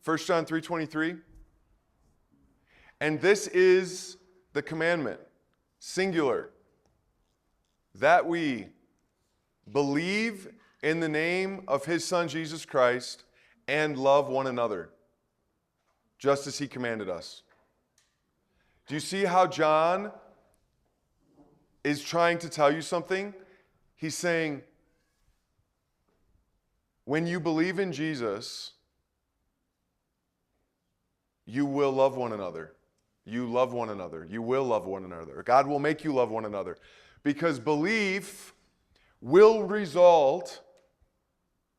1 John 3:23. And this is the commandment, singular, that we believe in the name of his Son, Jesus Christ, and love one another, just as he commanded us. Do you see how John is trying to tell you something? He's saying, when you believe in Jesus, you will love one another. You love one another. You will love one another. God will make you love one another. Because belief will result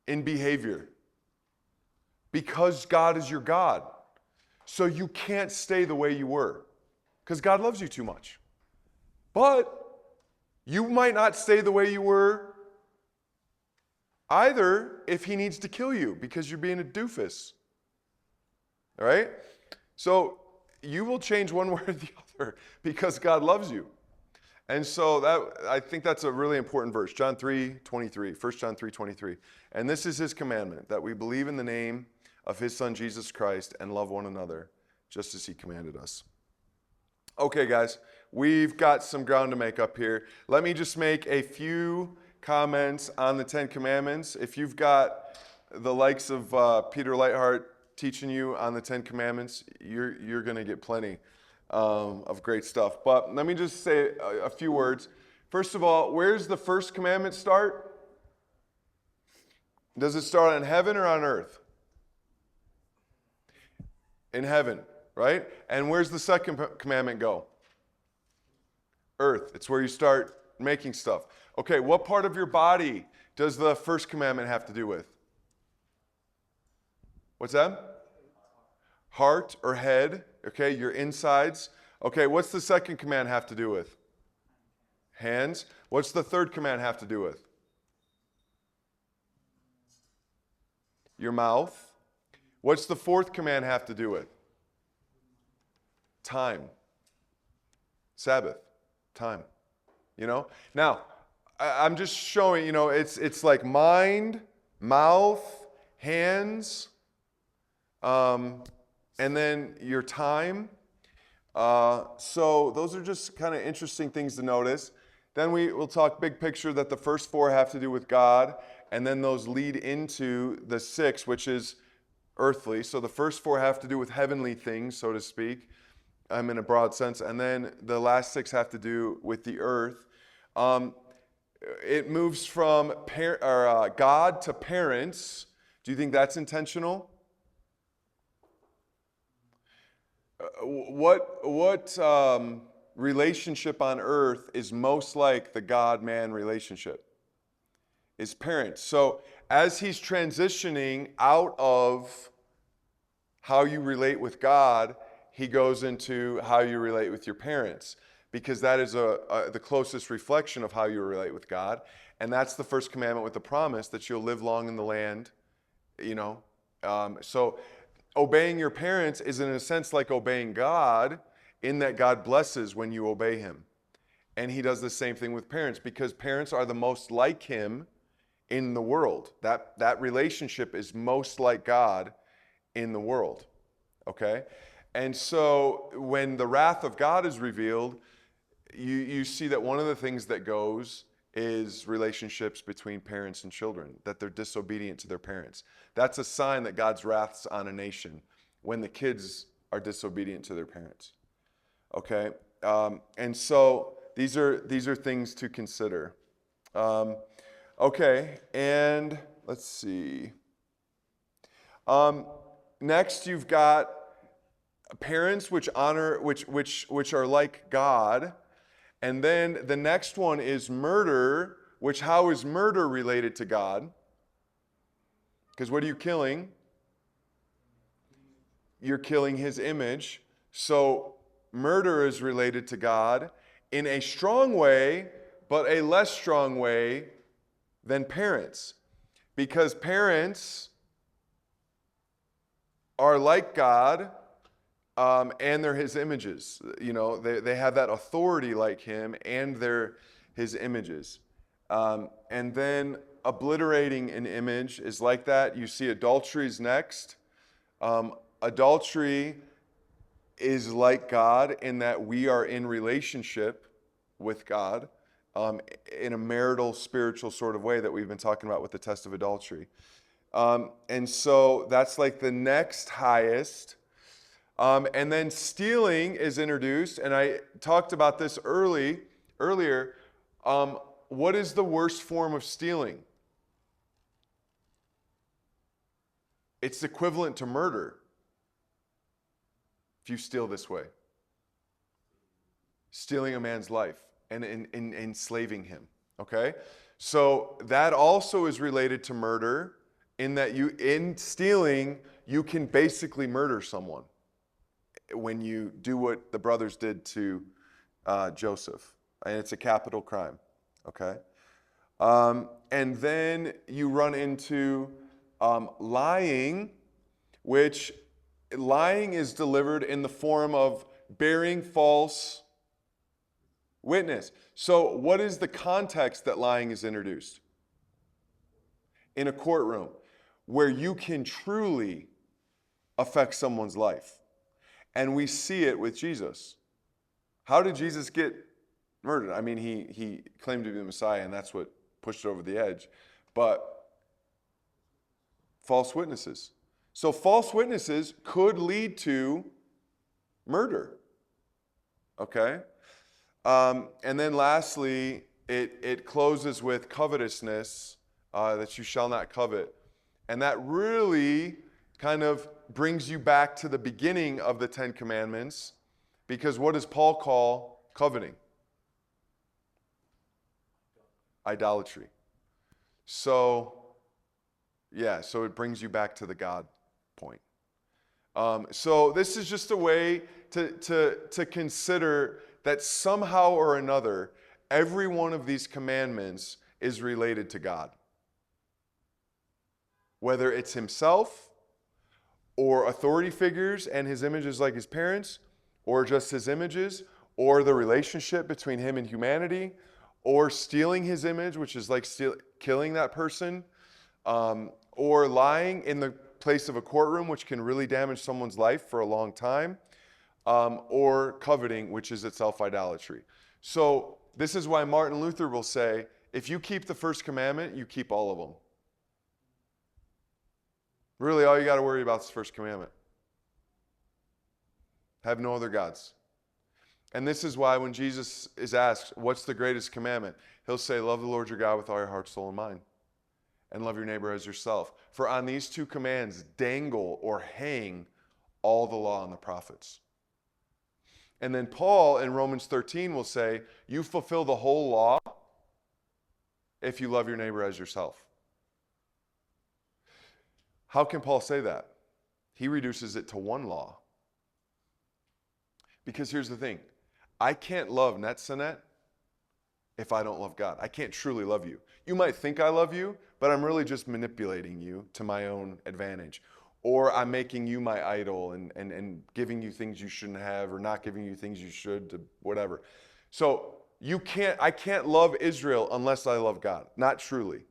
in behavior. Because God is your God. So you can't stay the way you were. Because God loves you too much. But you might not stay the way you were either if he needs to kill you because you're being a doofus. All right? So you will change one way or the other because God loves you. And so I think that's a really important verse. John 3:23, 1 John 3:23. And this is his commandment, that we believe in the name of his Son Jesus Christ and love one another, just as he commanded us. Okay, guys, we've got some ground to make up here. Let me just make a few comments on the Ten Commandments. If you've got the likes of Peter Lightheart teaching you on the Ten Commandments, you're going to get plenty of great stuff. But let me just say a few words. First of all, where's the first commandment start? Does it start on heaven or on earth? In heaven, right? And where's the second commandment go? Earth. It's where you start making stuff. Okay, what part of your body does the first commandment have to do with? What's that? Heart or head. Okay, your insides. Okay, what's the second command have to do with? Hands. What's the third command have to do with? Your mouth. What's the fourth command have to do with? Time. Sabbath. Time. You know? Now, I'm just showing, it's like mind, mouth, hands, and then your time. So those are just kind of interesting things to notice. Then we'll talk big picture that the first four have to do with God, and then those lead into the six, which is earthly. So the first four have to do with heavenly things, so to speak, in a broad sense. And then the last six have to do with the earth. It moves from God to parents. Do you think that's intentional? What relationship on earth is most like the God-man relationship? Is parents. So as he's transitioning out of how you relate with God, he goes into how you relate with your parents, because that is the closest reflection of how you relate with God. And that's the first commandment with the promise that you'll live long in the land, So obeying your parents is in a sense like obeying God, in that God blesses when you obey him. And he does the same thing with parents, because parents are the most like him in the world. That relationship is most like God in the world. Okay? And so when the wrath of God is revealed, you see that one of the things that goes is relationships between parents and children, that they're disobedient to their parents. That's a sign that God's wrath's on a nation, when the kids are disobedient to their parents. Okay? And so these are things to consider. Okay, and let's see. Next, you've got parents which honor, which are like God. And then the next one is murder, which how is murder related to God? Because what are you killing? You're killing his image. So murder is related to God in a strong way, but a less strong way than parents. Because parents are like God, and they're his images. They have that authority like him, and they're his images. And then obliterating an image is like that. You see adultery is next. Adultery is like God in that we are in relationship with God in a marital, spiritual sort of way that we've been talking about with the test of adultery. And so that's like the next highest. And then stealing is introduced, and I talked about this earlier. What is the worst form of stealing? It's equivalent to murder if you steal this way. Stealing a man's life and enslaving him, okay? So that also is related to murder in that in stealing, you can basically murder someone when you do what the brothers did to Joseph. And it's a capital crime, okay? And then you run into lying, which lying is delivered in the form of bearing false witness. So what is the context that lying is introduced? In a courtroom where you can truly affect someone's life. And we see it with Jesus. How did Jesus get murdered? I mean, he claimed to be the Messiah, and that's what pushed it over the edge. But false witnesses. So false witnesses could lead to murder. Okay? And then lastly, it closes with covetousness, that you shall not covet. And that really kind of brings you back to the beginning of the Ten Commandments, because what does Paul call coveting? Idolatry. So, yeah, so it brings you back to the God point. So this is just a way to consider that somehow or another, every one of these commandments is related to God. Whether it's himself, or authority figures and his images like his parents, or just his images, or the relationship between him and humanity, or stealing his image, which is like killing that person, or lying in the place of a courtroom, which can really damage someone's life for a long time, or coveting, which is itself idolatry. So this is why Martin Luther will say, if you keep the first commandment, you keep all of them. Really, all you got to worry about is the first commandment. Have no other gods. And this is why when Jesus is asked, what's the greatest commandment? He'll say, love the Lord your God with all your heart, soul, and mind. And love your neighbor as yourself. For on these two commands dangle or hang all the law and the prophets. And then Paul in Romans 13 will say, you fulfill the whole law if you love your neighbor as yourself. How can Paul say that? He reduces it to one law. Because here's the thing. I can't love Netzanet if I don't love God. I can't truly love you. You might think I love you, but I'm really just manipulating you to my own advantage. Or I'm making you my idol and giving you things you shouldn't have, or not giving you things you should, to whatever. So I can't love Israel unless I love God. Not truly.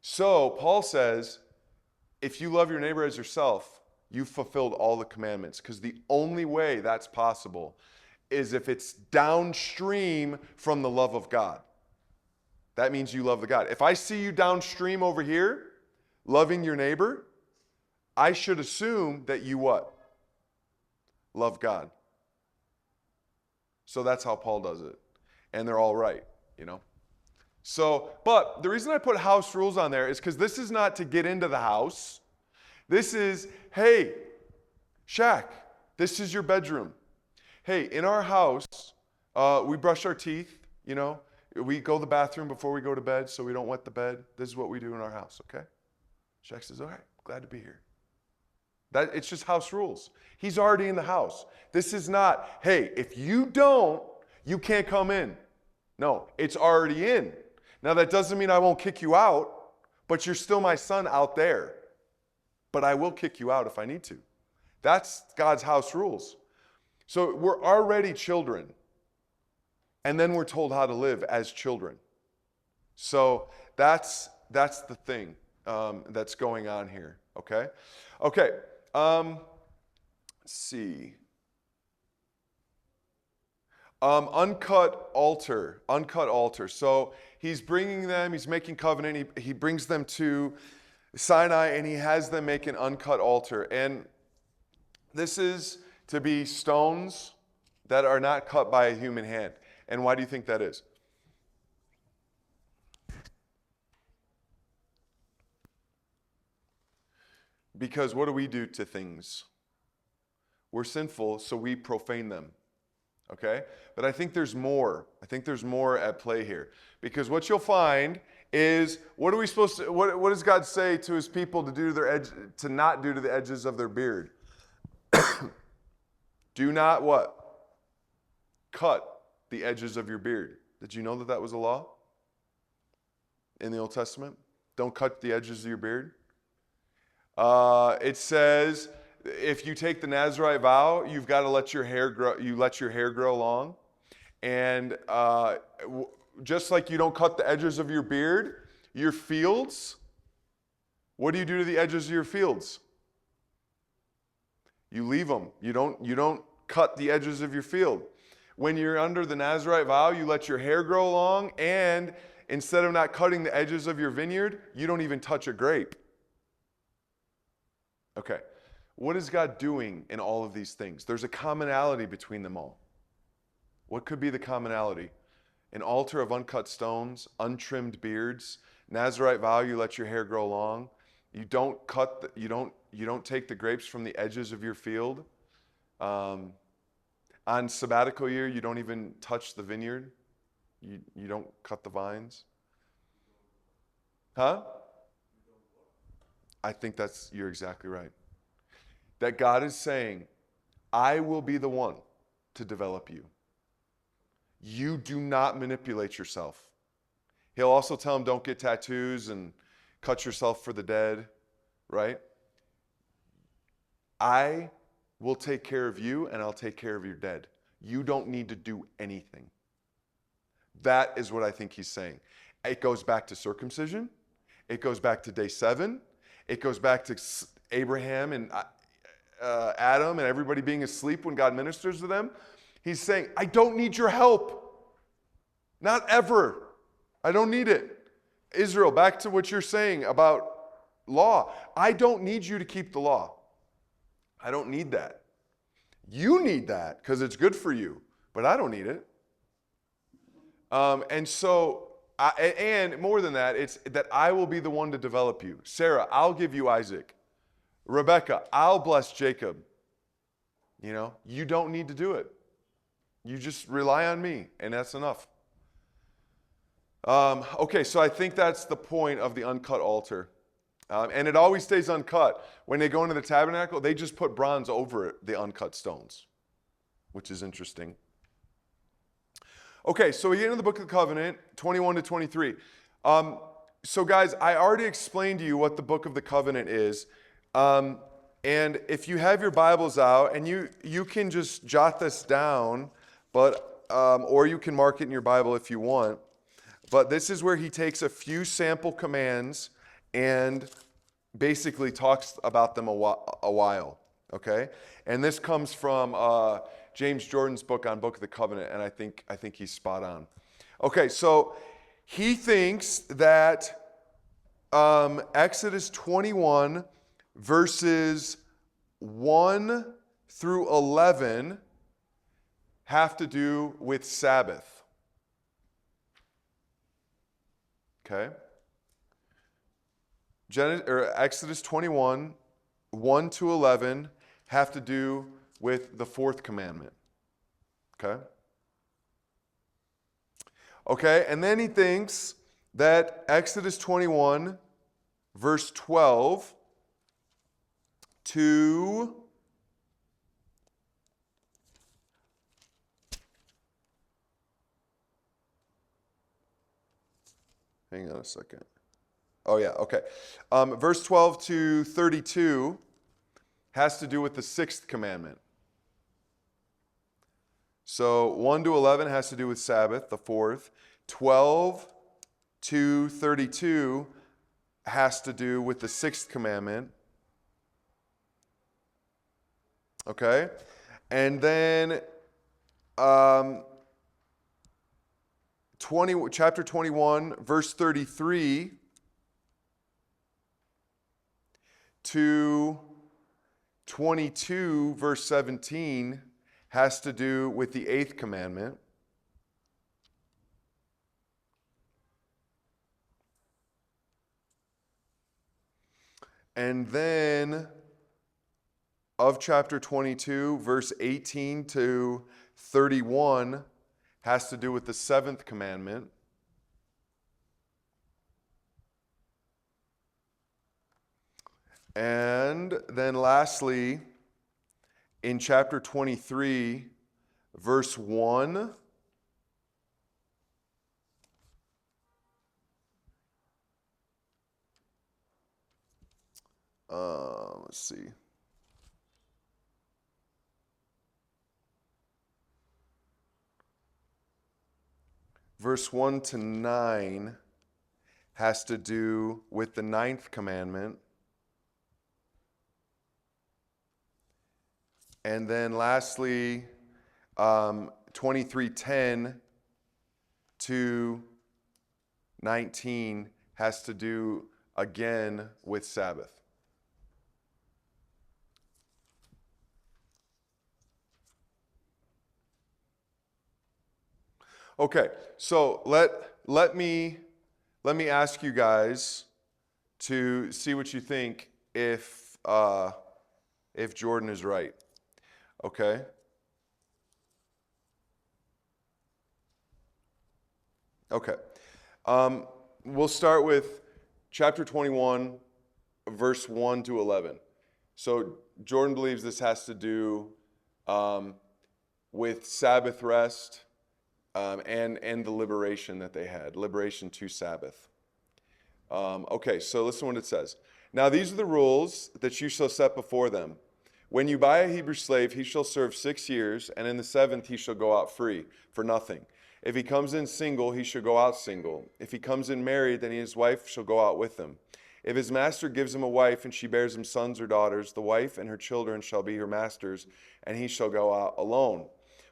So Paul says, if you love your neighbor as yourself, you've fulfilled all the commandments. Because the only way that's possible is if it's downstream from the love of God. That means you love the God. If I see you downstream over here, loving your neighbor, I should assume that you what? Love God. So that's how Paul does it. And they're all right, you know. So, but the reason I put house rules on there is because this is not to get into the house. This is, hey, Shaq, this is your bedroom. Hey, in our house, we brush our teeth, you know. We go to the bathroom before we go to bed so we don't wet the bed. This is what we do in our house, okay? Shaq says, all right, glad to be here. It's just house rules. He's already in the house. This is not, hey, if you don't, you can't come in. No, it's already in. Now, that doesn't mean I won't kick you out, but you're still my son out there. But I will kick you out if I need to. That's God's house rules. So we're already children. And then we're told how to live as children. So that's the thing. that's going on here. Okay? Okay. Let's see. Uncut altar. So he's bringing them, he's making covenant, he brings them to Sinai, and he has them make an uncut altar. And this is to be stones that are not cut by a human hand. And why do you think that is? Because what do we do to things? We're sinful, so we profane them. Okay? But I think there's more. I think there's more at play here. Because what you'll find is, what are we supposed to, what does God say to his people to do to their edge, to not do to the edges of their beard? Do not what? Cut the edges of your beard. Did you know that that was a law in the Old Testament? Don't cut the edges of your beard. It says, if you take the Nazirite vow, you've got to let your hair grow. You let your hair grow long, and just like you don't cut the edges of your beard, your fields. What do you do to the edges of your fields? You leave them. You don't cut the edges of your field. When you're under the Nazirite vow, you let your hair grow long, and instead of not cutting the edges of your vineyard, you don't even touch a grape. Okay. What is God doing in all of these things? There's a commonality between them all. What could be the commonality? An altar of uncut stones, untrimmed beards, Nazirite vow, you let your hair grow long. You don't you don't take the grapes from the edges of your field. On sabbatical year, you don't even touch the vineyard. You don't cut the vines. Huh? I think you're exactly right. That God is saying, I will be the one to develop you. You do not manipulate yourself. He'll also tell him, don't get tattoos and cut yourself for the dead, right? I will take care of you, and I'll take care of your dead. You don't need to do anything. That is what I think he's saying. It goes back to circumcision. It goes back to day 7. It goes back to Abraham and Adam and everybody being asleep when God ministers to them. He's saying, I don't need your help. Not ever. I don't need it. Israel, back to what you're saying about law. I don't need you to keep the law. I don't need that. You need that because it's good for you, but I don't need it. And more than that, it's that I will be the one to develop you. Sarah, I'll give you Isaac. Rebecca, I'll bless Jacob. You don't need to do it. You just rely on me, and that's enough. Okay, so I think that's the point of the uncut altar. And it always stays uncut. When they go into the tabernacle, they just put bronze over the uncut stones, which is interesting. Okay, so we get into the Book of the Covenant, 21 to 23. So guys, I already explained to you what the Book of the Covenant is. And if you have your Bibles out, and you can just jot this down, but or you can mark it in your Bible if you want. But this is where he takes a few sample commands and basically talks about them a while, okay? And this comes from James Jordan's book on Book of the Covenant, and I think he's spot on. Okay, so he thinks that Exodus 21, verses 1 through 11 have to do with Sabbath. Okay? Exodus 21, 1 to 11 have to do with the 4th commandment. Okay? Okay, and then he thinks that Exodus 21, verse 12 to hang on a second. Oh, yeah, okay. Verse 12 to 32 has to do with the 6th commandment. So 1 to 11 has to do with Sabbath, the 4th. 12 to 32 has to do with the sixth commandment. Okay? And then chapter 21, verse 33 to 22, verse 17 has to do with the eighth commandment. And then of chapter 22, verse 18 to 31 has to do with the seventh commandment. And then lastly, in chapter 23, verse 1, let's see. Verse 1 to 9 has to do with the ninth commandment. And then lastly, 23:10 to 19 has to do again with Sabbath. Okay, so let me ask you guys to see what you think if Jordan is right. Okay? Okay. We'll start with chapter 21, verse 1 to 11. So Jordan believes this has to do with Sabbath rest and the liberation that they had, liberation to Sabbath. Okay, so listen to what it says. Now these are the rules that you shall set before them. When you buy a Hebrew slave, he shall serve 6 years, and in the 7th he shall go out free, for nothing. If he comes in single, he shall go out single. If he comes in married, then his wife shall go out with him. If his master gives him a wife, and she bears him sons or daughters, the wife and her children shall be her master's, and he shall go out alone.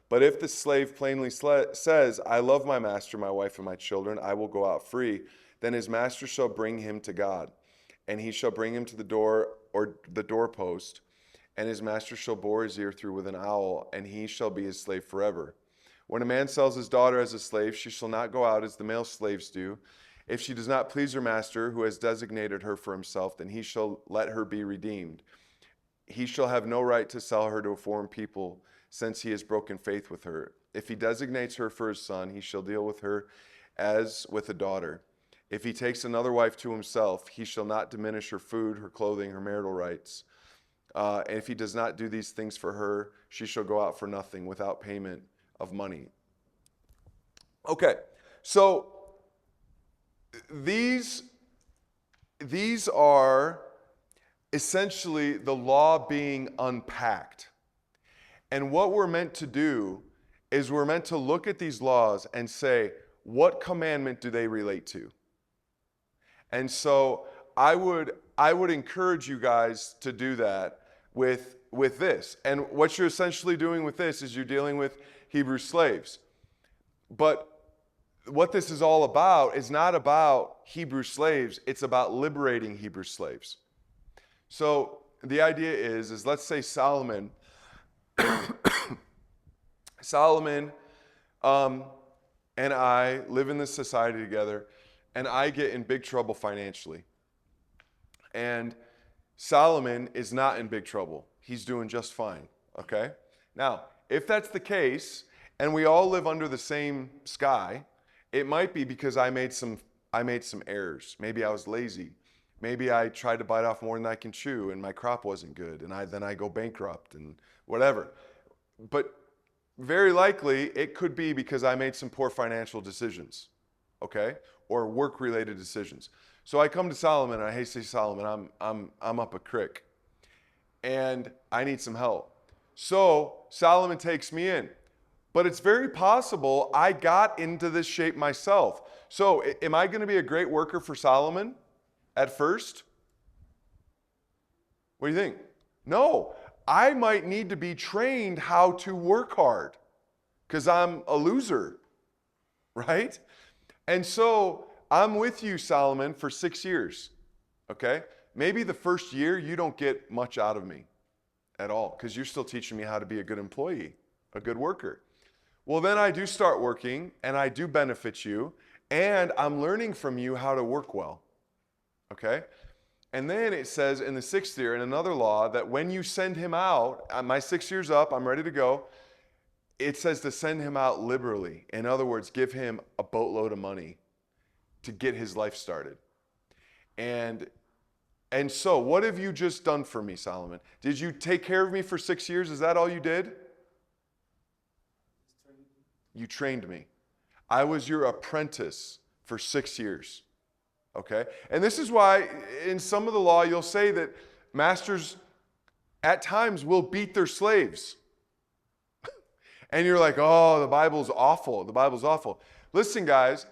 But if the slave plainly says, I love my master, my wife, and my children, I will go out free, then his master shall bring him to God, and he shall bring him to the door or the doorpost, and his master shall bore his ear through with an awl, and he shall be his slave forever. When a man sells his daughter as a slave, she shall not go out as the male slaves do. If she does not please her master, who has designated her for himself, then he shall let her be redeemed. He shall have no right to sell her to a foreign people, since he has broken faith with her. If he designates her for his son, he shall deal with her as with a daughter. If he takes another wife to himself, he shall not diminish her food, her clothing, her marital rights. And if he does not do these things for her, she shall go out for nothing, without payment of money. Okay, so these are essentially the law being unpacked. And what we're meant to do is we're meant to look at these laws and say, what commandment do they relate to? And so I would encourage you guys to do that with this. And what you're essentially doing with this is you're dealing with Hebrew slaves. But what this is all about is not about Hebrew slaves, it's about liberating Hebrew slaves. So the idea is let's say Solomon and I live in this society together, and I get in big trouble financially. And Solomon is not in big trouble. He's doing just fine, okay? Now, if that's the case, and we all live under the same sky, it might be because I made some errors. Maybe I was lazy. Maybe I tried to bite off more than I can chew, and my crop wasn't good, and then I go bankrupt and whatever. But very likely, it could be because I made some poor financial decisions, okay, or work-related decisions. So I come to Solomon, and I say, Solomon, I'm up a creek, and I need some help. So Solomon takes me in. But it's very possible I got into this shape myself. So am I going to be a great worker for Solomon at first? What do you think? No, I might need to be trained how to work hard because I'm a loser, right? And so I'm with you, Solomon, for 6 years, okay? Maybe the first year you don't get much out of me at all because you're still teaching me how to be a good employee, a good worker. Well, then I do start working and I do benefit you and I'm learning from you how to work well, okay? And then it says in the 6th year, in another law, that when you send him out, my 6 years up, I'm ready to go, it says to send him out liberally. In other words, give him a boatload of money to get his life started. And so what have you just done for me, Solomon? Did you take care of me for 6 years? Is that all you did? You trained me. I was your apprentice for 6 years. Okay? And this is why in some of the law you'll say that masters at times will beat their slaves. And you're like, oh, the Bible's awful. The Bible's awful. Listen, guys,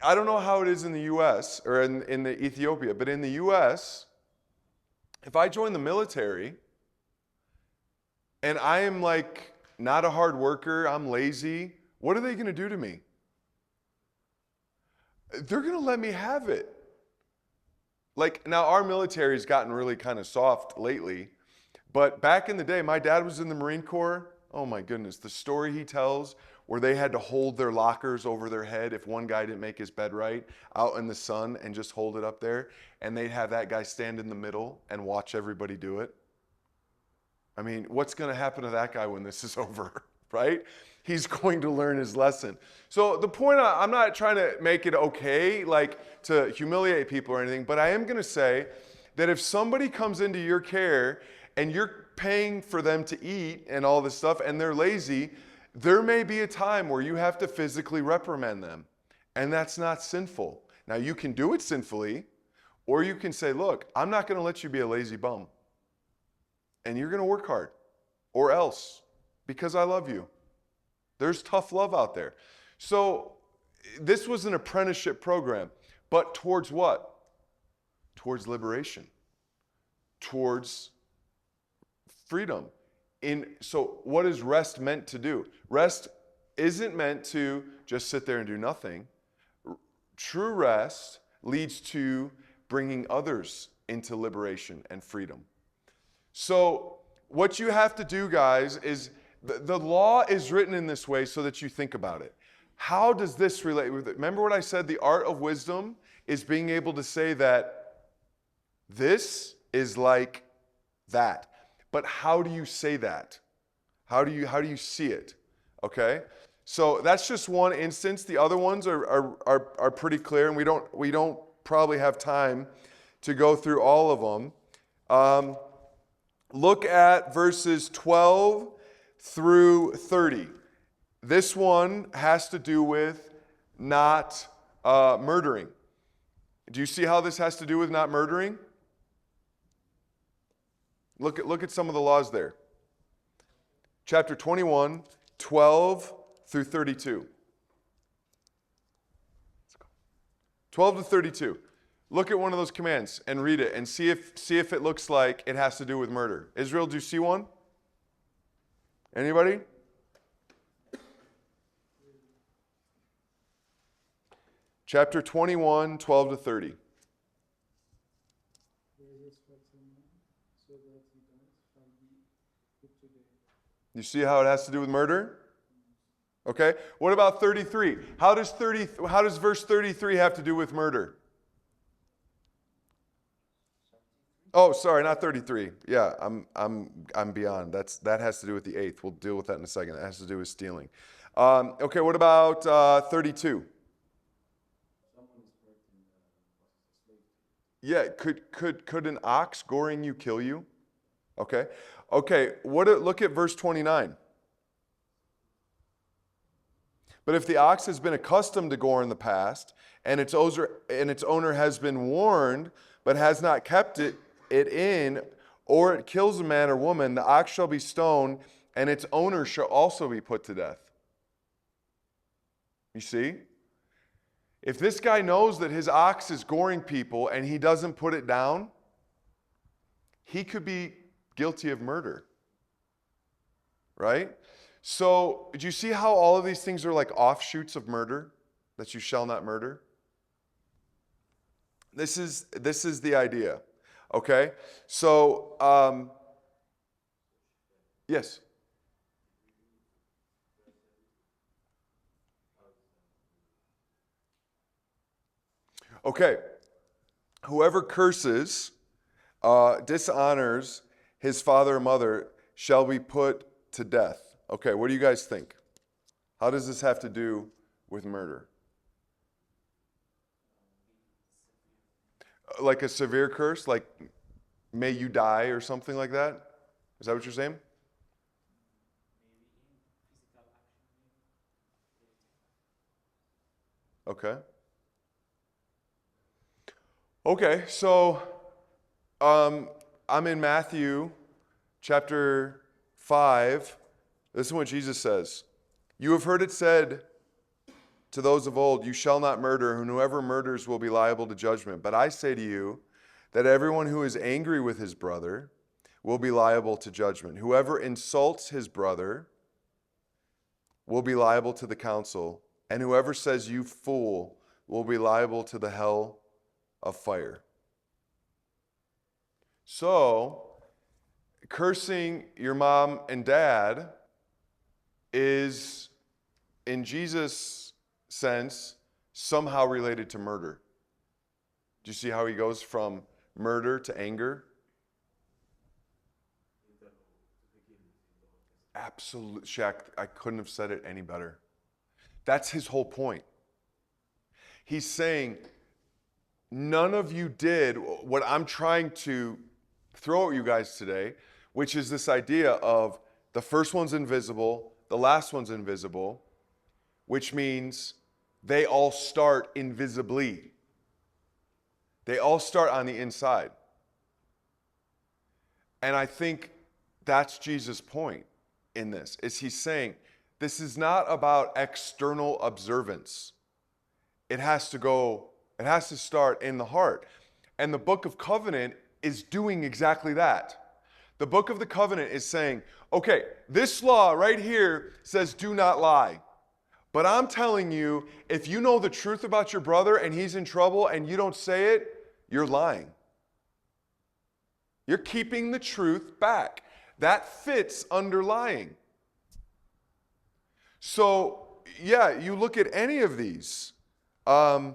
I don't know how it is in the U.S. or in the Ethiopia, but in the U.S., if I join the military and I am like not a hard worker, I'm lazy, what are they going to do to me? They're going to let me have it. Like, now our military has gotten really kind of soft lately, but back in the day, my dad was in the Marine Corps. Oh my goodness, the story he tells where they had to hold their lockers over their head if one guy didn't make his bed right out in the sun and just hold it up there, and they'd have that guy stand in the middle and watch everybody do it. I mean, what's going to happen to that guy when this is over, right? He's going to learn his lesson. So the point, I'm not trying to make it okay, like to humiliate people or anything, but I am going to say that if somebody comes into your care and you're paying for them to eat and all this stuff and they're lazy, there may be a time where you have to physically reprimand them. And that's not sinful. Now you can do it sinfully, or you can say, look, I'm not going to let you be a lazy bum. And you're going to work hard, or else, because I love you. There's tough love out there. So this was an apprenticeship program, but towards what? Towards liberation, towards freedom. So what is rest meant to do? Rest isn't meant to just sit there and do nothing. True rest leads to bringing others into liberation and freedom. So what you have to do, guys, is the law is written in this way so that you think about it. How does this relate with it? Remember what I said? The art of wisdom is being able to say that this is like that. But how do you say that? How do you see it? Okay? So that's just one instance. The other ones are pretty clear, and we don't probably have time to go through all of them. Look at verses 12 through 30. This one has to do with not murdering. Do you see how this has to do with not murdering? Look at some of the laws there. Chapter 21, 12 through 32. 12 to 32. Look at one of those commands and read it and see if it looks like it has to do with murder. Israel, do you see one? Anybody? Chapter 21, 12 to 30. You see how it has to do with murder? Okay. What about 33? How does verse 33 have to do with murder? Oh, sorry, not 33. Yeah, I'm beyond. That has to do with the 8th. We'll deal with that in a second. That has to do with stealing. Okay, what about 32? Yeah, could an ox goring you kill you? Okay. Okay, look at verse 29. But if the ox has been accustomed to gore in the past, and its owner has been warned, but has not kept it in, or it kills a man or woman, the ox shall be stoned, and its owner shall also be put to death. You see? If this guy knows that his ox is goring people and he doesn't put it down, he could be guilty of murder. Right? So, do you see how all of these things are like offshoots of murder? That you shall not murder? This is the idea. Okay? So, yes. Okay. Whoever curses, dishonors his father or mother shall be put to death. Okay, what do you guys think? How does this have to do with murder? Like a severe curse, like may you die or something like that? Is that what you're saying? Okay. Okay, so I'm in Matthew chapter 5. This is what Jesus says. You have heard it said to those of old, you shall not murder, and whoever murders will be liable to judgment. But I say to you that everyone who is angry with his brother will be liable to judgment. Whoever insults his brother will be liable to the council, and whoever says you fool will be liable to the hell of fire. So, cursing your mom and dad is, in Jesus' sense, somehow related to murder. Do you see how he goes from murder to anger? Absolutely, Shaq, I couldn't have said it any better. That's his whole point. He's saying, none of you did what I'm trying to throw at you guys today, which is this idea of the first one's invisible, the last one's invisible, which means they all start invisibly. They all start on the inside. And I think that's Jesus' point in this, is he's saying, this is not about external observance. It has to start in the heart. And the book of covenant is doing exactly that. The book of the covenant is saying, okay, this law right here says do not lie. But I'm telling you, if you know the truth about your brother and he's in trouble and you don't say it, you're lying. You're keeping the truth back. That fits under lying. So, yeah, you look at any of these. And,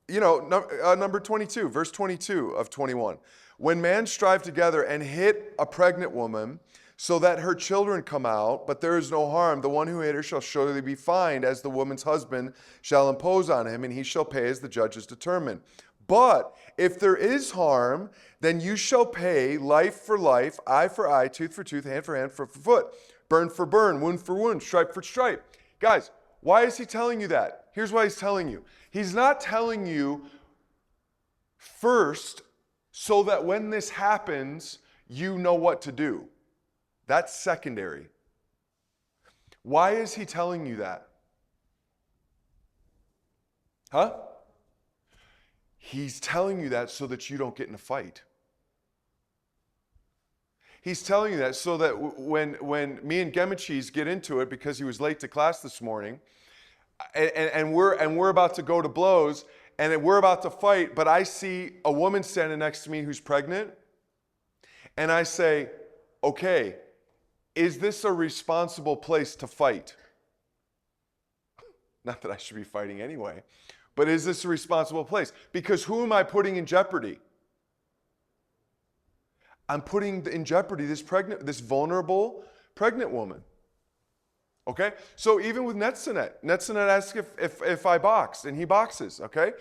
you know, number 22, verse 22 of 21. When man strive together and hit a pregnant woman so that her children come out, but there is no harm, the one who hit her shall surely be fined, as the woman's husband shall impose on him, and he shall pay as the judges determine. But if there is harm, then you shall pay life for life, eye for eye, tooth for tooth, hand for hand, foot for foot, burn for burn, wound for wound, stripe for stripe. Guys, why is he telling you that? Here's why he's telling you. He's not telling you first so that when this happens, you know what to do. That's secondary. Why is he telling you that? Huh? He's telling you that so that you don't get in a fight. He's telling you that so that when me and Gemichis get into it because he was late to class this morning, and we're about to go to blows, and we're about to fight, but I see a woman standing next to me who's pregnant, and I say, okay, is this a responsible place to fight? Not that I should be fighting anyway, but is this a responsible place? Because who am I putting in jeopardy? I'm putting in jeopardy this vulnerable pregnant woman. Okay? So even with Netzanet asks if I box, and he boxes, okay?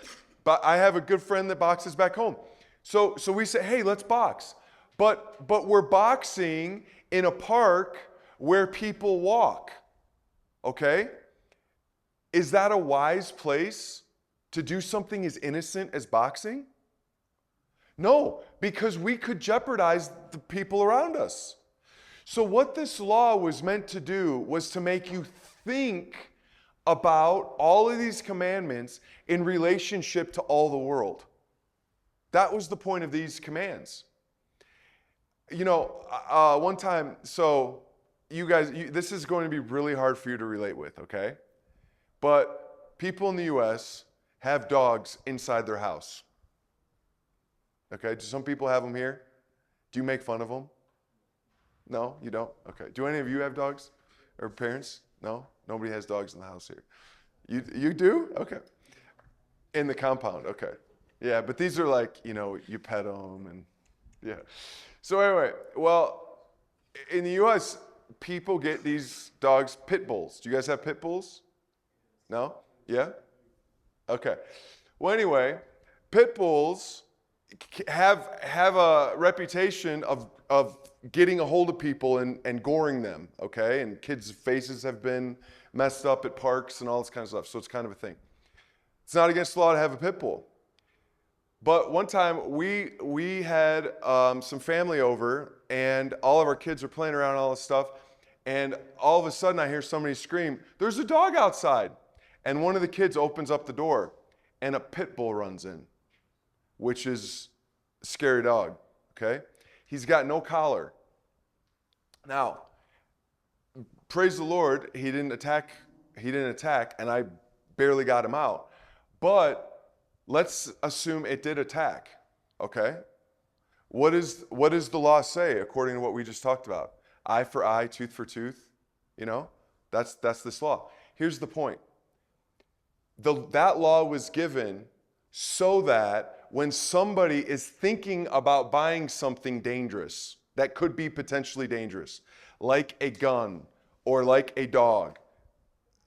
But I have a good friend that boxes back home. So we say, hey, let's box. But we're boxing in a park where people walk. Okay? Is that a wise place to do something as innocent as boxing? No, because we could jeopardize the people around us. So what this law was meant to do was to make you think about all of these commandments in relationship to all the world. That was the point of these commands. One time, so you guys, this is going to be really hard for you to relate with, okay? But people in the U.S. have dogs inside their house. Okay, do some people have them here? Do you make fun of them? No, you don't? Okay. Do any of you have dogs or parents? No? Nobody has dogs in the house here. You do? Okay. In the compound, okay. Yeah, but these are like, you pet them and yeah. So anyway, well, in the U.S., people get these dogs, pit bulls. Do you guys have pit bulls? No? Yeah? Okay. Well, anyway, pit bulls have a reputation of getting a hold of people and goring them, okay? And kids' faces have been messed up at parks and all this kind of stuff, so it's kind of a thing. It's not against the law to have a pit bull. But one time we had some family over, and all of our kids are playing around and all this stuff, and all of a sudden I hear somebody scream, "There's a dog outside!" And one of the kids opens up the door, and a pit bull runs in, which is a scary dog, okay? He's got no collar. Now, praise the Lord, he didn't attack, and I barely got him out. But let's assume it did attack, okay? What does the law say according to what we just talked about? Eye for eye, tooth for tooth, That's this law. Here's the point. That law was given so that when somebody is thinking about buying something dangerous, that could be potentially dangerous, like a gun or like a dog,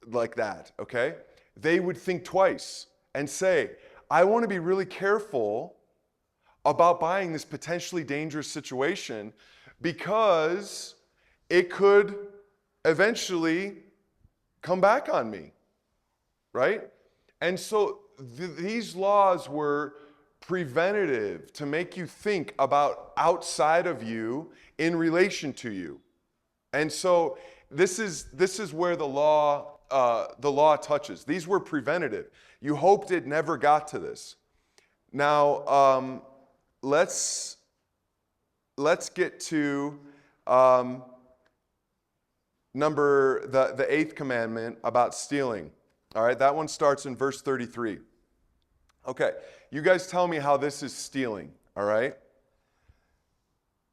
like that, okay? They would think twice and say, I want to be really careful about buying this potentially dangerous situation because it could eventually come back on me, right? And so these laws were preventative to make you think about outside of you in relation to you. And so this is where the law touches. These were preventative. You hoped it never got to this. Now, let's get to the 8th commandment about stealing. All right, that one starts in verse 33. Okay, you guys tell me how this is stealing, all right?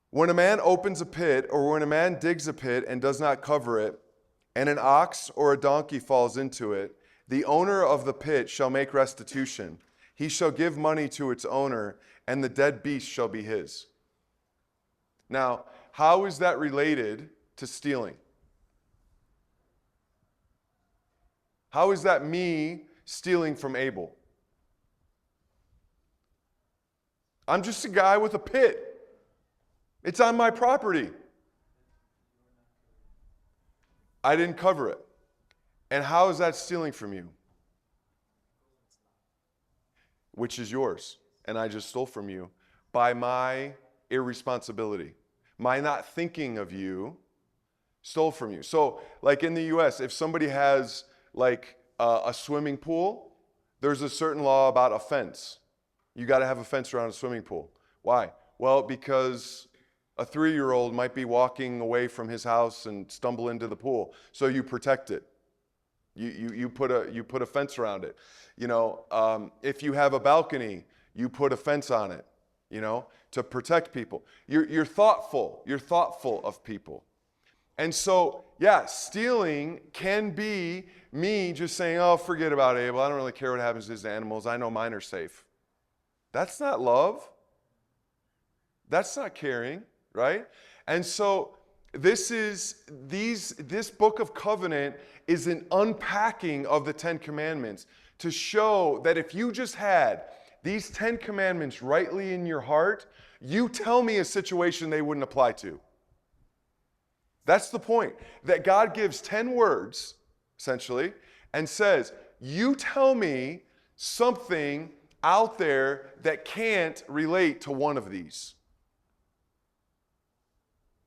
When a man opens a pit, or when a man digs a pit and does not cover it, and an ox or a donkey falls into it, the owner of the pit shall make restitution. He shall give money to its owner, and the dead beast shall be his. Now, how is that related to stealing? How is that me stealing from Abel? I'm just a guy with a pit. It's on my property. I didn't cover it. And how is that stealing from you? Which is yours. And I just stole from you by my irresponsibility. My not thinking of you stole from you. So, like in the U.S., if somebody has like a swimming pool, there's a certain law about a fence. You got to have a fence around a swimming pool. Why? Well, because a 3-year-old might be walking away from his house and stumble into the pool, so you protect it. You put a fence around it. If you have a balcony, you put a fence on it. To protect people. You're thoughtful. You're thoughtful of people. And so, yeah, stealing can be me just saying, oh, forget about Abel. I don't really care what happens to his animals. I know mine are safe. That's not love. That's not caring, right? And so this book of covenant is an unpacking of the 10 commandments to show that if you just had these 10 commandments rightly in your heart, you tell me a situation they wouldn't apply to. That's the point. That God gives 10 words, essentially, and says, you tell me something out there that can't relate to one of these.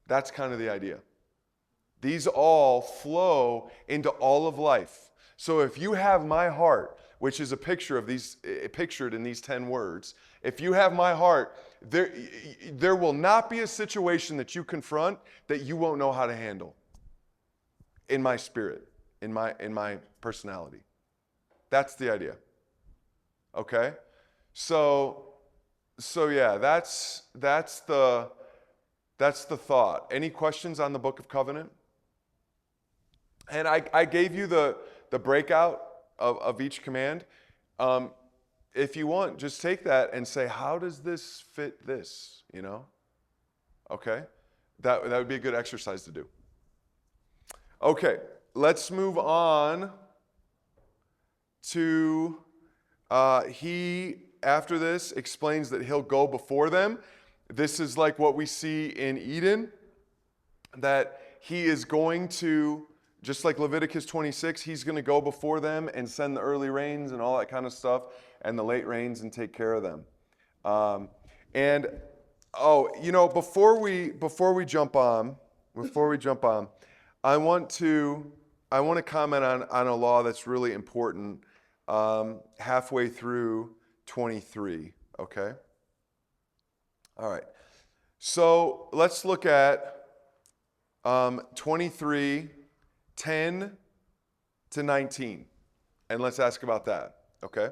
That's kind of the idea. These all flow into all of life. So if you have my heart, which is a picture of these, pictured in these 10 words, if you have my heart, there will not be a situation that you confront that you won't know how to handle in my spirit, in my personality. That's the idea. Okay? So yeah, that's the thought. Any questions on the Book of Covenant? And I gave you the breakout of each command. If you want, just take that and say, how does this fit this? You know? Okay? That would be a good exercise to do. Okay, let's move on to, he, after this, explains that he'll go before them. This is like what we see in Eden, that he is going to, just like Leviticus 26, he's going to go before them and send the early rains and all that kind of stuff, and the late rains, and take care of them. Before we jump on, I want to comment on a law that's really important halfway through 23, okay? All right. So let's look at 23, 10 to 19, and let's ask about that, okay?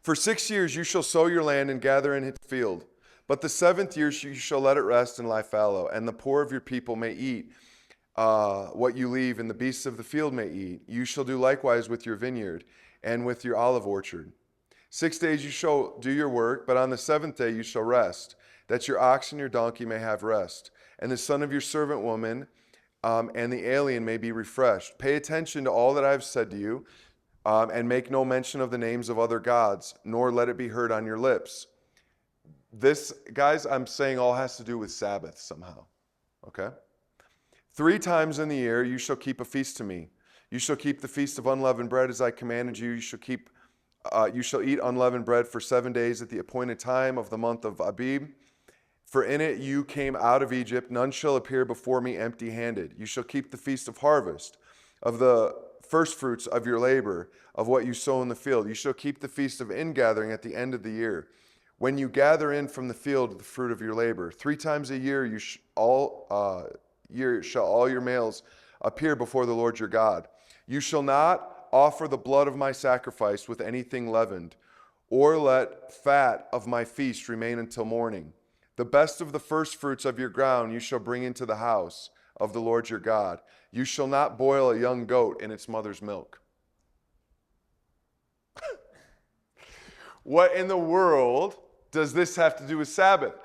For 6 years you shall sow your land and gather in its field, but the 7th year you shall let it rest and lie fallow, and the poor of your people may eat what you leave, and the beasts of the field may eat. You shall do likewise with your vineyard and with your olive orchard. 6 days you shall do your work, but on the 7th day you shall rest, that your ox and your donkey may have rest, and the son of your servant woman and the alien may be refreshed. Pay attention to all that I have said to you, and make no mention of the names of other gods, nor let it be heard on your lips. This, guys, I'm saying all has to do with Sabbath somehow, okay? 3 times in the year you shall keep a feast to me. You shall keep the feast of unleavened bread as I commanded you. You shall eat unleavened bread for 7 days at the appointed time of the month of Abib. For in it you came out of Egypt. None shall appear before me empty-handed. You shall keep the feast of harvest, of the first fruits of your labor, of what you sow in the field. You shall keep the feast of ingathering at the end of the year, when you gather in from the field the fruit of your labor. 3 times a year shall all your males appear before the Lord your God. You shall not offer the blood of my sacrifice with anything leavened, or let fat of my feast remain until morning. The best of the first fruits of your ground you shall bring into the house of the Lord your God. You shall not boil a young goat in its mother's milk. What in the world does this have to do with Sabbath?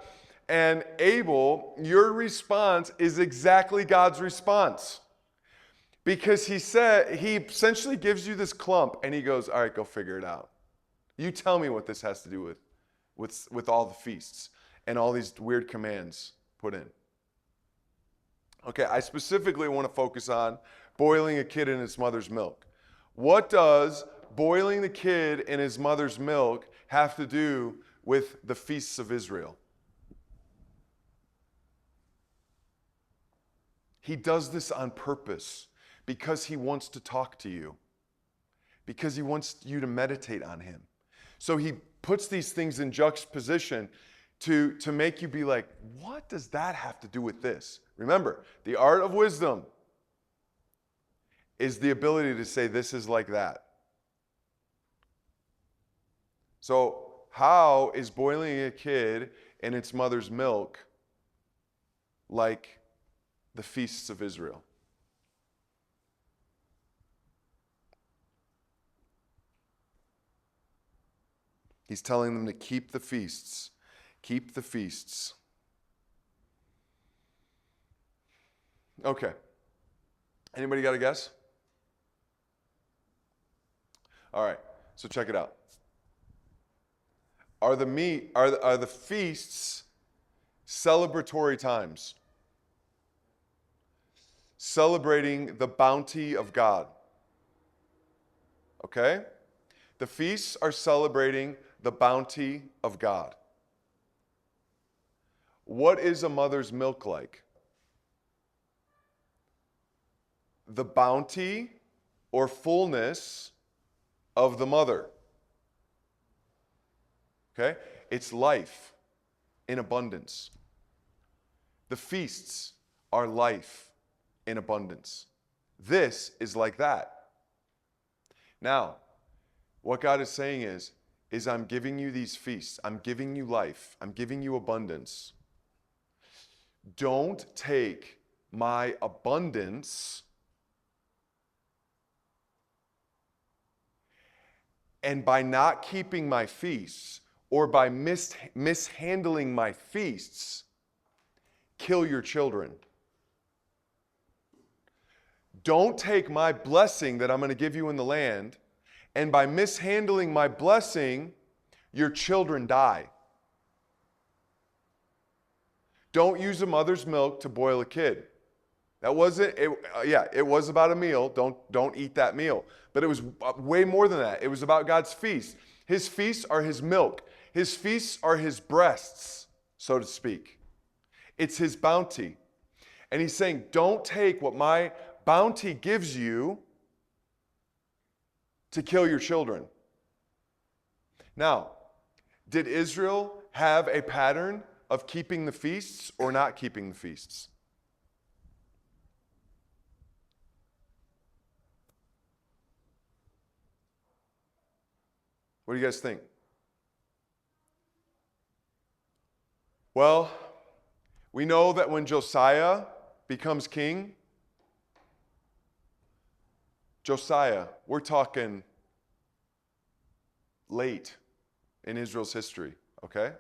And Abel, your response is exactly God's response. Because he essentially gives you this clump and he goes, all right, go figure it out. You tell me what this has to do with all the feasts and all these weird commands put in. Okay, I specifically want to focus on boiling a kid in its mother's milk. What does boiling the kid in his mother's milk have to do with the feasts of Israel? He does this on purpose because he wants to talk to you, because he wants you to meditate on him. So he puts these things in juxtaposition to make you be like, what does that have to do with this? Remember, the art of wisdom is the ability to say this is like that. So how is boiling a kid in its mother's milk like the feasts of Israel? He's telling them to keep the feasts. Keep the feasts. Okay. Anybody got a guess? All right. So check it out. Are the feasts celebratory times? Celebrating the bounty of God. Okay? The feasts are celebrating the bounty of God. What is a mother's milk like? The bounty or fullness of the mother. Okay? It's life in abundance. The feasts are life in abundance. This is like that. Now, what God is saying is I'm giving you these feasts. I'm giving you life. I'm giving you abundance. Don't take my abundance and by not keeping my feasts or by mishandling my feasts, kill your children. Don't take my blessing that I'm going to give you in the land, and by mishandling my blessing, your children die. Don't use a mother's milk to boil a kid. That wasn't, it was about a meal. Don't eat that meal. But it was way more than that. It was about God's feast. His feasts are his milk. His feasts are his breasts, so to speak. It's his bounty. And he's saying, don't take what my bounty gives you to kill your children. Now, did Israel have a pattern of keeping the feasts or not keeping the feasts? What do you guys think? Well, we know that when Josiah becomes king, we're talking late in Israel's history, okay?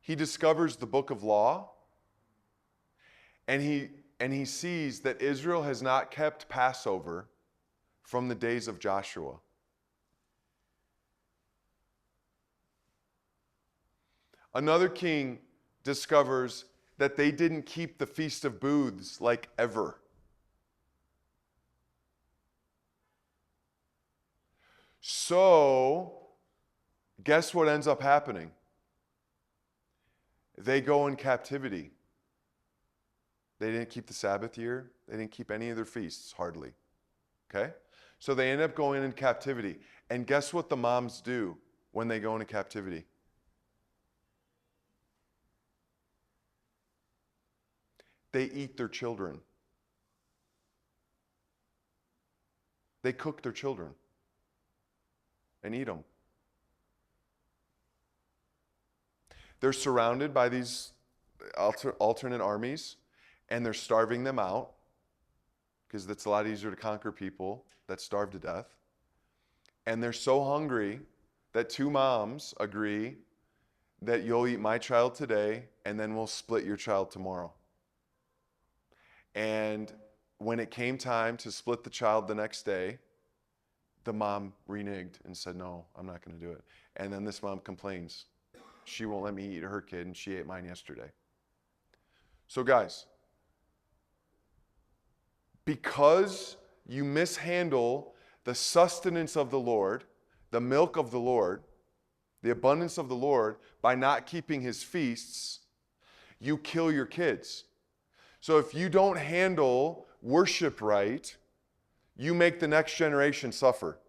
He discovers the book of law, and he sees that Israel has not kept Passover from the days of Joshua. Another king discovers that they didn't keep the Feast of Booths like ever. So, guess what ends up happening? They go in captivity. They didn't keep the Sabbath year. They didn't keep any of their feasts, hardly. Okay? So they end up going in captivity. And guess what the moms do when they go into captivity? They eat their children. They cook their children and eat them. They're surrounded by these alternate armies, and they're starving them out, because it's a lot easier to conquer people that starve to death. And they're so hungry that two moms agree that you'll eat my child today, and then we'll split your child tomorrow. And when it came time to split the child the next day, the mom reneged and said, no, I'm not going to do it. And then this mom complains. She won't let me eat her kid, and she ate mine yesterday. So guys, because you mishandle the sustenance of the Lord, the milk of the Lord, the abundance of the Lord, by not keeping his feasts, you kill your kids. So if you don't handle worship right, you make the next generation suffer.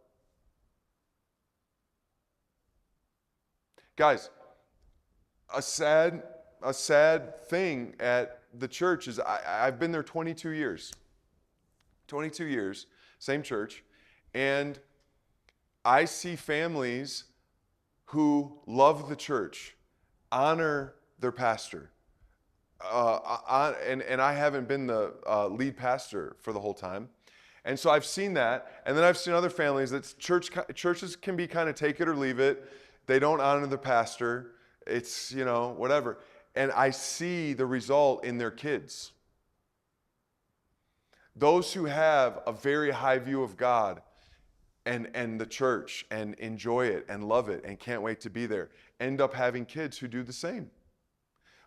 Guys, a sad thing at the church is I've been there 22 years. 22 years, same church, and I see families who love the church, honor their pastor, and I haven't been the lead pastor for the whole time. And so I've seen that, and then I've seen other families that churches can be kind of take it or leave it. They don't honor the pastor. It's, whatever. And I see the result in their kids. Those who have a very high view of God and the church and enjoy it and love it and can't wait to be there end up having kids who do the same.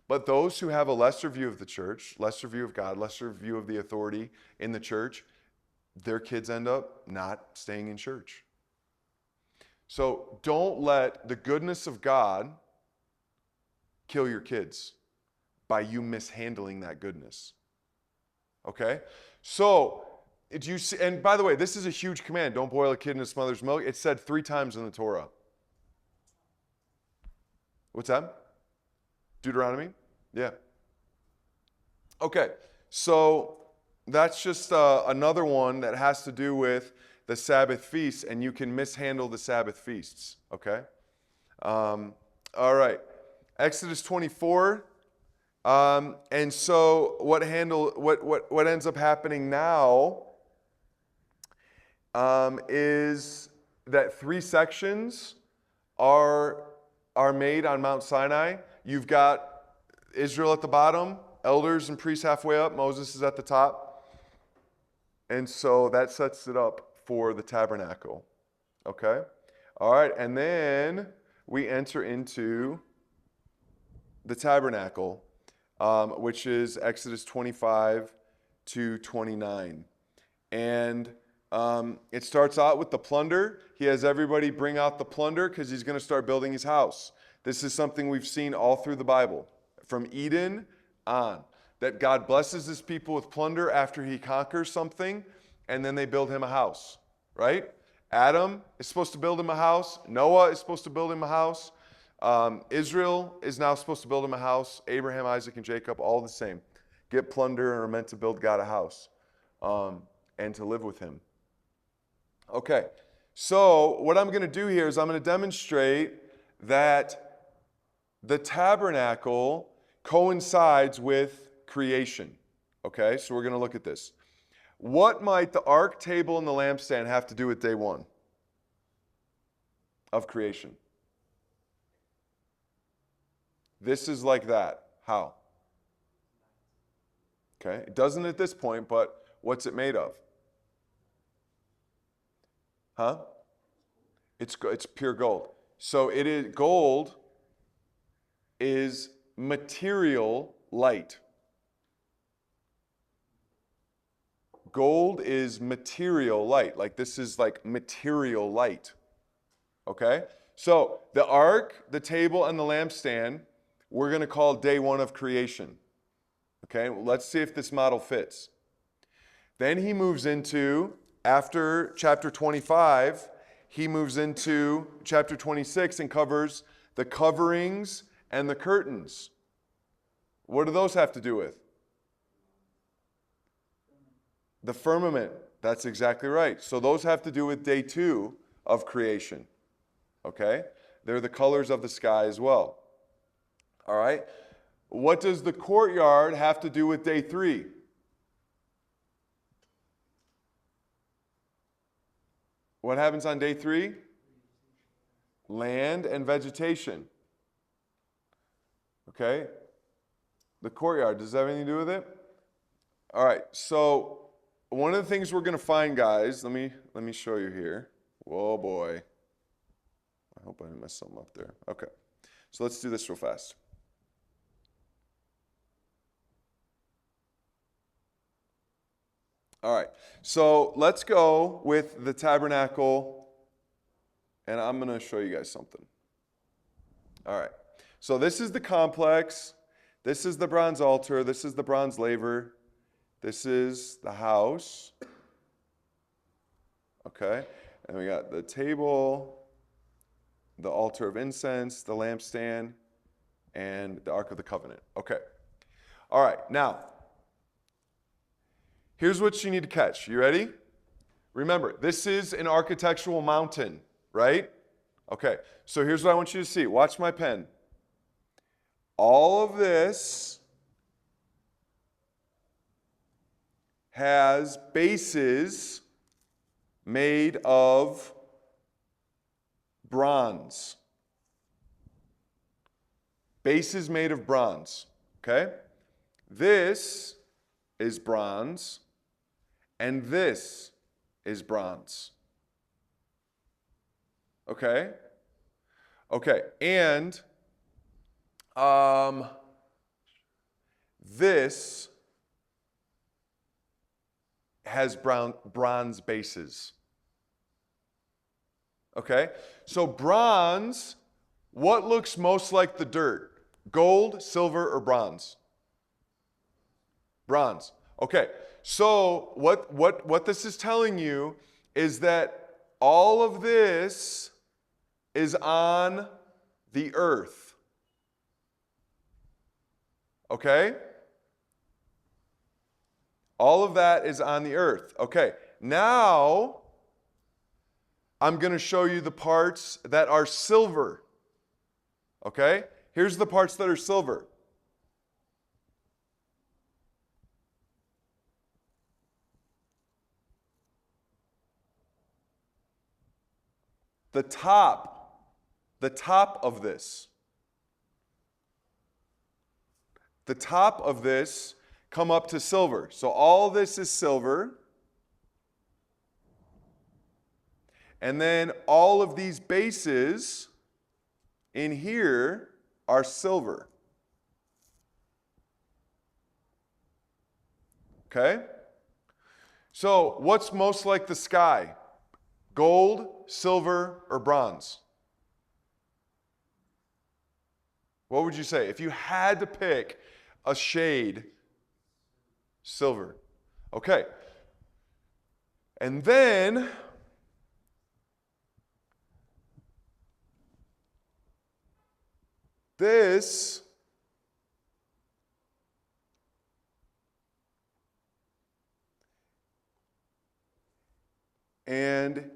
But those who have a lesser view of the church, lesser view of God, lesser view of the authority in the church, their kids end up not staying in church. So don't let the goodness of God kill your kids by you mishandling that goodness. Okay? So Did you see, and by the way, this is a huge command. Don't boil a kid in its mother's milk. It's said 3 times in the Torah. What's that? Deuteronomy? Yeah. Okay, so that's just another one that has to do with the Sabbath feasts, and you can mishandle the Sabbath feasts, okay? All right, Exodus 24. And so what ends up happening now is that 3 sections are made on Mount Sinai. You've got Israel at the bottom, elders and priests halfway up, Moses is at the top. And so that sets it up for the tabernacle. Okay? All right, and then we enter into the tabernacle, which is Exodus 25 to 29. And it starts out with the plunder. He has everybody bring out the plunder because he's going to start building his house. This is something we've seen all through the Bible, from Eden on, that God blesses his people with plunder after he conquers something, and then they build him a house, right? Adam is supposed to build him a house. Noah is supposed to build him a house. Israel is now supposed to build him a house. Abraham, Isaac, and Jacob, all the same. Get plunder and are meant to build God a house and to live with him. Okay, so what I'm going to do here is I'm going to demonstrate that the tabernacle coincides with creation. Okay, so we're going to look at this. What might the ark, table, and the lampstand have to do with day 1 of creation? This is like that. How? Okay, it doesn't at this point, but what's it made of? Huh? It's pure gold. So it is, gold is material light. Gold is material light. Like, this is like material light. Okay? So the ark, the table, and the lampstand, we're going to call day 1 of creation. Okay? Let's see if this model fits. Then he moves into, after chapter 25, he moves into chapter 26 and covers the coverings and the curtains. What do those have to do with? The firmament. That's exactly right. So those have to do with day 2 of creation. Okay? They're the colors of the sky as well. All right? What does the courtyard have to do with day 3? What happens on day 3? Land and vegetation. Okay? The courtyard, does that have anything to do with it? All right, so one of the things we're going to find, guys, let me show you here. Whoa, boy. I hope I didn't mess something up there. Okay, so let's do this real fast. All right, so let's go with the tabernacle, and I'm going to show you guys something. All right, so this is the complex. This is the bronze altar. This is the bronze laver. This is the house. Okay, and we got the table, the altar of incense, the lampstand, and the Ark of the Covenant. Okay, all right, now, here's what you need to catch. You ready? Remember, this is an architectural mountain, right? Okay, so here's what I want you to see. Watch my pen. All of this has bases made of bronze. Bases made of bronze, okay? This is bronze, and this is bronze. Okay? Okay, and this has bronze bases. Okay? So bronze, what looks most like the dirt? Gold, silver, or bronze? Bronze. Okay, so what this is telling you is that all of this is on the earth. Okay? All of that is on the earth. Okay, now I'm going to show you the parts that are silver. Okay? Here's the parts that are silver. The top of this. The top of this come up to silver. So all this is silver. And then all of these bases in here are silver. Okay? So what's most like the sky? Gold, silver, or bronze? What would you say? If you had to pick a shade, silver. Okay. And then this and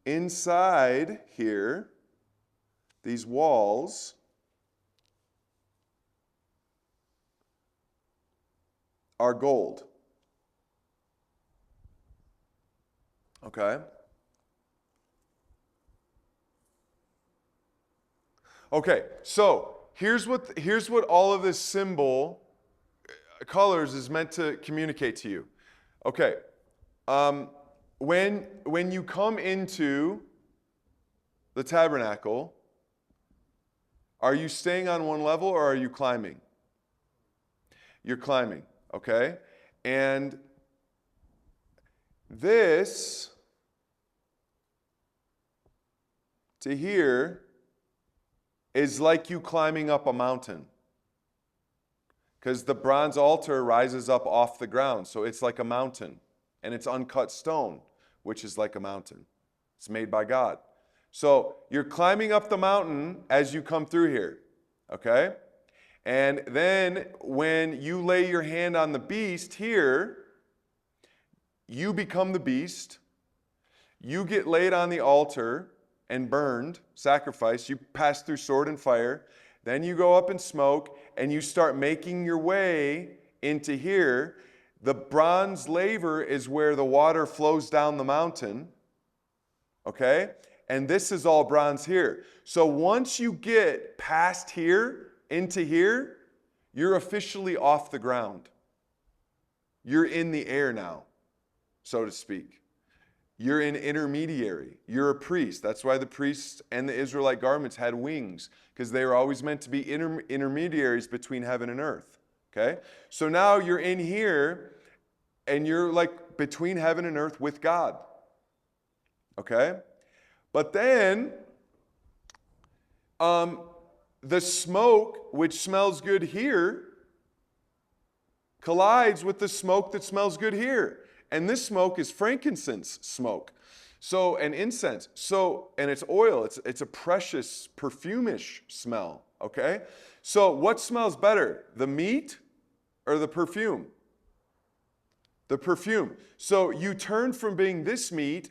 inside here, these walls are gold. Okay? Okay, so here's what all of this symbol colors is meant to communicate to you. Okay, when you come into the tabernacle, are you staying on one level or are you climbing? You're climbing, okay? And this to here is like you climbing up a mountain, because the bronze altar rises up off the ground, so it's like a mountain, and it's uncut stone, which is like a mountain. It's made by God. So you're climbing up the mountain as you come through here, okay? And then when you lay your hand on the beast here, you become the beast. You get laid on the altar and burned, sacrificed. You pass through sword and fire. Then you go up in smoke, and you start making your way into here. The bronze laver is where the water flows down the mountain, okay? And this is all bronze here. So once you get past here, into here, you're officially off the ground. You're in the air now, so to speak. You're an intermediary. You're a priest. That's why the priests and the Israelite garments had wings, because they were always meant to be intermediaries between heaven and earth. Okay? So now you're in here, and you're like between heaven and earth with God. Okay? But then, the smoke, which smells good here, collides with the smoke that smells good here. And this smoke is frankincense smoke. So, and incense. So, and it's oil. It's a precious, perfumish smell. Okay? So, what smells better? The meat or the perfume? The perfume. So, you turn from being this meat,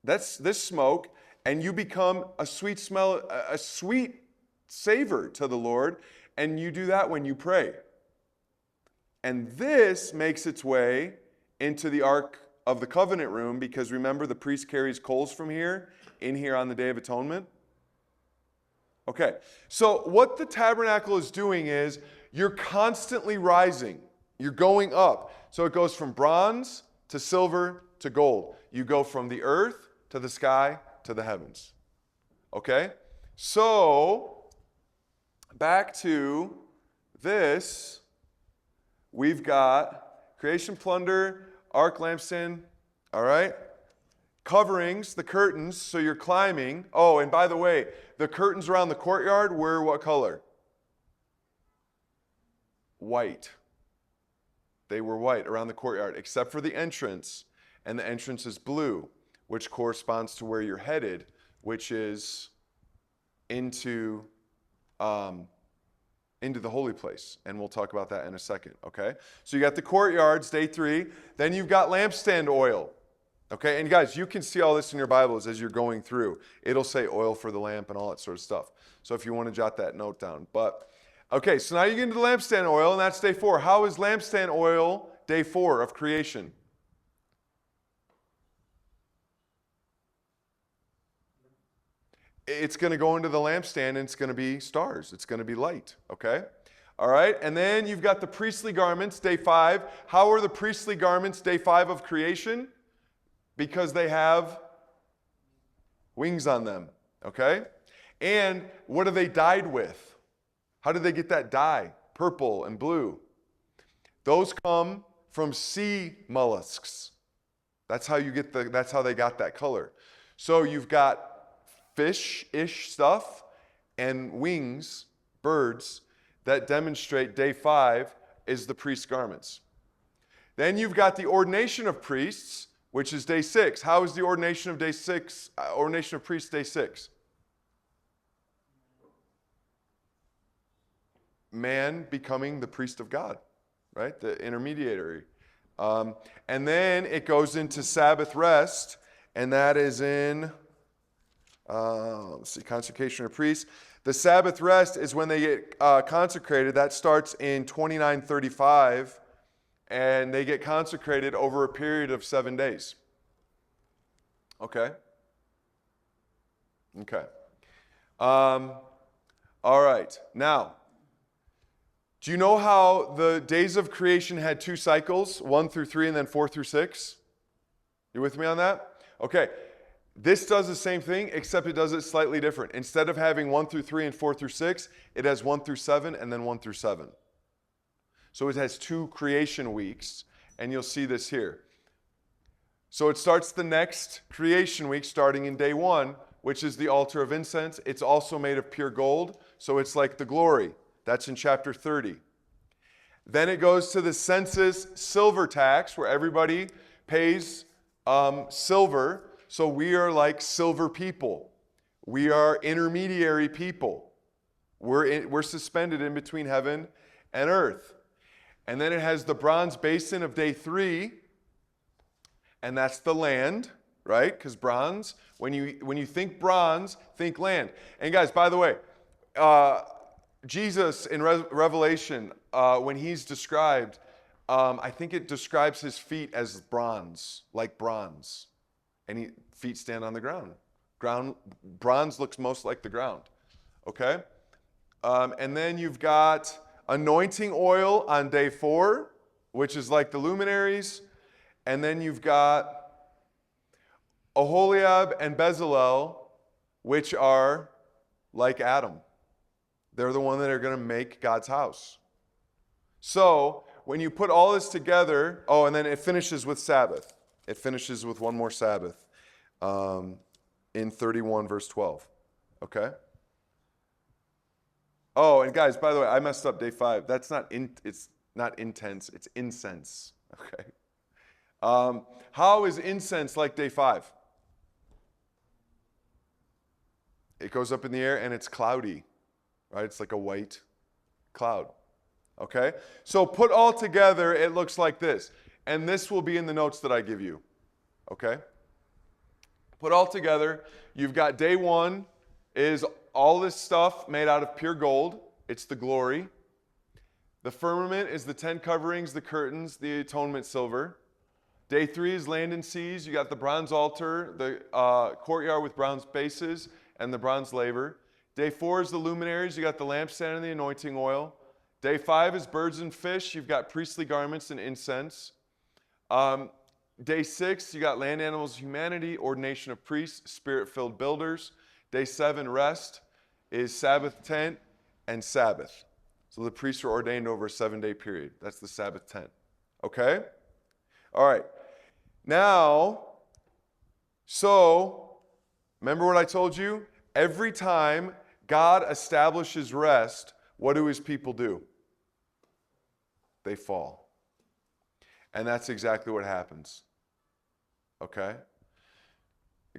that's this smoke, and you become a sweet smell, a sweet savor to the Lord, and you do that when you pray. And this makes its way into the Ark of the Covenant room, because remember, the priest carries coals from here, in here on the Day of Atonement. Okay, so what the tabernacle is doing is, you're constantly rising. You're going up. So it goes from bronze to silver to gold. You go from the earth to the sky to the heavens. Okay, so back to this, we've got creation plunder, ark, lampstand, all right? Coverings, the curtains, so you're climbing. Oh, and by the way, the curtains around the courtyard were what color? White. They were white around the courtyard, except for the entrance. And the entrance is blue, which corresponds to where you're headed, which is into the holy place. And we'll talk about that in a second, okay? So you got the courtyards, day 3. Then you've got lampstand oil, okay? And guys, you can see all this in your Bibles as you're going through. It'll say oil for the lamp and all that sort of stuff. So if you want to jot that note down. But, okay, so now you get into the lampstand oil, and that's day 4. How is lampstand oil day 4 of creation? It's going to go into the lampstand, and it's going to be stars. It's going to be light, okay? All right, and then you've got the priestly garments, day 5. How are the priestly garments day 5 of creation? Because they have wings on them, okay? And what are they dyed with? How did they get that dye? Purple and blue. Those come from sea mollusks. That's how they got that color. So you've got fish-ish stuff and wings, birds, that demonstrate day 5 is the priest's garments. Then you've got the ordination of priests, which is day 6. How is the ordination of ordination of priests day 6? Man becoming the priest of God, right? The intermediary. And then it goes into Sabbath rest, and that is in let's see, consecration of priests. The Sabbath rest is when they get consecrated. That starts in 2935, and they get consecrated over a period of 7 days. Okay? Okay. All right. Now, do you know how the days of creation had 2 cycles, 1 through 3 and then 4 through 6? You with me on that? Okay. This does the same thing, except it does it slightly different. Instead of having 1 through 3 and 4 through 6, it has 1 through 7 and then 1 through 7. So it has 2 creation weeks, and you'll see this here. So it starts the next creation week starting in day 1, which is the altar of incense. It's also made of pure gold, so it's like the glory. That's in chapter 30. Then it goes to the census silver tax, where everybody pays silver. So we are like silver people. We are intermediary people. We're suspended in between heaven and earth. And then it has the bronze basin of day 3, and that's the land, right? Because bronze, when you think bronze, think land. And guys, by the way, Jesus in Revelation, when he's described, I think it describes his feet as bronze, like bronze. And feet stand on the ground. Bronze looks most like the ground. Okay? And then you've got anointing oil on day 4, which is like the luminaries. And then you've got Oholiab and Bezalel, which are like Adam. They're the one that are going to make God's house. So when you put all this together, and then it finishes with Sabbath. It finishes with one more Sabbath in 31 verse 12. Okay? Oh, and guys, by the way, I messed up day 5. It's not intense, it's incense. Okay? How is incense like day 5? It goes up in the air and it's cloudy, right? It's like a white cloud. Okay? So put all together, it looks like this. And this will be in the notes that I give you. Okay? Put all together, you've got day 1 is all this stuff made out of pure gold. It's the glory. The firmament is the tent coverings, the curtains, the atonement silver. Day 3 is land and seas. You got the bronze altar, the courtyard with bronze bases, and the bronze laver. Day 4 is the luminaries. You got the lampstand and the anointing oil. Day 5 is birds and fish. You've got priestly garments and incense. Day 6, you got land animals, humanity, ordination of priests, spirit-filled builders. Day 7, rest, is Sabbath tent and Sabbath. So the priests are ordained over a 7-day period. That's the Sabbath tent. Okay? All right. Now, so, remember what I told you? Every time God establishes rest, what do his people do? They fall. And that's exactly what happens. Okay?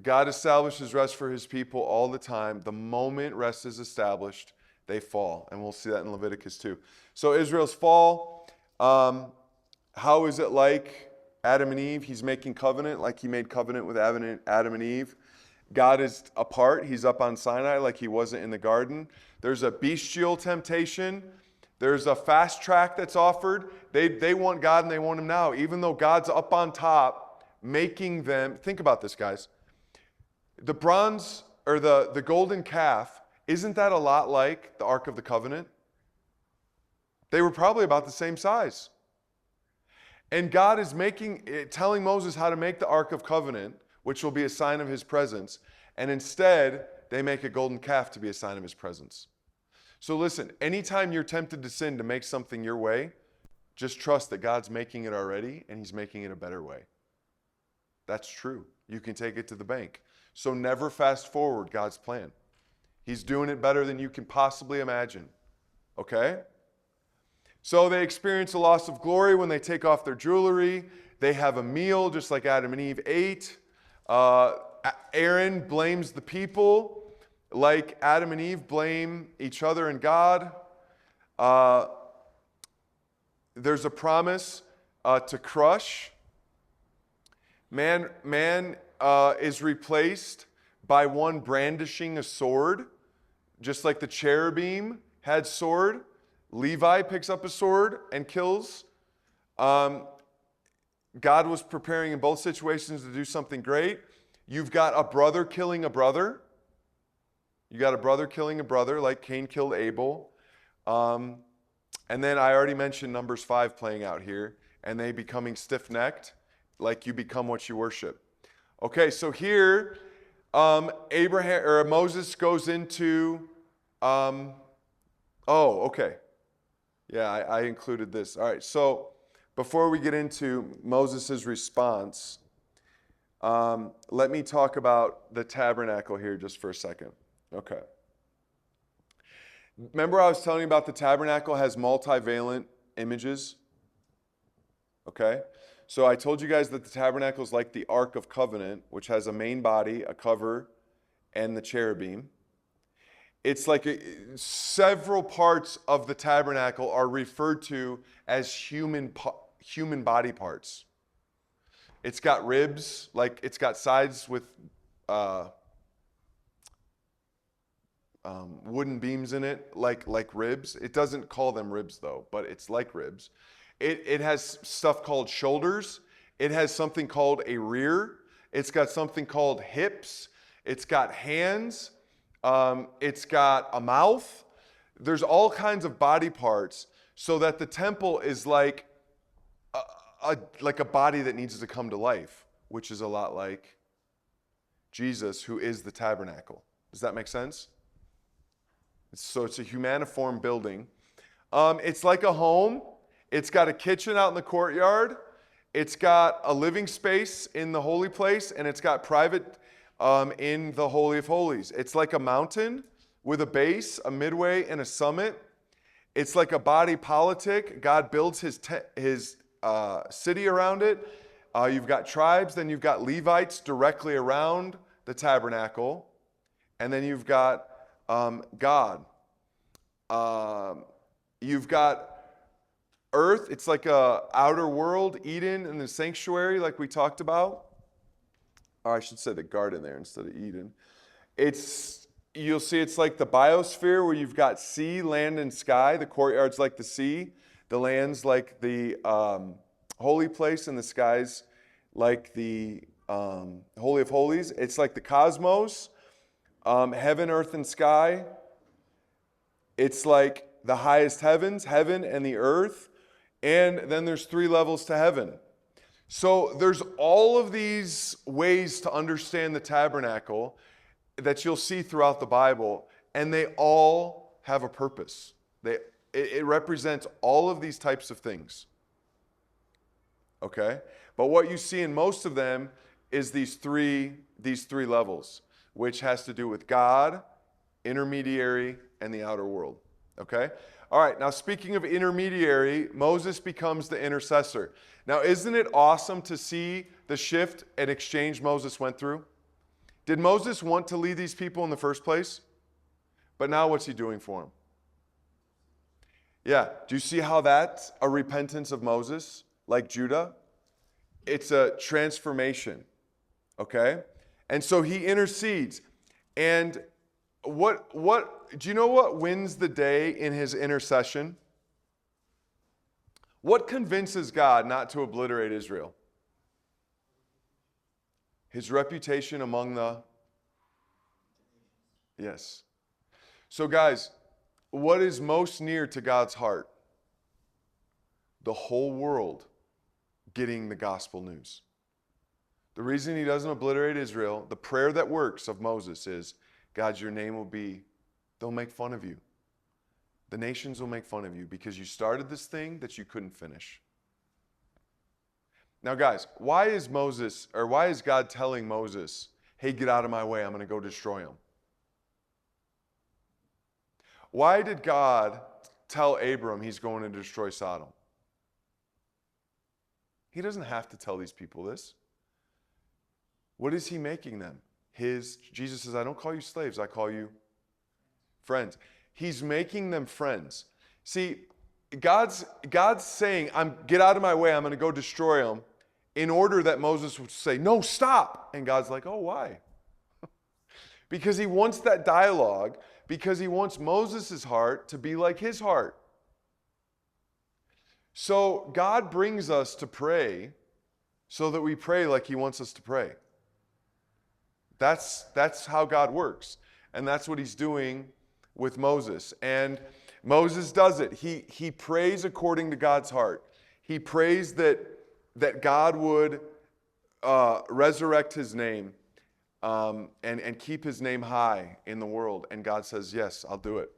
God establishes rest for his people all the time. The moment rest is established, they fall. And we'll see that in Leviticus 2. So Israel's fall, how is it like Adam and Eve? He's making covenant like he made covenant with Adam and Eve. God is apart. He's up on Sinai like he wasn't in the garden. There's a bestial temptation. There's a fast track that's offered. They want God and they want him now. Even though God's up on top, making them, think about this, guys. The bronze or the golden calf, isn't that a lot like the Ark of the Covenant? They were probably about the same size. And God is telling Moses how to make the Ark of Covenant, which will be a sign of his presence. And instead, they make a golden calf to be a sign of his presence. So listen, anytime you're tempted to sin to make something your way, just trust that God's making it already and he's making it a better way. That's true. You can take it to the bank. So never fast forward God's plan. He's doing it better than you can possibly imagine. Okay? So they experience a loss of glory when they take off their jewelry. They have a meal just like Adam and Eve ate. Aaron blames the people like Adam and Eve blame each other and God. There's a promise to crush. Man is replaced by one brandishing a sword, just like the cherubim had sword. Levi picks up a sword and kills. God was preparing in both situations to do something great. You've got a brother killing a brother. You got a brother killing a brother, like Cain killed Abel. And then I already mentioned Numbers 5 playing out here, and they becoming stiff-necked, like you become what you worship. Okay, so here, Moses goes into, okay. Yeah, I included this. All right, so before we get into Moses' response, let me talk about the tabernacle here just for a second. Okay. Remember I was telling you about the tabernacle has multivalent images? Okay. So I told you guys that the tabernacle is like the Ark of Covenant, which has a main body, a cover, and the cherubim. It's like several parts of the tabernacle are referred to as human body parts. It's got ribs, like it's got sides with wooden beams in it, like ribs. It doesn't call them ribs though, but it's like ribs. It has stuff called shoulders. It has something called a rear. It's got something called hips. It's got hands. It's got a mouth. There's all kinds of body parts so that the temple is like a body that needs to come to life, which is a lot like Jesus, who is the tabernacle. Does that make sense? So it's a humaniform building. It's like a home. It's got a kitchen out in the courtyard. It's got a living space in the holy place, and it's got private in the Holy of Holies. It's like a mountain with a base, a midway, and a summit. It's like a body politic. God builds his city around it. You've got tribes, then you've got Levites directly around the tabernacle, and then you've got God. You've got earth. It's like a outer world, Eden, and the sanctuary, like we talked about. Or I should say the garden there instead of Eden. You'll see it's like the biosphere where you've got sea, land, and sky. The courtyard's like the sea. The land's like the holy place, and the sky's like the Holy of Holies. It's like the cosmos, heaven, earth, and sky. It's like the highest heavens, heaven and the earth. And then there's 3 levels to heaven. So there's all of these ways to understand the tabernacle that you'll see throughout the Bible, and they all have a purpose. It represents all of these types of things. Okay? But what you see in most of them is these three levels, which has to do with God, intermediary, and the outer world. Okay? All right, now speaking of intermediary, Moses becomes the intercessor. Now, isn't it awesome to see the shift and exchange Moses went through? Did Moses want to lead these people in the first place? But now what's he doing for them? Yeah, do you see how that's a repentance of Moses, like Judah? It's a transformation, okay? And so he intercedes. And what do you know what wins the day in his intercession? What convinces God not to obliterate Israel? His reputation among the... Yes. So guys, what is most near to God's heart? The whole world getting the gospel news. The reason he doesn't obliterate Israel, the prayer that works of Moses is, God, your name will be, they'll make fun of you. The nations will make fun of you because you started this thing that you couldn't finish. Now guys, why is God telling Moses, hey, get out of my way, I'm going to go destroy them? Why did God tell Abram he's going to destroy Sodom? He doesn't have to tell these people this. What is he making them? Jesus says, I don't call you slaves, I call you friends. He's making them friends. See, God's saying, get out of my way, I'm going to go destroy them, in order that Moses would say, no, stop. And God's like, oh, why? Because he wants that dialogue, because he wants Moses' heart to be like his heart. So God brings us to pray so that we pray like he wants us to pray. That's how God works. And that's what he's doing with Moses. And Moses does it. He prays according to God's heart. He prays that God would resurrect his name and keep his name high in the world. And God says, yes, I'll do it.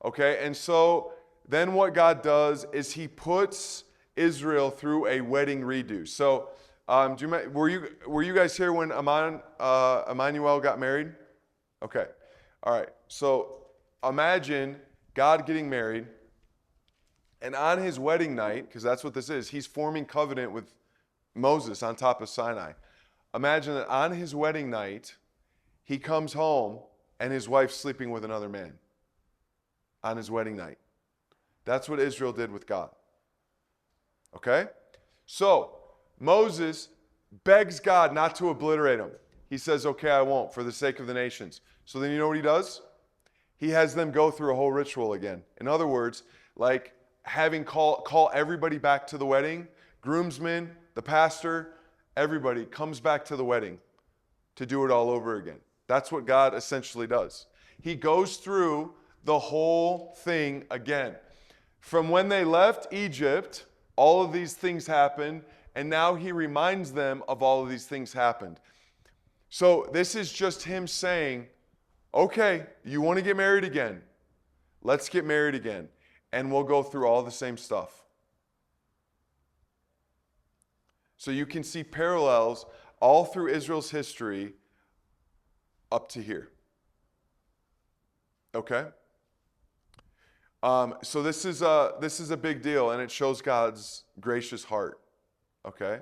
Okay, and so then what God does is he puts Israel through a wedding redo. So were you guys here when Emmanuel got married? Okay, all right. So imagine God getting married, and on his wedding night, because that's what this is, he's forming covenant with Moses on top of Sinai. Imagine that on his wedding night, he comes home and his wife's sleeping with another man on his wedding night. That's what Israel did with God. Okay? So, Moses begs God not to obliterate them. He says, okay, I won't, for the sake of the nations. So then you know what he does? He has them go through a whole ritual again. In other words, like having call everybody back to the wedding, groomsmen, the pastor, everybody comes back to the wedding to do it all over again. That's what God essentially does. He goes through the whole thing again. From when they left Egypt, all of these things happened, and now he reminds them of all of these things happened. So this is just him saying, okay, you want to get married again? Let's get married again, and we'll go through all the same stuff. So you can see parallels all through Israel's history up to here. Okay? So this is a big deal, and it shows God's gracious heart. Okay?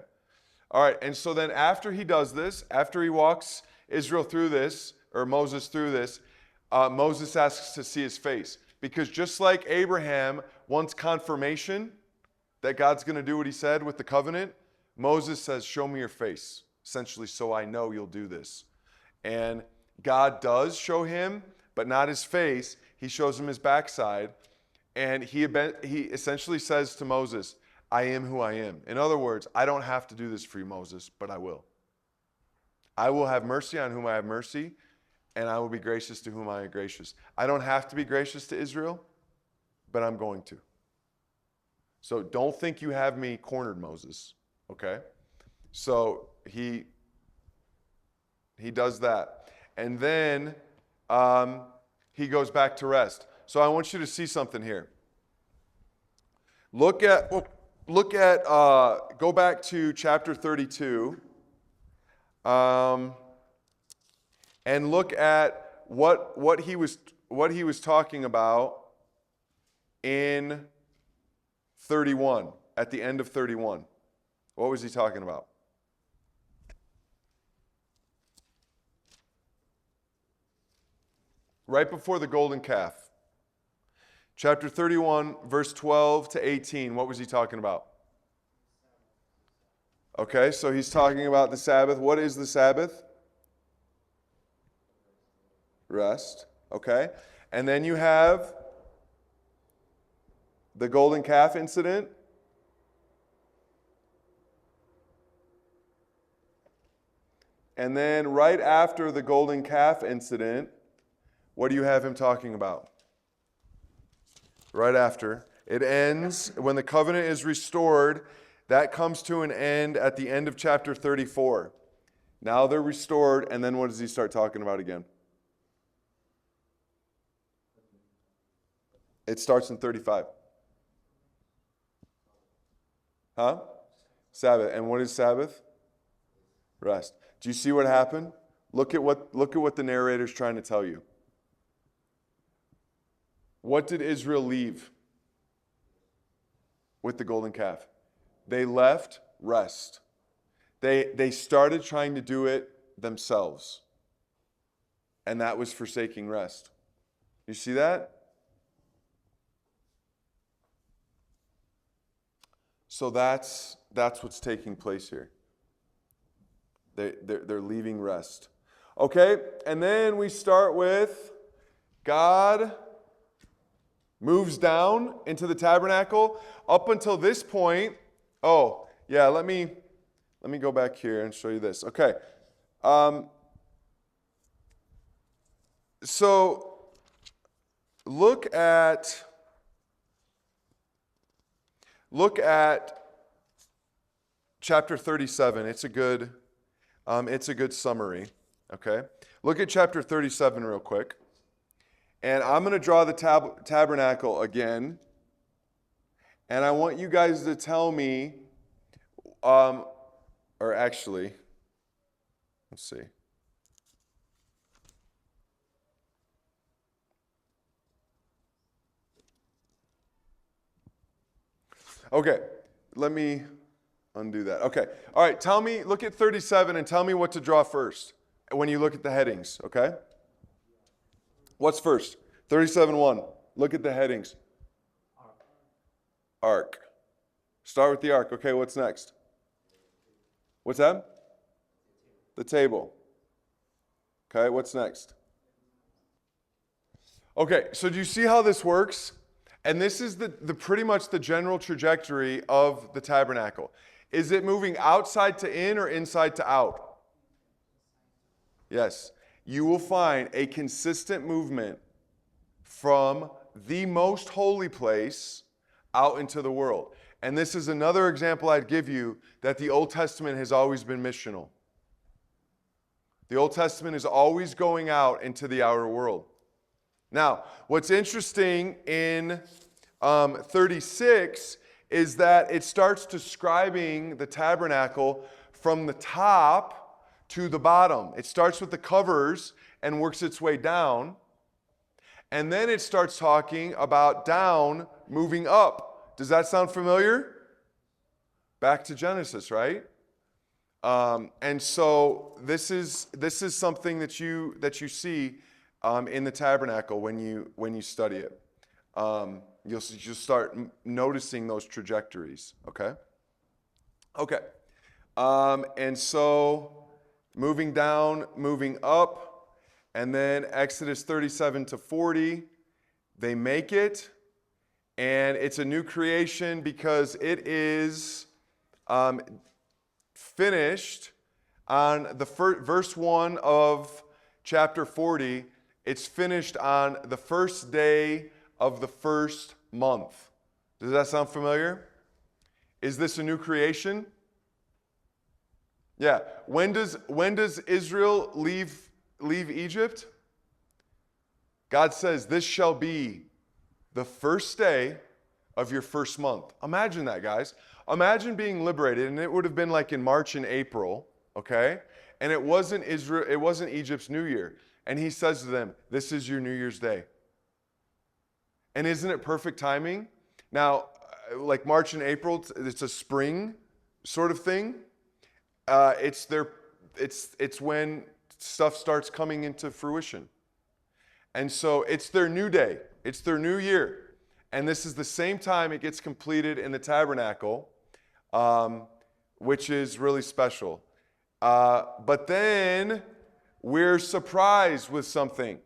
All right, and so then after he does this, after he walks Israel through this, or Moses through this, Moses asks to see his face. Because just like Abraham wants confirmation that God's going to do what he said with the covenant, Moses says, show me your face, essentially, so I know you'll do this. And God does show him, but not his face. He shows him his backside. And he essentially says to Moses, I am who I am. In other words, I don't have to do this for you, Moses, but I will. I will have mercy on whom I have mercy, and I will be gracious to whom I am gracious. I don't have to be gracious to Israel, but I'm going to. So don't think you have me cornered, Moses. Okay? So he does that. And then he goes back to rest. So I want you to see something here. Go back to chapter 32, and look at what he was talking about in 31, at the end of 31? What was he talking about? Right before the golden calf. Chapter 31, verse 12 to 18. What was he talking about? Okay, so he's talking about the Sabbath. What is the Sabbath? Rest. Okay. And then you have the golden calf incident. And then right after the golden calf incident, what do you have him talking about? Right after. It ends when the covenant is restored. That comes to an end at the end of chapter 34. Now they're restored, and then what does he start talking about again? It starts in 35. Huh? Sabbath. And what is Sabbath? Rest. Do you see what happened? Look at what the narrator's trying to tell you. What did Israel leave with the golden calf? They left rest. They started trying to do it themselves. And that was forsaking rest. You see that? So that's what's taking place here. They're leaving rest. Okay, and then we start with God moves down into the tabernacle. Up until this point, let me go back here and show you this. Okay, so look at chapter 37. It's a good summary. Okay, look at chapter 37 real quick. And I'm going to draw the tabernacle again. And I want you guys to tell me, let's see. Okay, let me undo that. Okay, all right, look at 37 and tell me what to draw first when you look at the headings, okay? What's first? 37:1. Look at the headings. Ark. Start with the ark. Okay, what's next? What's that? The table. Okay, what's next? Okay, so do you see how this works? And this is the pretty much the general trajectory of the tabernacle. Is it moving outside to in or inside to out? Yes. You will find a consistent movement from the most holy place out into the world. And this is another example I'd give you that the Old Testament has always been missional. The Old Testament is always going out into the outer world. Now, what's interesting in 36 is that it starts describing the tabernacle from the top to the bottom. It starts with the covers and works its way down. And then it starts talking about down moving up. Does that sound familiar? Back to Genesis, right? And so this is something that you see in the tabernacle when you study it. You'll start noticing those trajectories. Okay. And so moving down, moving up, and then Exodus 37 to 40, they make it, and it's a new creation because it is finished on the verse 1 of chapter 40. It's finished on the first day of the first month. Does that sound familiar? Is this a new creation? Yeah. When does Israel leave Egypt? God says, "This shall be the first day of your first month." Imagine that, guys. Imagine being liberated, and it would have been like in March and April, okay? And it wasn't Egypt's New Year. And he says to them, "This is your New Year's Day." And isn't it perfect timing? Now, like March and April, it's a spring sort of thing. It's when stuff starts coming into fruition. And so it's their new day. It's their new year. And this is the same time it gets completed in the tabernacle, which is really special. But then we're surprised with something.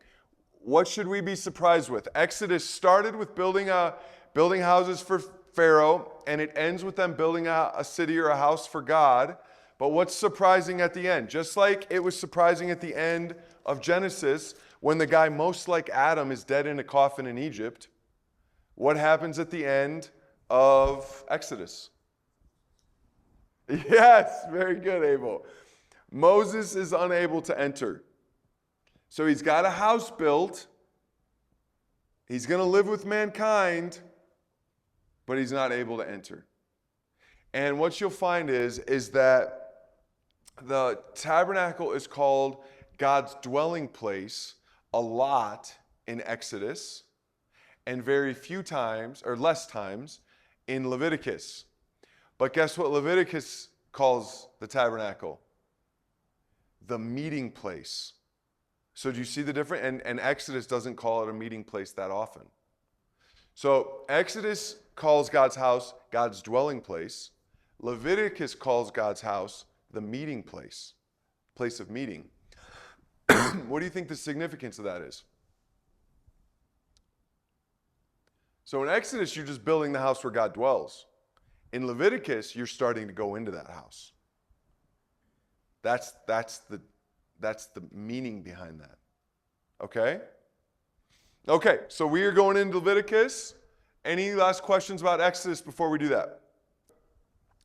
What should we be surprised with? Exodus started with building houses for Pharaoh, and it ends with them building a city or a house for God. But what's surprising at the end? Just like it was surprising at the end of Genesis, when the guy most like Adam is dead in a coffin in Egypt, what happens at the end of Exodus? Yes, very good, Abel. Moses is unable to enter. So he's got a house built. He's going to live with mankind, but he's not able to enter. And what you'll find is that the tabernacle is called God's dwelling place a lot in Exodus, and very few times, or less times, in Leviticus. But guess what Leviticus calls the tabernacle? The meeting place. So do you see the difference? And Exodus doesn't call it a meeting place that often. So Exodus calls God's house God's dwelling place. Leviticus calls God's house the meeting place, place of meeting. What do you think the significance of that is? So in Exodus, you're just building the house where God dwells. In Leviticus, you're starting to go into that house. That's the meaning behind that. Okay? Okay, so we are going into Leviticus. Any last questions about Exodus before we do that?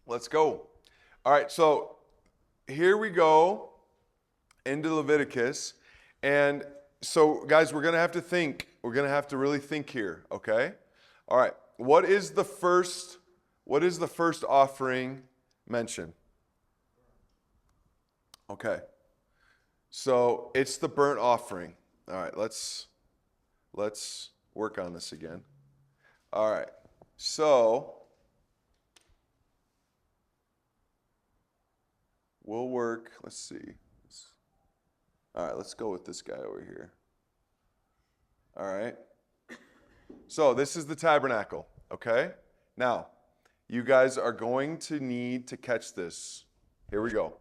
Let's go. All right, so here we go into Leviticus. And so, guys, we're going to have to think. We're going to have to really think here, okay? All right, what is the first offering mentioned? Okay. So it's the burnt offering. All right, let's work on this again. All right, so we'll work, let's see. All right, let's go with this guy over here. All right. So this is the tabernacle, okay? Now, you guys are going to need to catch this. Here we go.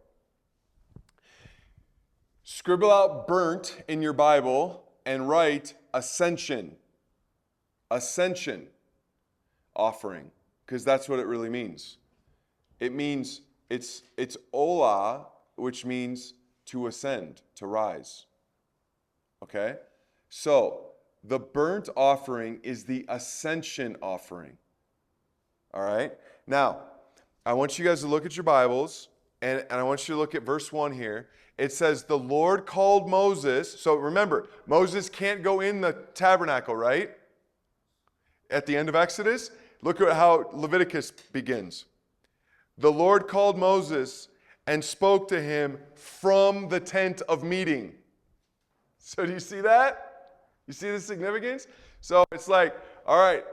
Scribble out burnt in your Bible and write ascension. Ascension offering, because that's what it really means. It means it's olah, which means to ascend, to rise. Okay? So, the burnt offering is the ascension offering. All right? Now, I want you guys to look at your Bibles, and I want you to look at verse 1 here. It says, the Lord called Moses. So remember, Moses can't go in the tabernacle, right? At the end of Exodus, look at how Leviticus begins. The Lord called Moses and spoke to him from the tent of meeting. So do you see that? You see the significance? So it's like, all right,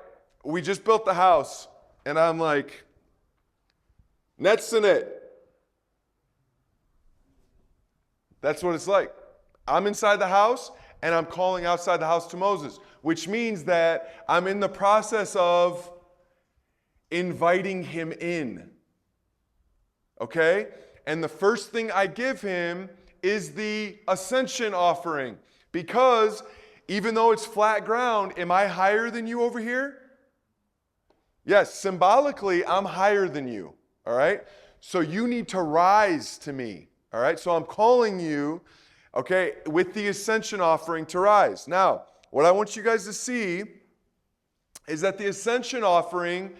we just built the house. And I'm like, nets in it. That's what it's like. I'm inside the house, and I'm calling outside the house to Moses, which means that I'm in the process of inviting him in. Okay? And the first thing I give him is the ascension offering, because even though it's flat ground, am I higher than you over here? Yes, symbolically, I'm higher than you. All right? So you need to rise to me. All right, so I'm calling you, okay, with the ascension offering to rise. Now, what I want you guys to see is that the ascension offering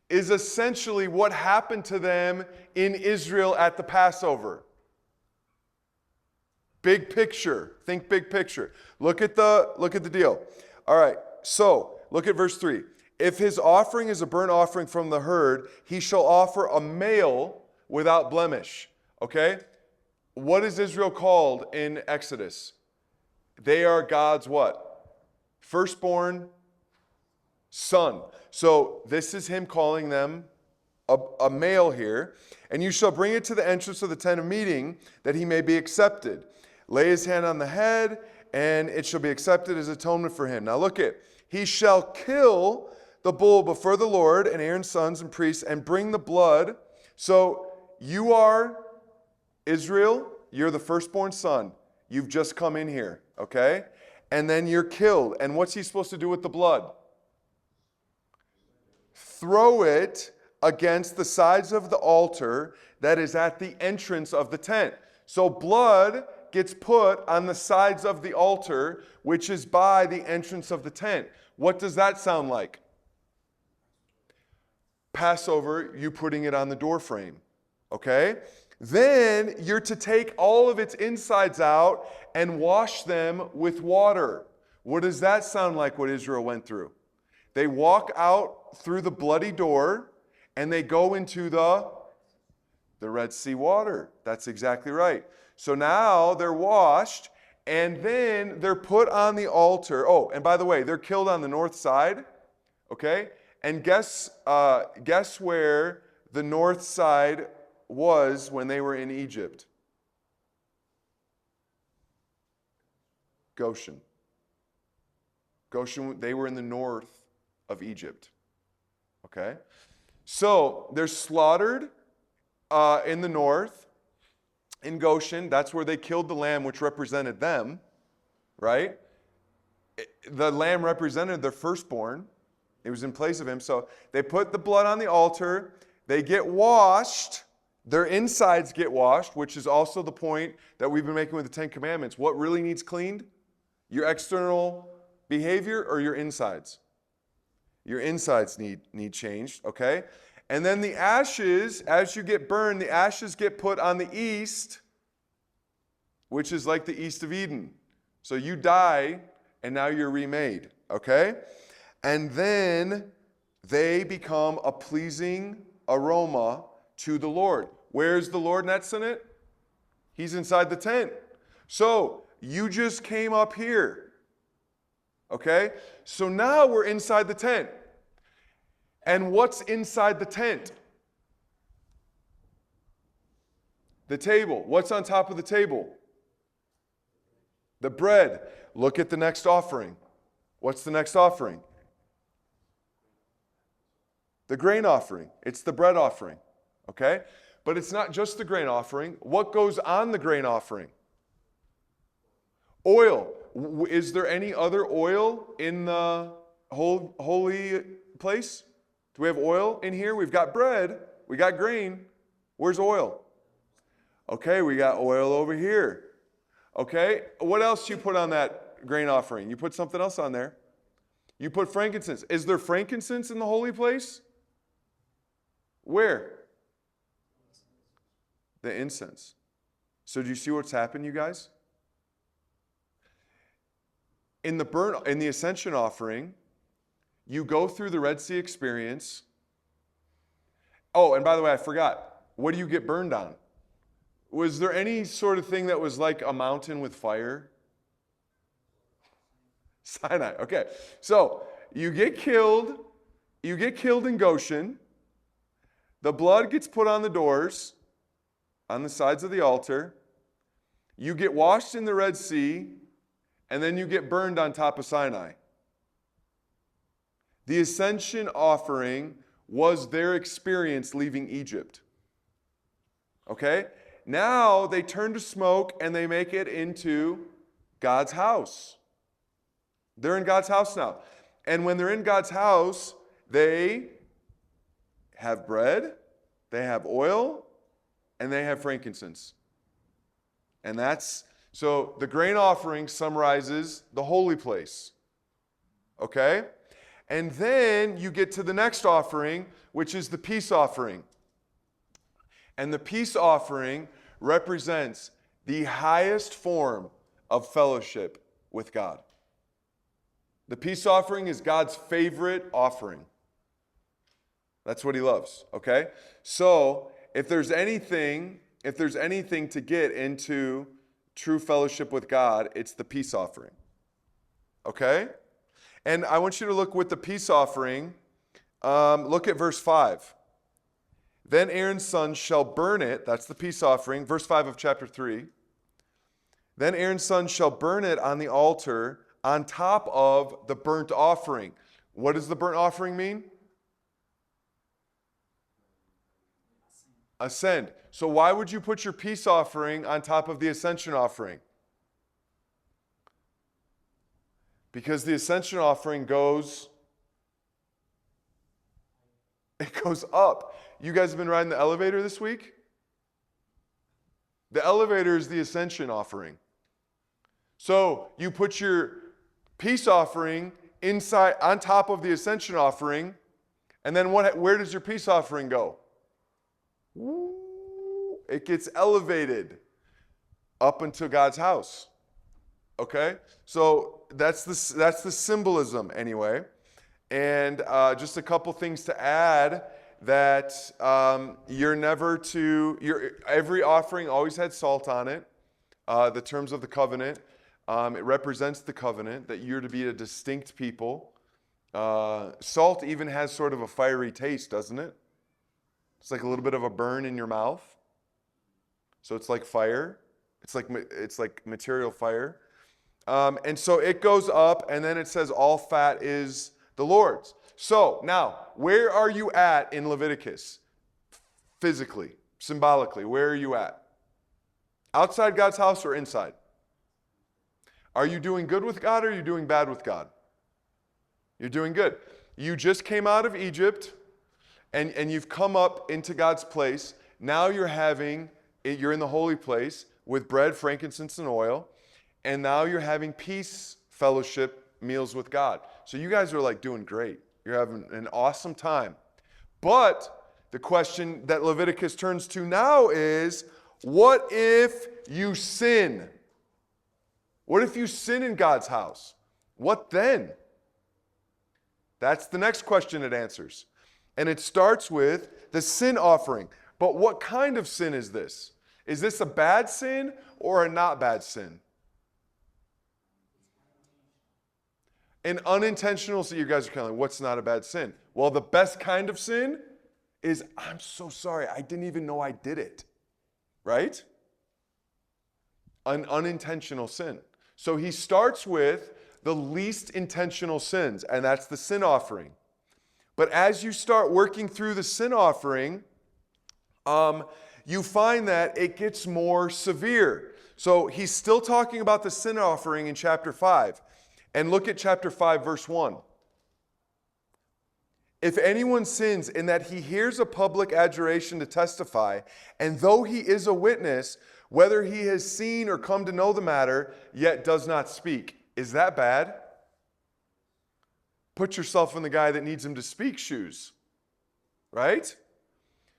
is essentially what happened to them in Israel at the Passover. Big picture. Think big picture. Look at the deal. All right, so look at verse 3. If his offering is a burnt offering from the herd, he shall offer a male without blemish. Okay? What is Israel called in Exodus? They are God's what? Firstborn son. So this is him calling them a male here. And you shall bring it to the entrance of the tent of meeting, that he may be accepted. Lay his hand on the head, and it shall be accepted as atonement for him. Now look at, he shall kill the bull before the Lord and Aaron's sons and priests, and bring the blood. So you are Israel, you're the firstborn son. You've just come in here, okay? And then you're killed. And what's he supposed to do with the blood? Throw it against the sides of the altar that is at the entrance of the tent. So blood gets put on the sides of the altar, which is by the entrance of the tent. What does that sound like? Passover, you putting it on the door frame, okay? Then you're to take all of its insides out and wash them with water. What does that sound like, what Israel went through? They walk out through the bloody door and they go into the Red Sea water. That's exactly right. So now they're washed and then they're put on the altar. Oh, and by the way, they're killed on the north side, okay? And guess where the north side was when they were in Egypt? Goshen. Goshen, they were in the north of Egypt. Okay? So they're slaughtered in the north, in Goshen. That's where they killed the lamb, which represented them, right? The lamb represented their firstborn. It was in place of him. So they put the blood on the altar. They get washed. Their insides get washed, which is also the point that we've been making with the Ten Commandments. What really needs cleaned? Your external behavior or your insides? Your insides need changed, okay? And then the ashes, as you get burned, the ashes get put on the east, which is like the east of Eden. So you die, and now you're remade, okay? And then they become a pleasing aroma to the Lord. Where's the Lord next in it? He's inside the tent. So you just came up here. Okay? So now we're inside the tent. And what's inside the tent? The table. What's on top of the table? The bread. Look at the next offering. What's the next offering? The grain offering. It's the bread offering. Okay? But it's not just the grain offering. What goes on the grain offering? Oil. Is there any other oil in the holy place? Do we have oil in here? We've got bread. We got grain. Where's oil? Okay, we got oil over here. Okay, what else you put on that grain offering? You put something else on there. You put frankincense. Is there frankincense in the holy place? Where? The incense. So do you see what's happened, you guys? In the ascension offering, you go through the Red Sea experience. Oh, and by the way, I forgot. What do you get burned on? Was there any sort of thing that was like a mountain with fire? Sinai. Okay. So you get killed. You get killed in Goshen. The blood gets put on the doors, on the sides of the altar. You get washed in the Red Sea, and then you get burned on top of Sinai. The ascension offering was their experience leaving Egypt. Okay? Now they turn to smoke and they make it into God's house. They're in God's house now. And when they're in God's house, they have bread, they have oil, and they have frankincense. And so the grain offering summarizes the holy place. Okay? And then you get to the next offering, which is the peace offering. And the peace offering represents the highest form of fellowship with God. The peace offering is God's favorite offering. That's what he loves, okay? So, if there's anything to get into true fellowship with God, it's the peace offering. Okay? And I want you to look with the peace offering. Look at verse 5. Then Aaron's son shall burn it. That's the peace offering. Verse 5 of chapter 3. Then Aaron's son shall burn it on the altar on top of the burnt offering. What does the burnt offering mean? Ascend. So why would you put your peace offering on top of the ascension offering? Because the ascension offering goes up. You guys have been riding the elevator this week? The elevator is the ascension offering. So you put your peace offering inside on top of the ascension offering, and then where does your peace offering go? It gets elevated up into God's house. Okay? So that's the symbolism anyway. And just a couple things to add, that every offering always had salt on it. The terms of the covenant. It represents the covenant, that you're to be a distinct people. Salt even has sort of a fiery taste, doesn't it? It's like a little bit of a burn in your mouth. So it's like fire. It's like material fire. And so it goes up, and then it says all fat is the Lord's. So now, where are you at in Leviticus? Physically, symbolically, where are you at? Outside God's house or inside? Are you doing good with God, or are you doing bad with God? You're doing good. You just came out of Egypt, and you've come up into God's place. Now you're in the holy place with bread, frankincense, and oil. And now you're having peace fellowship meals with God. So you guys are like doing great. You're having an awesome time. But the question that Leviticus turns to now is, what if you sin? What if you sin in God's house? What then? That's the next question it answers. And it starts with the sin offering. But what kind of sin is this? Is this a bad sin or a not bad sin? An unintentional sin. You guys are kind of like, what's not a bad sin? Well, the best kind of sin is, I'm so sorry, I didn't even know I did it. Right? An unintentional sin. So he starts with the least intentional sins, and that's the sin offering. But as you start working through the sin offering, you find that it gets more severe. So he's still talking about the sin offering in chapter 5. And look at chapter 5, verse 1. If anyone sins in that he hears a public adjuration to testify, and though he is a witness, whether he has seen or come to know the matter, yet does not speak. Is that bad? Put yourself in the guy that needs him to speak shoes. Right?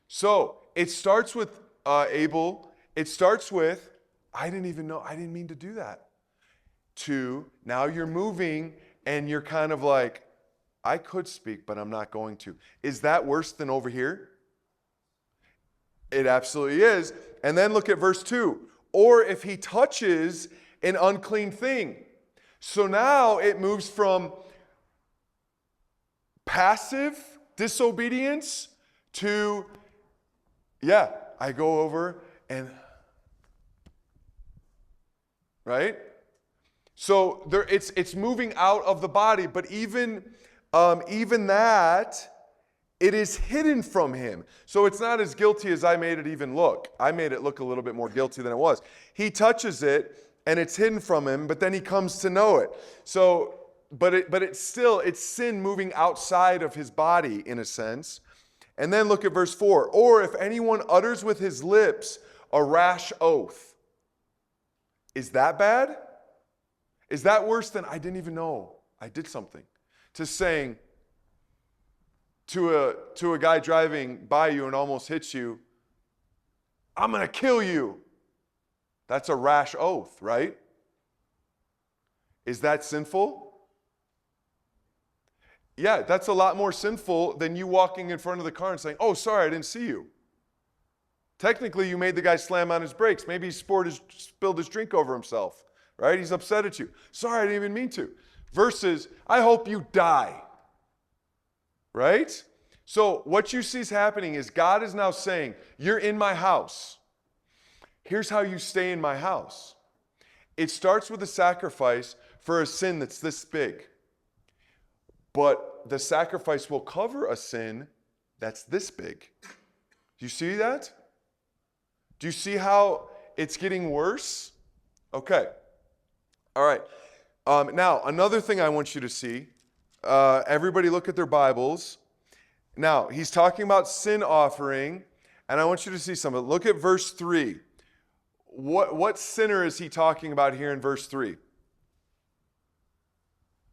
So, it starts with Abel. It starts with, I didn't mean to do that. To, now you're moving and you're kind of like, I could speak, but I'm not going to. Is that worse than over here? It absolutely is. And then look at verse 2. Or if he touches an unclean thing. So now it moves from passive disobedience to, I go over and, right? So it's moving out of the body, but even that, it is hidden from him. So it's not as guilty as I made it even look. I made it look a little bit more guilty than it was. He touches it, and it's hidden from him, but then he comes to know it. So, but it's sin moving outside of his body in a sense. And then look at verse 4. Or if anyone utters with his lips a rash oath. Is that bad? Is that worse than I didn't even know I did something? To saying to a guy driving by you and almost hits you, I'm going to kill you. That's a rash oath, right? Is that sinful? Yeah, that's a lot more sinful than you walking in front of the car and saying, oh, sorry, I didn't see you. Technically, you made the guy slam on his brakes. Maybe he spilled his drink over himself, right? He's upset at you. Sorry, I didn't even mean to. versus, I hope you die. Right? So what you see is happening is God is now saying, you're in my house. Here's how you stay in my house. It starts with a sacrifice for a sin that's this big. But the sacrifice will cover a sin that's this big. Do you see that? Do you see how it's getting worse? Okay. All right. Now, another thing I want you to see. Everybody look at their Bibles. Now, he's talking about sin offering, and I want you to see something. Look at verse 3. What sinner is he talking about here in verse 3?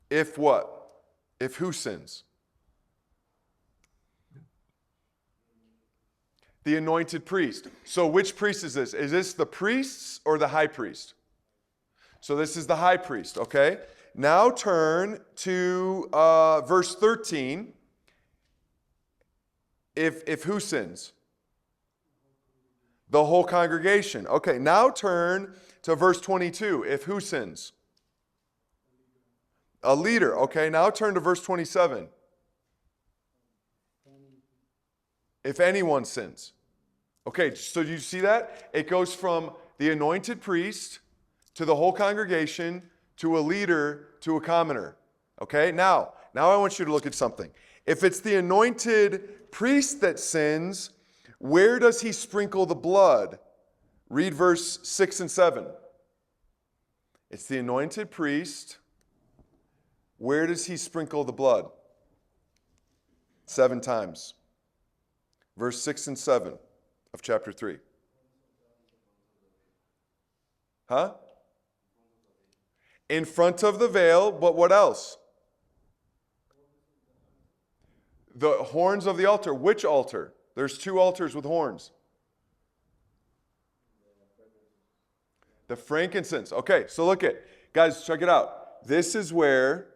If what? If who sins? The anointed priest. So which priest is this? Is this the priests or the high priest? So this is the high priest, okay? Now turn to verse 13. If who sins? The whole congregation. Okay, now turn to verse 22. If who sins? A leader. Okay, now turn to verse 27. If anyone sins. Okay, so do you see that? It goes from the anointed priest to the whole congregation to a leader to a commoner. Okay, now I want you to look at something. If it's the anointed priest that sins, where does he sprinkle the blood? Read verse 6 and 7. It's the anointed priest. Where does he sprinkle the blood? 7 times. Verse 6 and 7 of chapter 3. Huh? In front of the veil, but what else? The horns of the altar. Which altar? There's 2 altars with horns. The frankincense. Okay, so look at, guys, check it out. This is where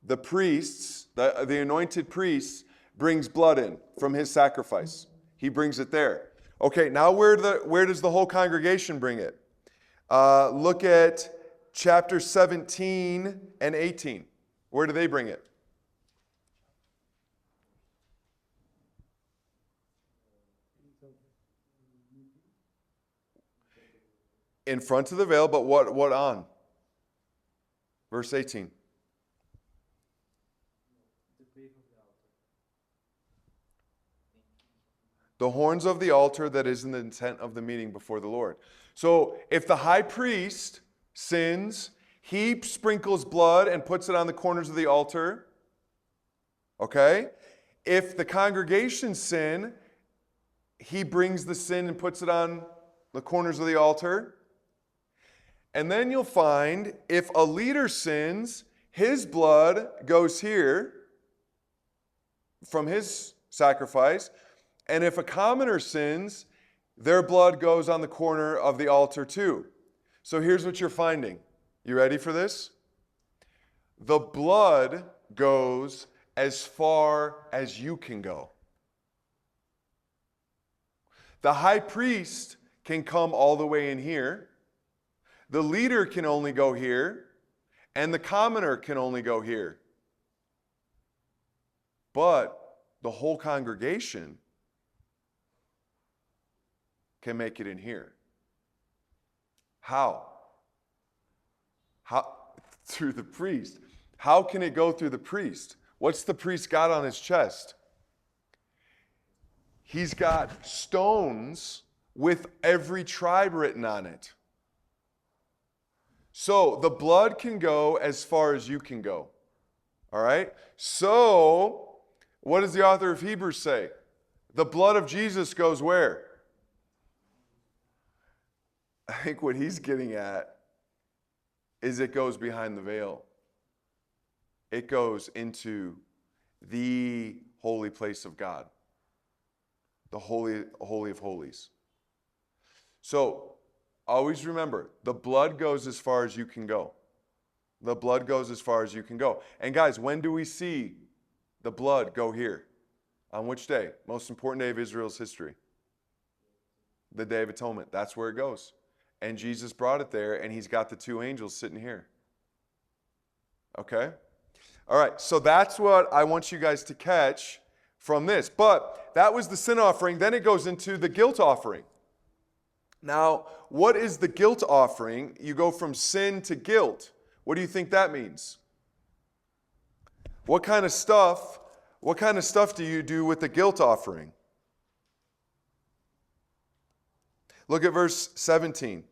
the priests, the anointed priests, brings blood in from his sacrifice. He brings it there. Okay, now where does the whole congregation bring it? Look at chapter 17 and 18. Where do they bring it? In front of the veil, but what on? Verse 18. The horns of the altar that is in the intent of the meeting before the Lord. So if the high priest sins, he sprinkles blood and puts it on the corners of the altar. Okay? If the congregation sin, he brings the sin and puts it on the corners of the altar. And then you'll find if a leader sins, his blood goes here from his sacrifice. And if a commoner sins, their blood goes on the corner of the altar too. So here's what you're finding. You ready for this? The blood goes as far as you can go. The high priest can come all the way in here. The leader can only go here. And the commoner can only go here. But the whole congregation can make it in here. How? Through the priest. How can it go through the priest? What's the priest got on his chest? He's got stones with every tribe written on it. So the blood can go as far as you can go. All right? So, what does the author of Hebrews say? The blood of Jesus goes where? I think what he's getting at is it goes behind the veil. It goes into the holy place of God. The holy of holies. So, always remember, the blood goes as far as you can go. The blood goes as far as you can go. And guys, when do we see the blood go here? On which day? Most important day of Israel's history. The Day of Atonement. That's where it goes. And Jesus brought it there, and he's got the 2 angels sitting here. Okay? All right, so that's what I want you guys to catch from this. But that was the sin offering. Then it goes into the guilt offering. Now, what is the guilt offering? You go from sin to guilt. What do you think that means? What kind of stuff do you do with the guilt offering? Look at verse 17.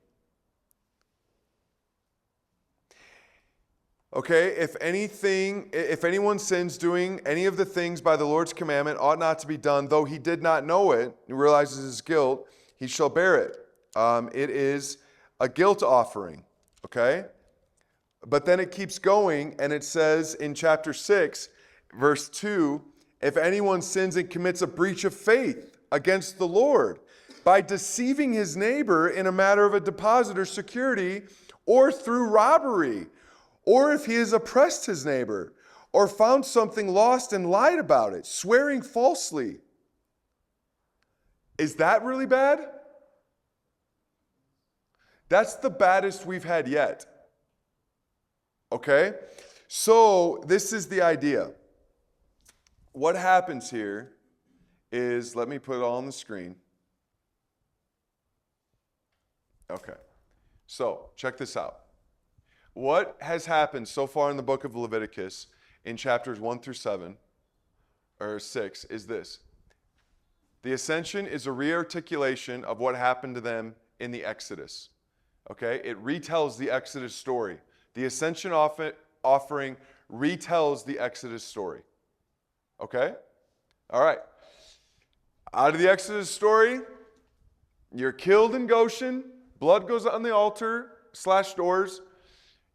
Okay, if anyone sins doing any of the things by the Lord's commandment ought not to be done, though he did not know it, he realizes his guilt, he shall bear it. It is a guilt offering, okay? But then it keeps going, and it says in chapter 6, verse 2, if anyone sins and commits a breach of faith against the Lord by deceiving his neighbor in a matter of a deposit or security, or through robbery, or if he has oppressed his neighbor, or found something lost and lied about it, swearing falsely. Is that really bad? That's the baddest we've had yet. Okay? So this is the idea. What happens here is, let me put it all on the screen. Okay. So check this out. What has happened so far in the book of Leviticus in chapters 1 through 7, or 6, is this. The ascension is a re-articulation of what happened to them in the Exodus. Okay? It retells the Exodus story. The ascension offering retells the Exodus story. Okay? All right. Out of the Exodus story, you're killed in Goshen, blood goes on the altar, /doors,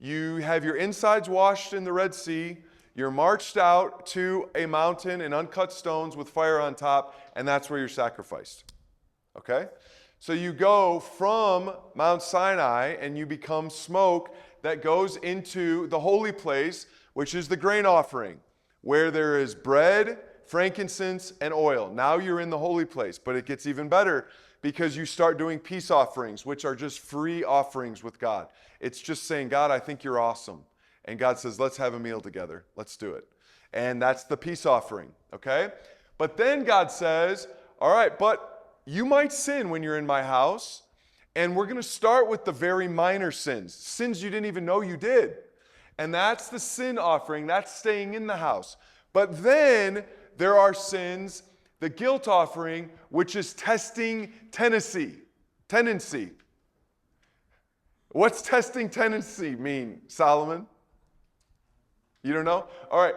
you have your insides washed in the Red Sea, you're marched out to a mountain in uncut stones with fire on top, and that's where you're sacrificed. Okay? So you go from Mount Sinai and you become smoke that goes into the holy place, which is the grain offering, where there is bread, frankincense, and oil. Now you're in the holy place, but it gets even better because you start doing peace offerings, which are just free offerings with God. It's just saying, God, I think you're awesome. And God says, let's have a meal together. Let's do it. And that's the peace offering, okay? But then God says, all right, but you might sin when you're in my house, and we're going to start with the very minor sins you didn't even know you did. And that's the sin offering. That's staying in the house. But then there are sins, the guilt offering, which is testing tendency. What's testing tendency mean, Solomon? You don't know? All right.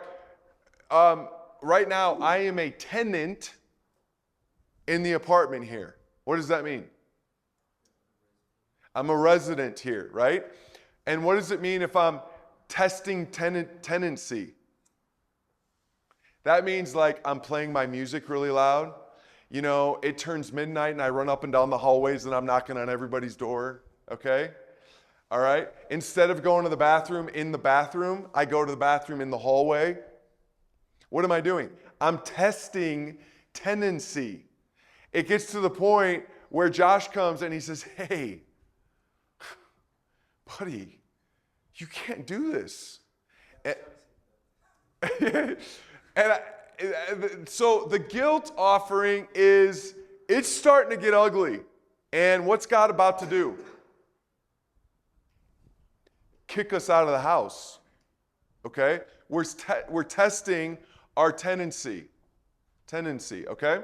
Right now, I am a tenant in the apartment here. What does that mean? I'm a resident here, right? And what does it mean if I'm testing tendency? That means like I'm playing my music really loud. You know, it turns midnight and I run up and down the hallways and I'm knocking on everybody's door, okay? All right? Instead of going to the bathroom in the bathroom, I go to the bathroom in the hallway. What am I doing? I'm testing tendency. It gets to the point where Josh comes and he says, hey, buddy, you can't do this. So the guilt offering it's starting to get ugly. And what's God about to do? Kick us out of the house. Okay? We're testing our tendency, okay?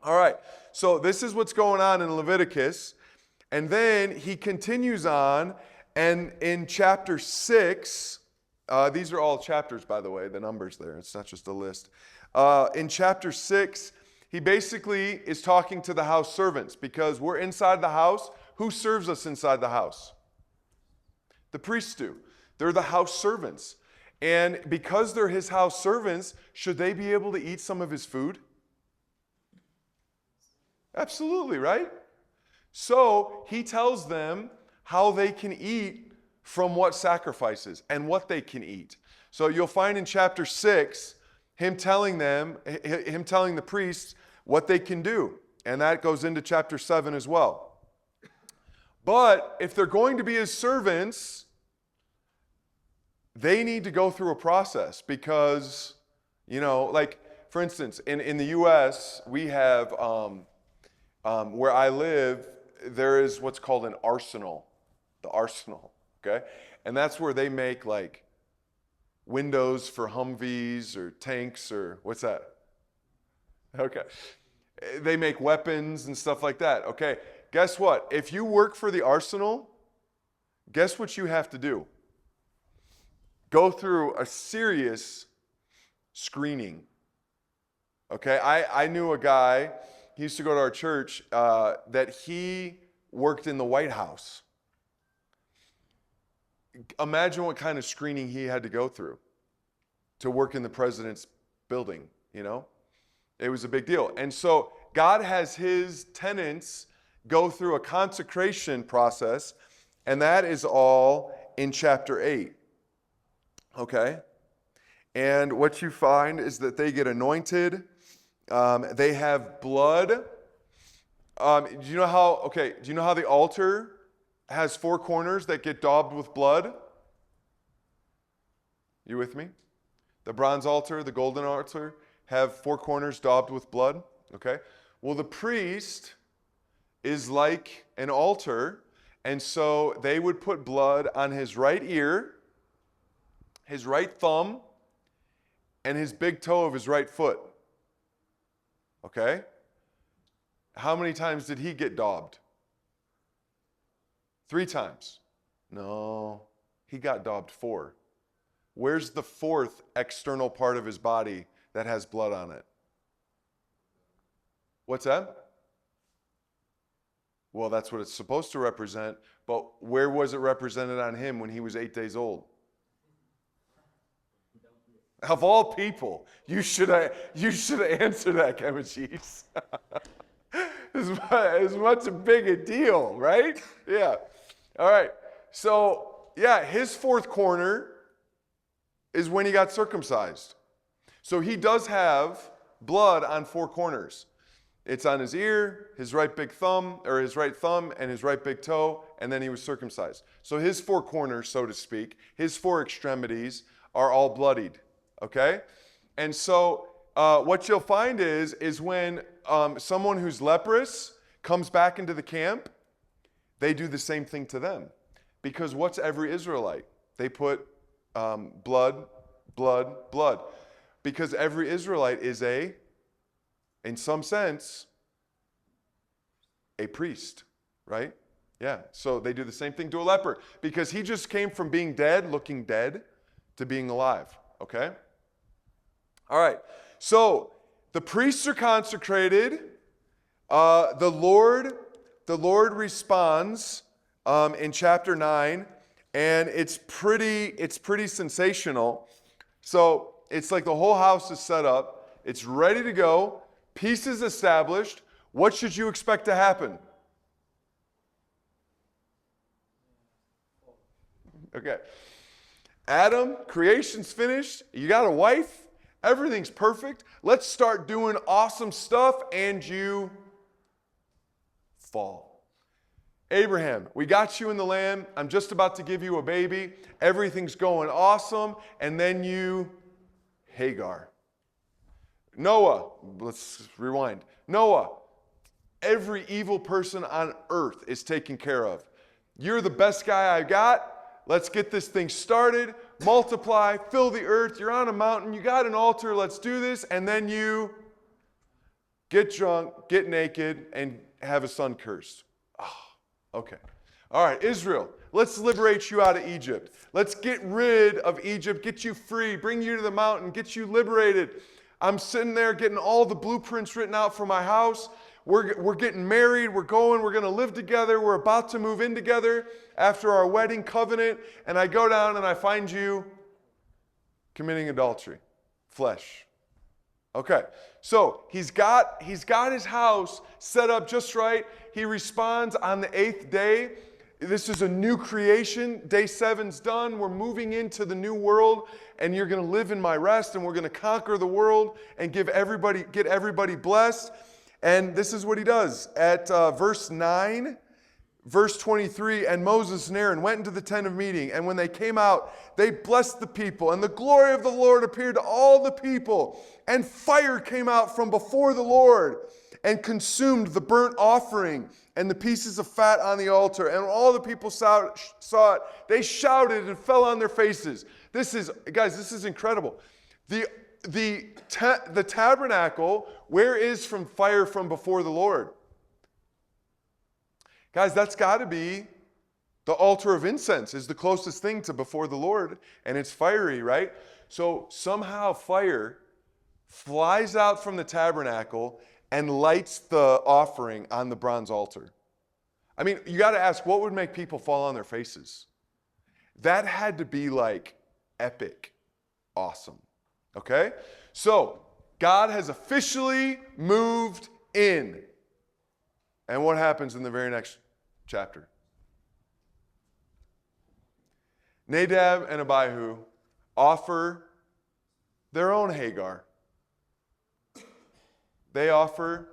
All right. So this is what's going on in Leviticus. And then he continues on, and in chapter 6, these are all chapters, by the way, the numbers there. It's not just a list. In chapter 6, he basically is talking to the house servants because we're inside the house. Who serves us inside the house? The priests do. They're the house servants. And because they're his house servants, should they be able to eat some of his food? Absolutely, right? So he tells them how they can eat from what sacrifices and what they can eat. So you'll find in chapter 6, him telling the priests what they can do. And that goes into chapter 7 as well. But if they're going to be his servants, they need to go through a process because, like, for instance, in the U.S., we have, where I live, there is what's called an arsenal, the arsenal, okay? And that's where they make, like, windows for Humvees or tanks or, what's that? Okay. They make weapons and stuff like that, okay? Guess what? If you work for the arsenal, guess what you have to do? Go through a serious screening. Okay, I knew a guy, he used to go to our church, that he worked in the White House. Imagine what kind of screening he had to go through to work in the president's building, It was a big deal. And so God has his tenants go through a consecration process, and that is all in chapter 8. Okay? And what you find is that they get anointed. They have blood. Do you know how the altar has 4 corners that get daubed with blood? You with me? The bronze altar, the golden altar have 4 corners daubed with blood. Okay? Well, the priest is like an altar, and so they would put blood on his right ear, his right thumb, and his big toe of his right foot. Okay? How many times did he get daubed? 3 times. No, he got daubed 4. Where's the 4th external part of his body that has blood on it? What's that? Well, that's what it's supposed to represent, but where was it represented on him when he was 8 days old? Of all people, you should answer that, Kevin Cheese. As much a big a deal, right? Yeah. All right. So, yeah, his 4th corner is when he got circumcised. So he does have blood on 4 corners. It's on his ear, his right thumb, and his right big toe, and then he was circumcised. So his 4 corners, so to speak, his 4 extremities are all bloodied. Okay? And so what you'll find is when someone who's leprous comes back into the camp, they do the same thing to them. Because what's every Israelite? They put blood, blood, blood. Because every Israelite is in some sense, a priest, right? Yeah, so they do the same thing to a leper. Because he just came from being dead, looking dead, to being alive, okay? All right, so the priests are consecrated. The Lord responds in chapter 9, and it's pretty sensational. So it's like the whole house is set up. It's ready to go. Peace is established. What should you expect to happen? Okay. Adam, creation's finished. You got a wife. Everything's perfect. Let's start doing awesome stuff, and you fall. Abraham, we got you in the land. I'm just about to give you a baby. Everything's going awesome. And then you, Hagar. Noah, let's rewind. Noah, every evil person on earth is taken care of. You're the best guy I got. Let's get this thing started. Multiply, fill the earth. You're on a mountain. You got an altar. Let's do this. And then you get drunk, get naked, and have a son cursed. Oh, okay. All right, Israel, let's liberate you out of Egypt. Let's get rid of Egypt, get you free, bring you to the mountain, get you liberated. I'm sitting there getting all the blueprints written out for my house. We're getting married. We're going to live together. We're about to move in together after our wedding covenant. And I go down and I find you committing adultery. Flesh. Okay. So he's got his house set up just right. He responds on the 8th day. This is a new creation. Day 7's done. We're moving into the new world. And you're going to live in my rest. And we're going to conquer the world and get everybody blessed. And this is what he does. At verse 9, Verse 23, and Moses and Aaron went into the tent of meeting, and when they came out, they blessed the people, and the glory of the Lord appeared to all the people, and fire came out from before the Lord, and consumed the burnt offering and the pieces of fat on the altar. And when all the people saw it, they shouted and fell on their faces. This is incredible. The tabernacle, where is from fire from before the Lord? Guys, that's got to be the altar of incense is the closest thing to before the Lord, and it's fiery, right? So somehow fire flies out from the tabernacle and lights the offering on the bronze altar. I mean, you got to ask, what would make people fall on their faces? That had to be like epic, awesome, okay? So God has officially moved in. And what happens in the very next chapter? Nadab and Abihu offer their own Hagar. They offer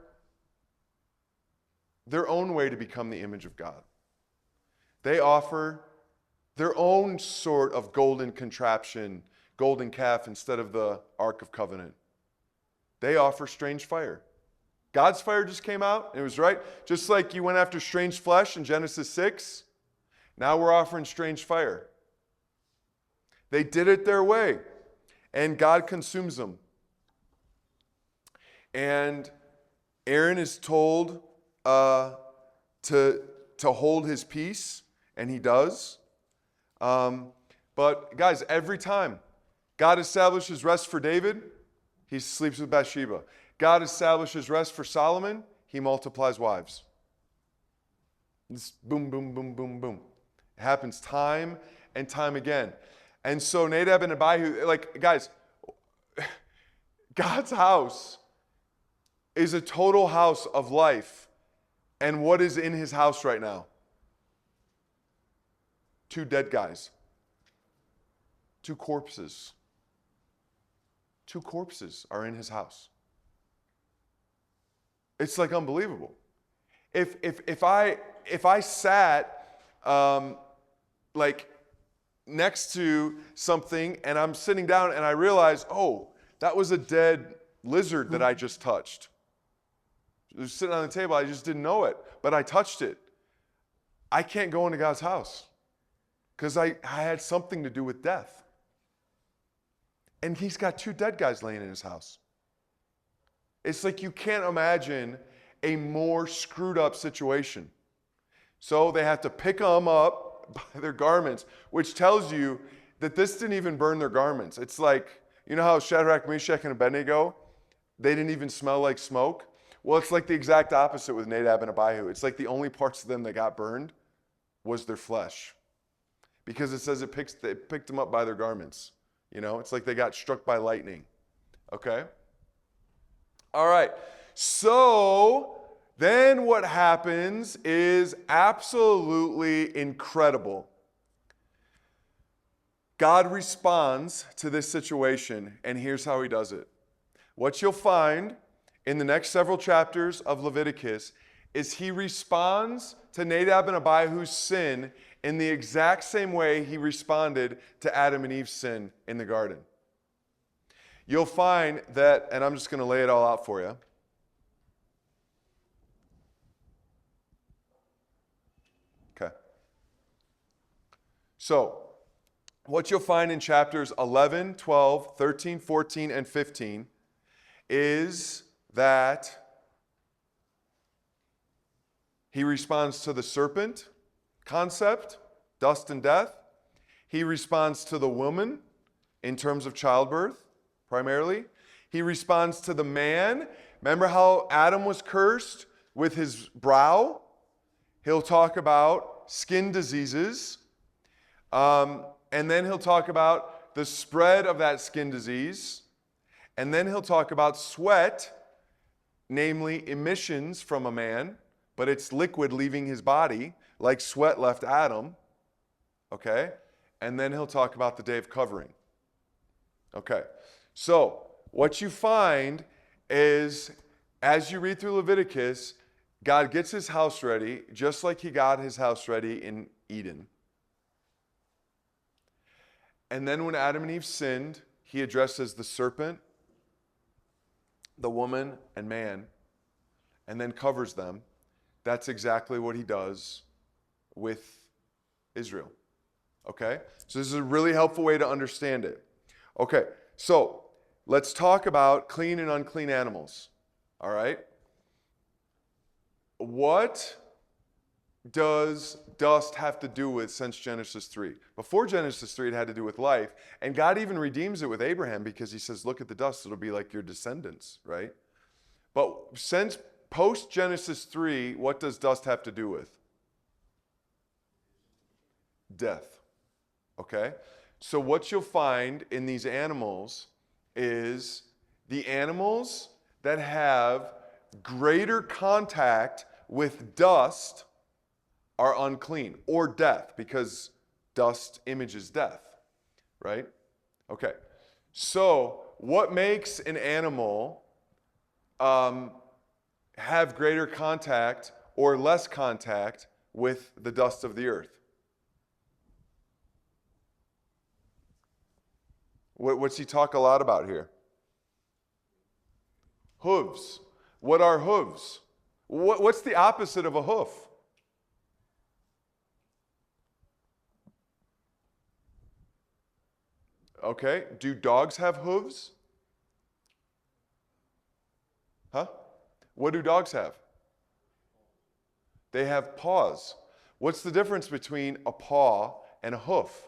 their own way to become the image of God. They offer their own sort of golden contraption, golden calf instead of the Ark of Covenant. They offer strange fire. God's fire just came out, and it was right. Just like you went after strange flesh in Genesis 6, now we're offering strange fire. They did it their way, and God consumes them. And Aaron is told to hold his peace, and he does. But guys, every time God establishes rest for David, he sleeps with Bathsheba. God establishes rest for Solomon, he multiplies wives. It's boom, boom, boom, boom, boom. It happens time and time again. And so Nadab and Abihu, like, guys, God's house is a total house of life. And what is in his house right now? 2 dead guys. 2 corpses. 2 corpses are in his house. It's like unbelievable. If I sat like next to something and I'm sitting down and I realize, oh, that was a dead lizard that I just touched. It was sitting on the table, I just didn't know it, but I touched it. I can't go into God's house because I had something to do with death. And he's got 2 dead guys laying in his house. It's like you can't imagine a more screwed up situation. So they have to pick them up by their garments, which tells you that this didn't even burn their garments. It's like, you know how Shadrach, Meshach, and Abednego, they didn't even smell like smoke? Well, it's like the exact opposite with Nadab and Abihu. It's like the only parts of them that got burned was their flesh. Because it says it picked them up by their garments. You know, it's like they got struck by lightning. Okay? All right, so then what happens is absolutely incredible. God responds to this situation, and here's how he does it. What you'll find in the next several chapters of Leviticus is he responds to Nadab and Abihu's sin in the exact same way he responded to Adam and Eve's sin in the garden. You'll find that, and I'm just going to lay it all out for you. Okay. So, what you'll find in chapters 11, 12, 13, 14, and 15 is that he responds to the serpent concept, dust and death. He responds to the woman in terms of childbirth, primarily. He responds to the man. Remember how Adam was cursed with his brow? He'll talk about skin diseases. And then he'll talk about the spread of that skin disease. And then he'll talk about sweat, namely emissions from a man, but it's liquid leaving his body, like sweat left Adam. Okay? And then he'll talk about the day of covering. Okay. So, what you find is, as you read through Leviticus, God gets his house ready, just like he got his house ready in Eden. And then when Adam and Eve sinned, he addresses the serpent, the woman, and man, and then covers them. That's exactly what he does with Israel. Okay? So this is a really helpful way to understand it. Okay, so let's talk about clean and unclean animals. All right? What does dust have to do with since Genesis 3? Before Genesis 3, it had to do with life. And God even redeems it with Abraham because he says, look at the dust, it'll be like your descendants, right? But since post Genesis 3, what does dust have to do with? Death. Okay? So what you'll find in these animals is the animals that have greater contact with dust are unclean, or death, because dust images death, right? Okay, so what makes an animal have greater contact or less contact with the dust of the earth? What's he talk a lot about here? Hooves. What are hooves? What's the opposite of a hoof? Okay, do dogs have hooves? Huh? What do dogs have? They have paws. What's the difference between a paw and a hoof?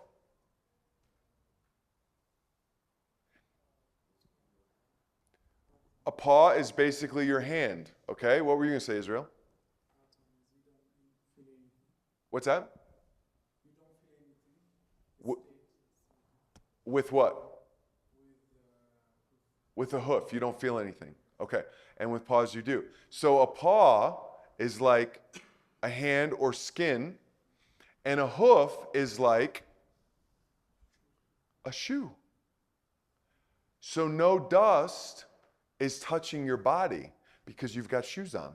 A paw is basically your hand. Okay, what were you going to say, Israel? What's that? With what? With a hoof, you don't feel anything. Okay, and with paws you do. So a paw is like a hand or skin, and a hoof is like a shoe. So no dust is touching your body because you've got shoes on.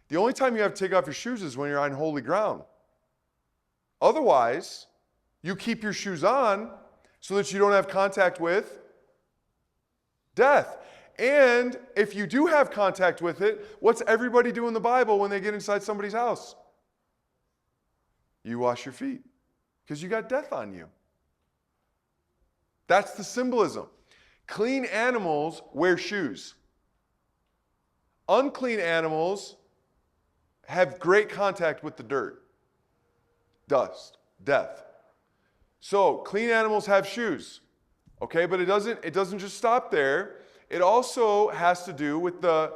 The only time you have to take off your shoes is when you're on holy ground. Otherwise, you keep your shoes on so that you don't have contact with death. And if you do have contact with it, what's everybody do in the Bible when they get inside somebody's house? You wash your feet because you got death on you. That's the symbolism. Clean animals wear shoes. Unclean animals have great contact with the dirt, dust, death. So clean animals have shoes, okay? But it doesn't just stop there. It also has to do with the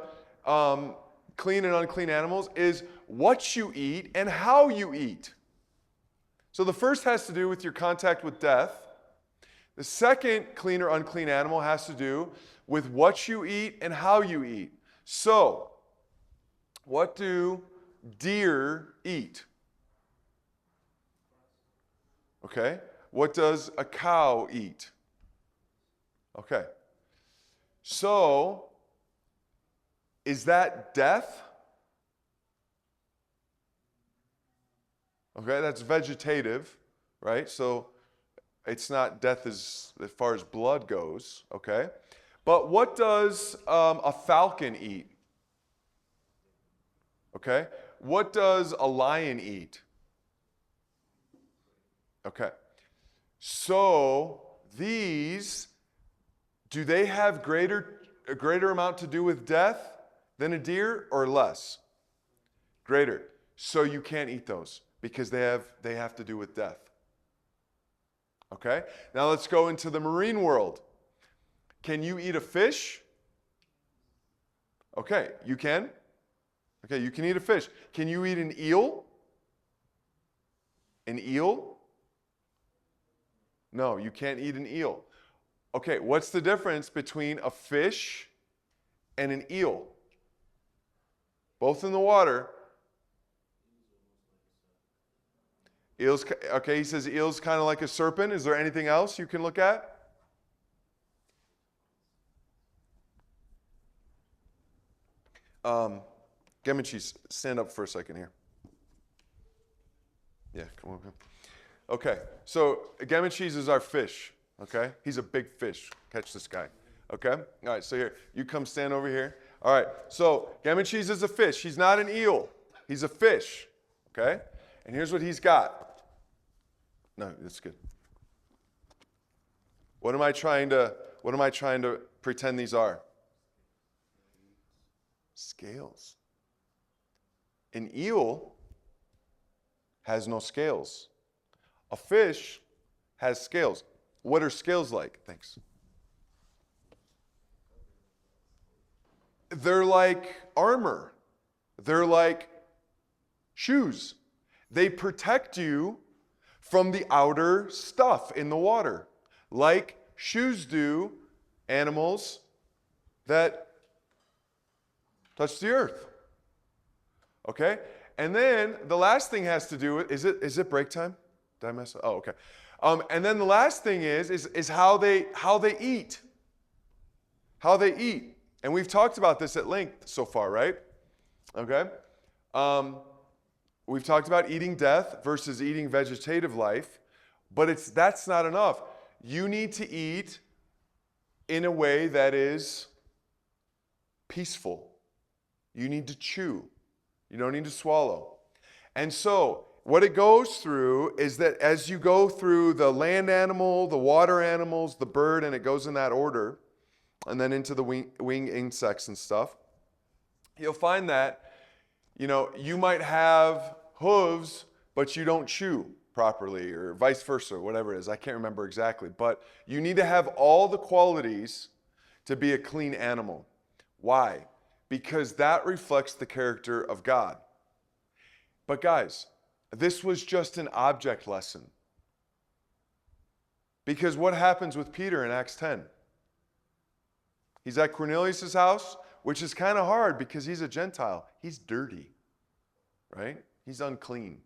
clean and unclean animals is what you eat and how you eat. So the first has to do with your contact with death. The second clean or unclean animal has to do with what you eat and how you eat. So, what do deer eat? Okay. What does a cow eat? Okay. So, is that death? Okay, that's vegetative, right? So, it's not death as far as blood goes, okay? But what does a falcon eat? Okay? What does a lion eat? Okay. So these, do they have a greater amount to do with death than a deer or less? Greater. So you can't eat those because they have to do with death. Okay? Now let's go into the marine world. Can you eat a fish? Okay, you can. Okay, you can eat a fish. Can you eat an eel? An eel? No, you can't eat an eel. Okay, what's the difference between a fish and an eel? Both in the water. Eels, okay, he says eel's kind of like a serpent. Is there anything else you can look at? Gammon cheese, stand up for a second here. Yeah, come on. Okay, so gammon cheese is our fish, okay? He's a big fish. Catch this guy, okay? All right, so here, you come stand over here. All right, so gammon cheese is a fish. He's not an eel. He's a fish, okay? And here's what he's got. No, that's good. What am I trying to pretend these are? Scales. An eel has no scales. A fish has scales. What are scales like? Thanks. They're like armor. They're like shoes. They protect you from the outer stuff in the water, like shoes do animals that touch the earth. Okay? And then the last thing has to do with, is it break time? Did I mess up? Oh, okay. And then the last thing is how they eat. How they eat. And we've talked about this at length so far, right? Okay? We've talked about eating death versus eating vegetative life, but that's not enough. You need to eat in a way that is peaceful. You need to chew. You don't need to swallow. And so what it goes through is that as you go through the land animal, the water animals, the bird, and it goes in that order, and then into the wing insects and stuff, you'll find that, you might have hooves, but you don't chew properly, or vice versa, whatever it is. I can't remember exactly. But you need to have all the qualities to be a clean animal. Why? Because that reflects the character of God. But guys, this was just an object lesson. Because what happens with Peter in Acts 10? He's at Cornelius' house, which is kind of hard because he's a Gentile. He's dirty, right? He's unclean.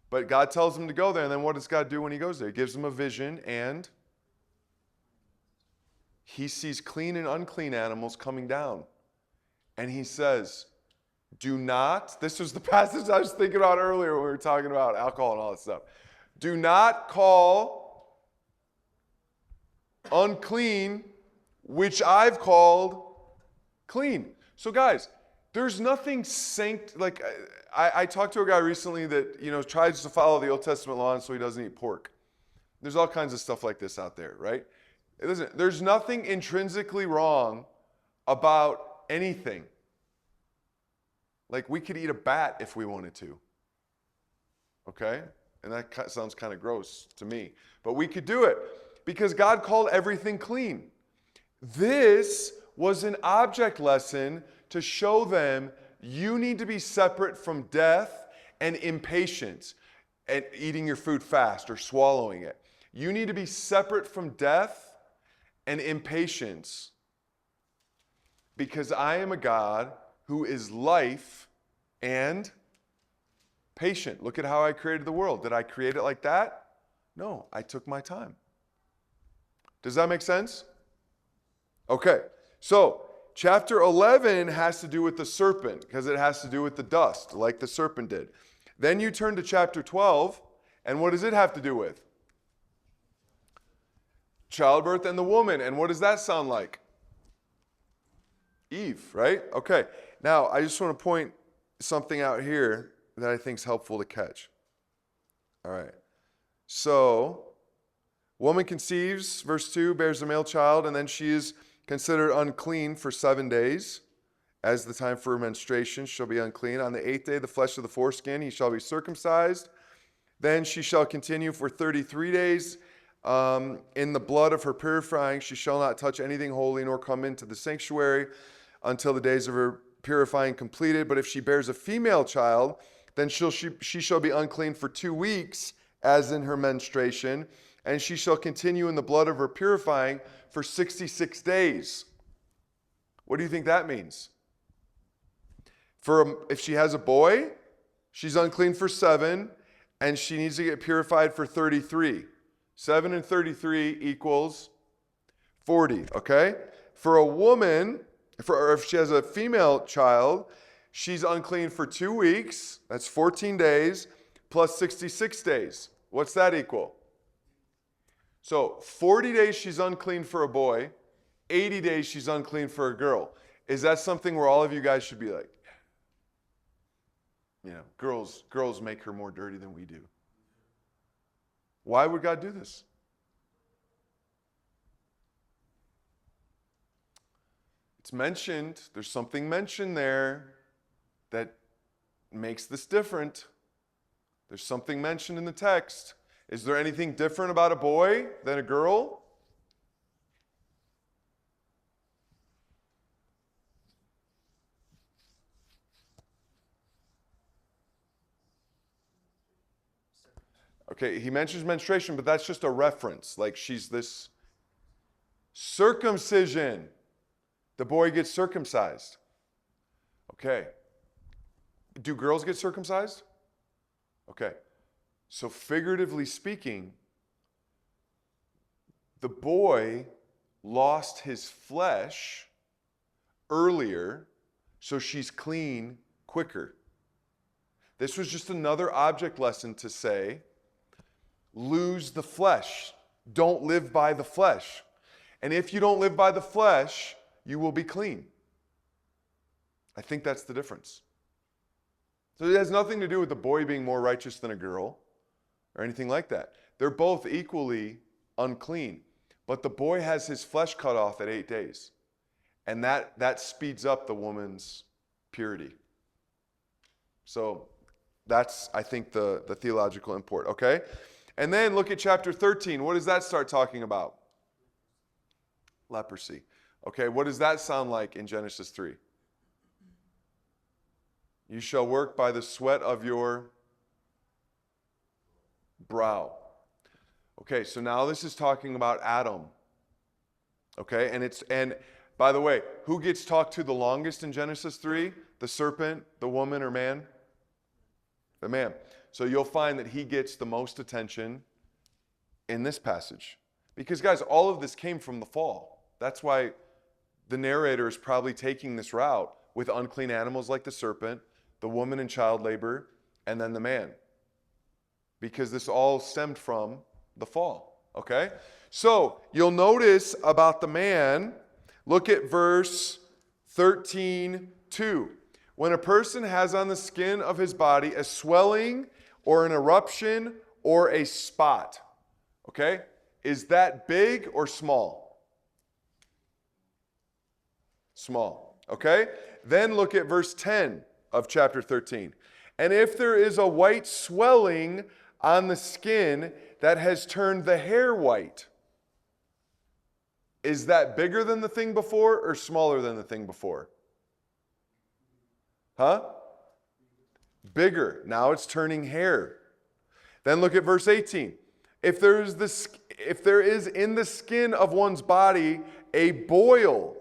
But God tells him to go there, and then what does God do when he goes there? He gives him a vision, and he sees clean and unclean animals coming down. And he says, do not, this was the passage I was thinking about earlier when we were talking about alcohol and all that stuff. Do not call unclean which I've called clean. So guys, there's nothing like I talked to a guy recently that, tries to follow the Old Testament law, and so he doesn't eat pork. There's all kinds of stuff like this out there, right? Listen, there's nothing intrinsically wrong about anything. Like we could eat a bat if we wanted to. Okay? And that sounds kind of gross to me. But we could do it because God called everything clean. This was an object lesson to show them you need to be separate from death and impatience and eating your food fast or swallowing it. You need to be separate from death and impatience because I am a God who is life and patient. Look at how I created the world. Did I create it like that? No, I took my time. Does that make sense? Okay, so chapter 11 has to do with the serpent because it has to do with the dust, like the serpent did. Then you turn to chapter 12, and what does it have to do with? Childbirth and the woman. And what does that sound like? Eve, right? Okay, now I just want to point something out here that I think is helpful to catch. All right, so woman conceives, verse 2, bears a male child, and then she is considered unclean for 7 days. As the time for her menstruation shall be unclean. On the 8th day, the flesh of the foreskin, he shall be circumcised. Then she shall continue for 33 days. In the blood of her purifying, she shall not touch anything holy, nor come into the sanctuary until the days of her purifying completed. But if she bears a female child, then she shall be unclean for 2 weeks, as in her menstruation. And she shall continue in the blood of her purifying for 66 days. What do you think that means? If she has a boy, she's unclean for 7, and she needs to get purified for 33. 7 and 33 equals 40, okay? For a woman, or if she has a female child, she's unclean for 2 weeks. That's 14 days plus 66 days. What's that equal? So 40 days she's unclean for a boy, 80 days she's unclean for a girl. Is that something where all of you guys should be like, girls make her more dirty than we do? Why would God do this? It's mentioned, there's something mentioned there that makes this different. There's something mentioned in the text. Is there anything different about a boy than a girl? Okay, he mentions menstruation, but that's just a reference. Like she's this circumcision. The boy gets circumcised. Okay. Do girls get circumcised? Okay. So figuratively speaking, the boy lost his flesh earlier, so she's clean quicker. This was just another object lesson to say, lose the flesh. Don't live by the flesh. And if you don't live by the flesh, you will be clean. I think that's the difference. So it has nothing to do with the boy being more righteous than a girl or anything like that. They're both equally unclean. But the boy has his flesh cut off at 8 days. And that speeds up the woman's purity. So that's, I think, the theological import, okay? And then look at chapter 13. What does that start talking about? Leprosy. Okay, what does that sound like in Genesis 3? You shall work by the sweat of your brow. Okay, so now this is talking about Adam. Okay, and by the way, who gets talked to the longest in Genesis 3? The serpent, the woman, or man? The man. So you'll find that he gets the most attention in this passage. Because guys, all of this came from the fall. That's why the narrator is probably taking this route with unclean animals like the serpent, the woman in child labor, and then the man. Because this all stemmed from the fall, okay? So you'll notice about the man, look at verse 13:2. When a person has on the skin of his body a swelling or an eruption or a spot, okay? Is that big or small? Small, okay? Then look at verse 10 of chapter 13. And if there is a white swelling on the skin that has turned the hair white, is that bigger than the thing before or smaller than the thing before? Huh? Bigger. Now it's turning hair. Then look at verse 18. If there is in the skin of one's body a boil,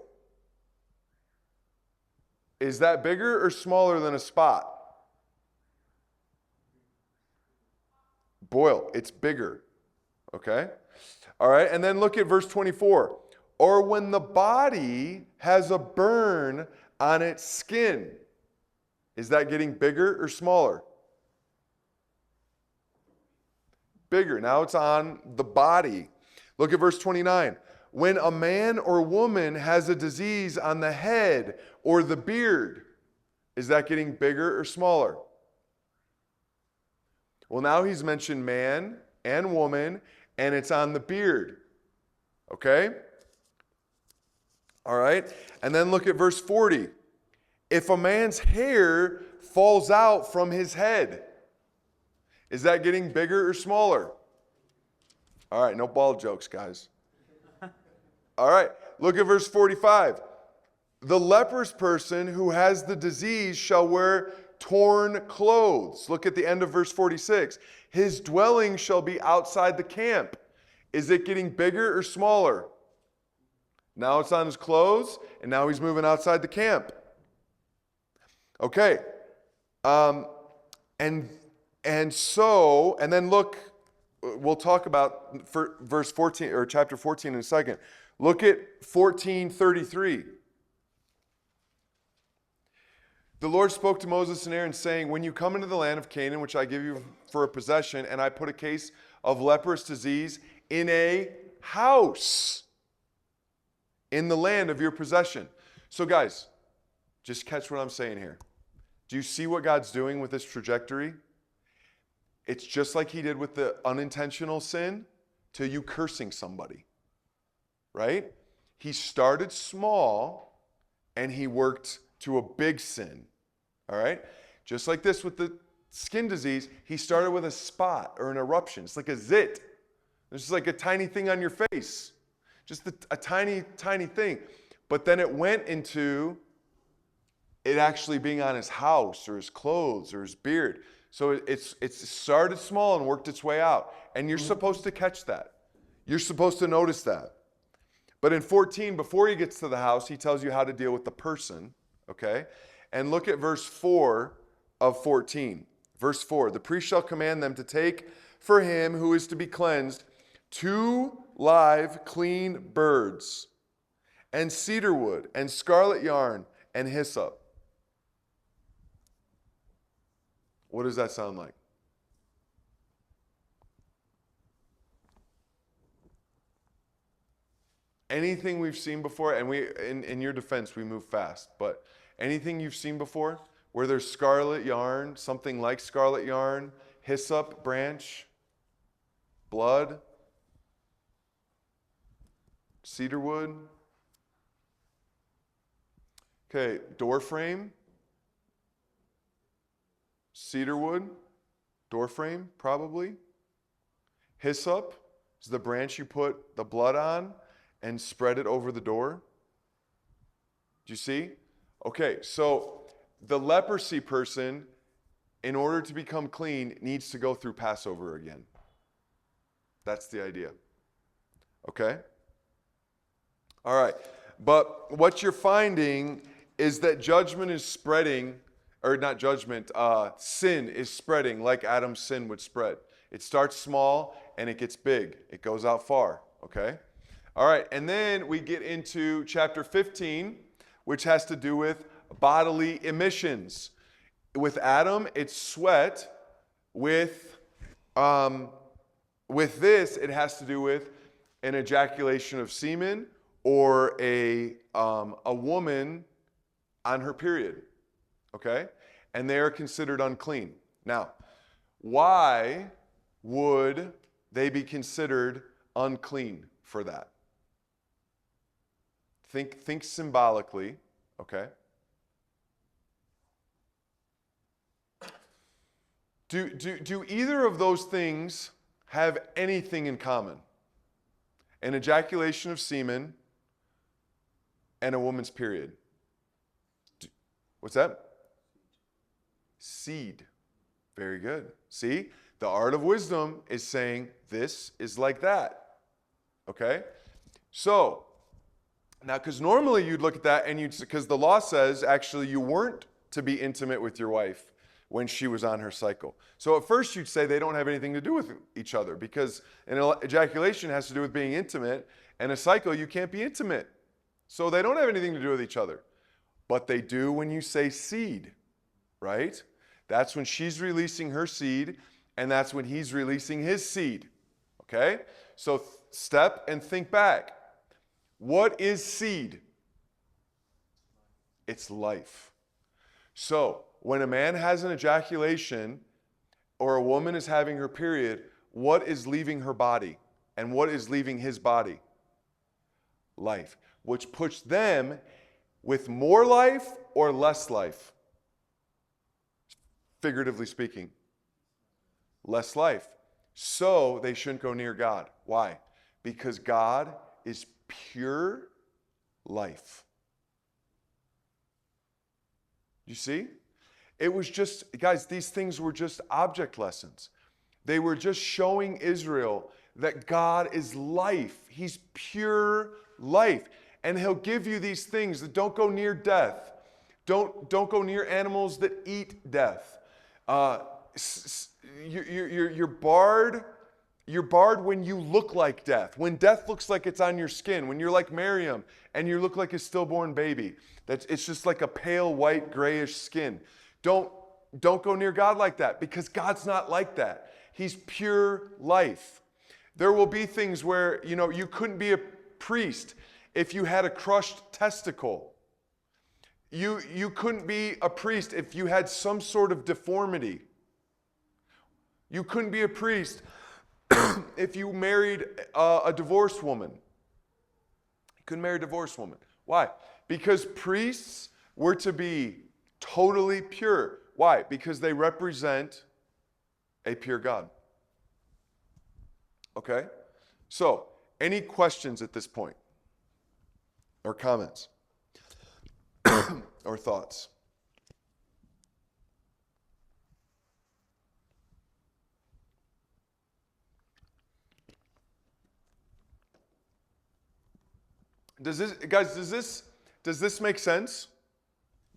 is that bigger or smaller than a spot? Boil. It's bigger. Okay? All right, and then look at verse 24. Or when the body has a burn on its skin, is that getting bigger or smaller? Bigger. Now it's on the body. Look at verse 29. When a man or woman has a disease on the head or the beard, is that getting bigger or smaller? Well, now he's mentioned man and woman, and it's on the beard. Okay? All right? And then look at verse 40. If a man's hair falls out from his head, is that getting bigger or smaller? All right, no ball jokes, guys. All right, look at verse 45. The leprous person who has the disease shall wear torn clothes. Look at the end of verse 46. His dwelling shall be outside the camp. Is it getting bigger or smaller? Now it's on his clothes, and now he's moving outside the camp. Okay. And then look, we'll talk about verse 14 or chapter 14 in a second. Look at 14:33. The Lord spoke to Moses and Aaron, saying, when you come into the land of Canaan, which I give you for a possession, and I put a case of leprous disease in a house in the land of your possession. So guys, just catch what I'm saying here. Do you see what God's doing with this trajectory? It's just like he did with the unintentional sin to you cursing somebody, right? He started small and he worked to a big sin, all right? Just like this with the skin disease, he started with a spot or an eruption. It's like a zit. It's just like a tiny thing on your face. Just a tiny, tiny thing. But then it went into it actually being on his house or his clothes or his beard. So it started small and worked its way out. And you're supposed to catch that. You're supposed to notice that. But in 14, before he gets to the house, he tells you how to deal with the person, okay? And look at verse 4 of 14. Verse 4, the priest shall command them to take for him who is to be cleansed 2 live clean birds and cedar wood and scarlet yarn and hyssop. What does that sound like? Anything we've seen before, and in your defense, we move fast, but anything you've seen before where there's scarlet yarn, something like scarlet yarn, hyssop branch, blood, cedar wood. Okay, door frame, cedar wood, door frame, probably. Hyssop is the branch you put the blood on and spread it over the door. Do you see? Okay, so the leprosy person, in order to become clean, needs to go through Passover again. That's the idea. Okay? All right. But what you're finding is that judgment is spreading, or not judgment, sin is spreading like Adam's sin would spread. It starts small and it gets big. It goes out far. Okay? All right, and then we get into chapter 15, which has to do with bodily emissions. With Adam, it's sweat. With this, it has to do with an ejaculation of semen or a woman on her period. Okay? And they are considered unclean. Now, why would they be considered unclean for that? Think symbolically, okay? Do either of those things have anything in common? An ejaculation of semen and a woman's period. What's that? Seed. Very good. See? The art of wisdom is saying this is like that. Okay? So, now, because normally you'd look at that and because the law says actually you weren't to be intimate with your wife when she was on her cycle. So at first you'd say they don't have anything to do with each other because an ejaculation has to do with being intimate, and a cycle you can't be intimate. So they don't have anything to do with each other. But they do when you say seed, right? That's when she's releasing her seed, and that's when he's releasing his seed. Okay? So step and think back. What is seed? It's life. So, when a man has an ejaculation or a woman is having her period, what is leaving her body? And what is leaving his body? Life. Which puts them with more life or less life? Figuratively speaking. Less life. So, they shouldn't go near God. Why? Because God is pure life. You see? It was just, guys, these things were just object lessons. They were just showing Israel that God is life. He's pure life. And he'll give you these things that don't go near death. Don't go near animals that eat death. You're barred You're barred when you look like death. When death looks like it's on your skin. When you're like Miriam and you look like a stillborn baby. It's just like a pale white grayish skin. Don't go near God like that, because God's not like that. He's pure life. There will be things where, you couldn't be a priest if you had a crushed testicle. You couldn't be a priest if you had some sort of deformity. You couldn't be a priest if you married a divorced woman. You couldn't marry a divorced woman. Why? Because priests were to be totally pure. Why? Because they represent a pure God. Okay? So, any questions at this point? Or comments? Or thoughts? Does this make sense?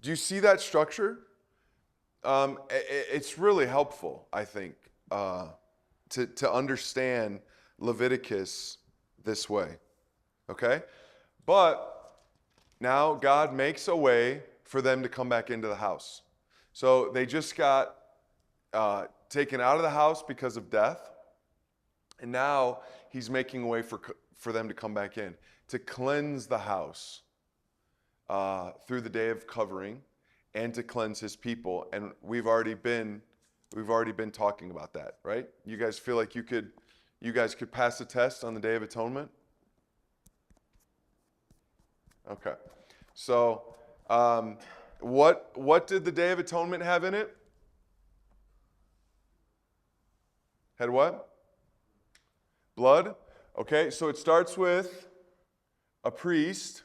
Do you see that structure? It's really helpful, I think, to understand Leviticus this way. Okay? But now God makes a way for them to come back into the house. So they just got taken out of the house because of death. And now he's making a way for them to come back in, to cleanse the house through the day of covering, and to cleanse his people. And we've already been talking about that, right? You guys feel like you guys could pass the test on the Day of Atonement? Okay. So what did the Day of Atonement have in it? Had what? Blood. Okay, so it starts with a priest.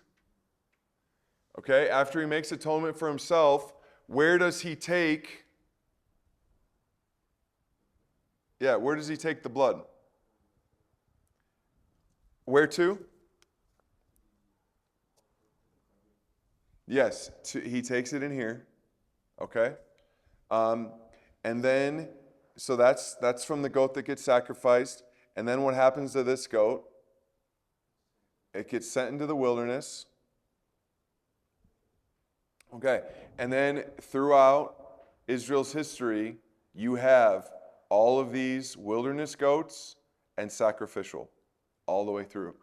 Okay, after he makes atonement for himself, where does he take? Yeah, where does he take the blood? Where to? Yes, he takes it in here. Okay, and then so that's from the goat that gets sacrificed. And then what happens to this goat? It gets sent into the wilderness. Okay, and then throughout Israel's history, you have all of these wilderness goats and sacrificial all the way through.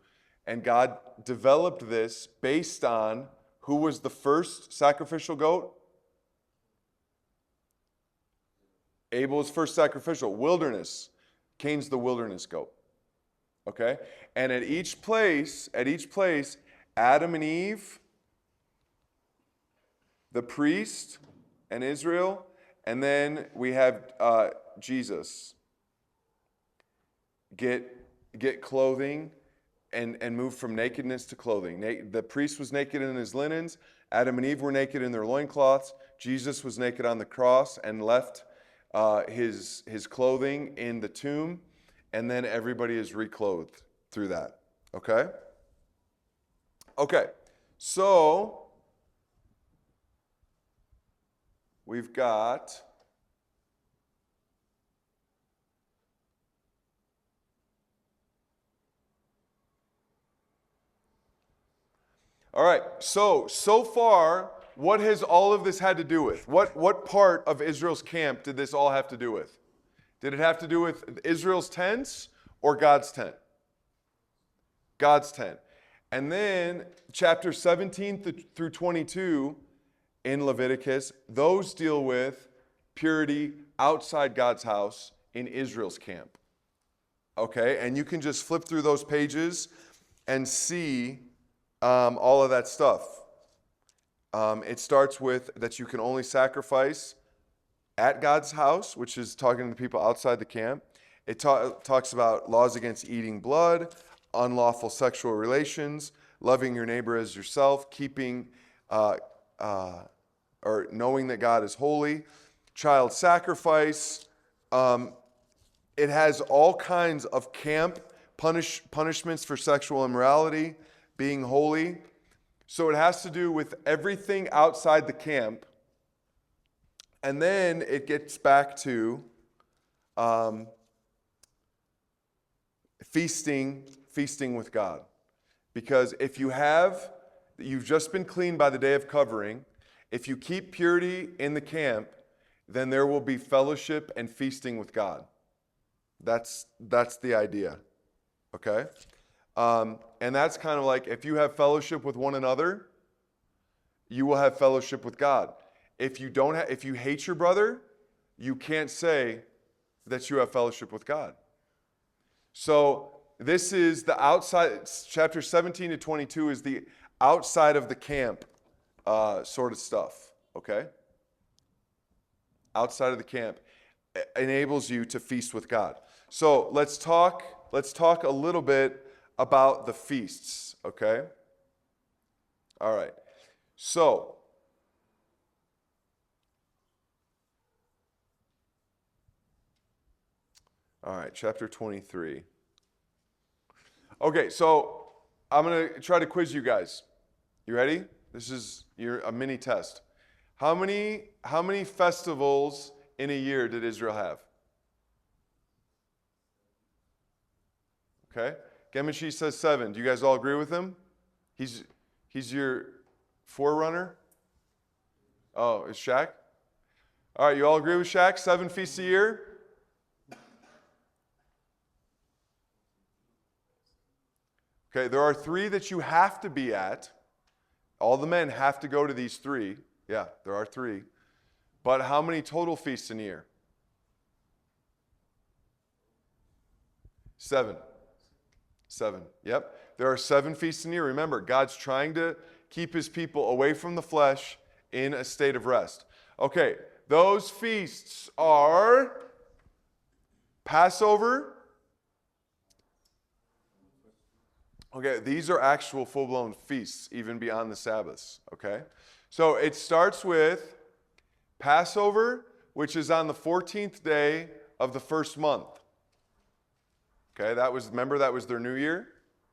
And God developed this based on who was the first sacrificial goat? Abel's first sacrificial, wilderness. Cain's the wilderness goat. Okay? And at each place, Adam and Eve, the priest and Israel, and then we have Jesus get clothing and move from nakedness to clothing. The priest was naked in his linens. Adam and Eve were naked in their loincloths. Jesus was naked on the cross and left his clothing in the tomb, and then everybody is reclothed through that. Okay? Okay, so we've got all right, so far, what has all of this had to do with? What part of Israel's camp did this all have to do with? Did it have to do with Israel's tents or God's tent? God's tent. And then chapter 17 through 22 in Leviticus, those deal with purity outside God's house in Israel's camp. Okay, and you can just flip through those pages and see all of that stuff. It starts with that you can only sacrifice at God's house, which is talking to the people outside the camp. It talks about laws against eating blood, unlawful sexual relations, loving your neighbor as yourself, keeping or knowing that God is holy, child sacrifice. It has all kinds of camp punishments for sexual immorality, being holy. So it has to do with everything outside the camp. And then it gets back to feasting with God. Because if you've just been cleaned by the day of covering, if you keep purity in the camp, then there will be fellowship and feasting with God. That's the idea, okay? And that's kind of like, if you have fellowship with one another, you will have fellowship with God. If you hate your brother, you can't say that you have fellowship with God. So this is the outside, chapter 17 to 22 is the outside of the camp sort of stuff, okay? Outside of the camp enables you to feast with God. So let's talk a little bit about the feasts, okay? All right. So all right, chapter 23. Okay, so I'm going to try to quiz you guys. You ready? This is a mini test. How many festivals in a year did Israel have? Okay. Gemishi says 7. Do you guys all agree with him? He's your forerunner? Oh, is Shaq? All right, you all agree with Shaq? 7 feasts a year? Okay, there are 3 that you have to be at. All the men have to go to these 3. Yeah, there are 3. But how many total feasts in a year? 7. 7. Yep. There are 7 feasts in a year. Remember, God's trying to keep his people away from the flesh in a state of rest. Okay, those feasts are Passover. Okay, these are actual full-blown feasts, even beyond the Sabbaths, okay? So it starts with Passover, which is on the 14th day of the first month. Okay, remember that was their new year,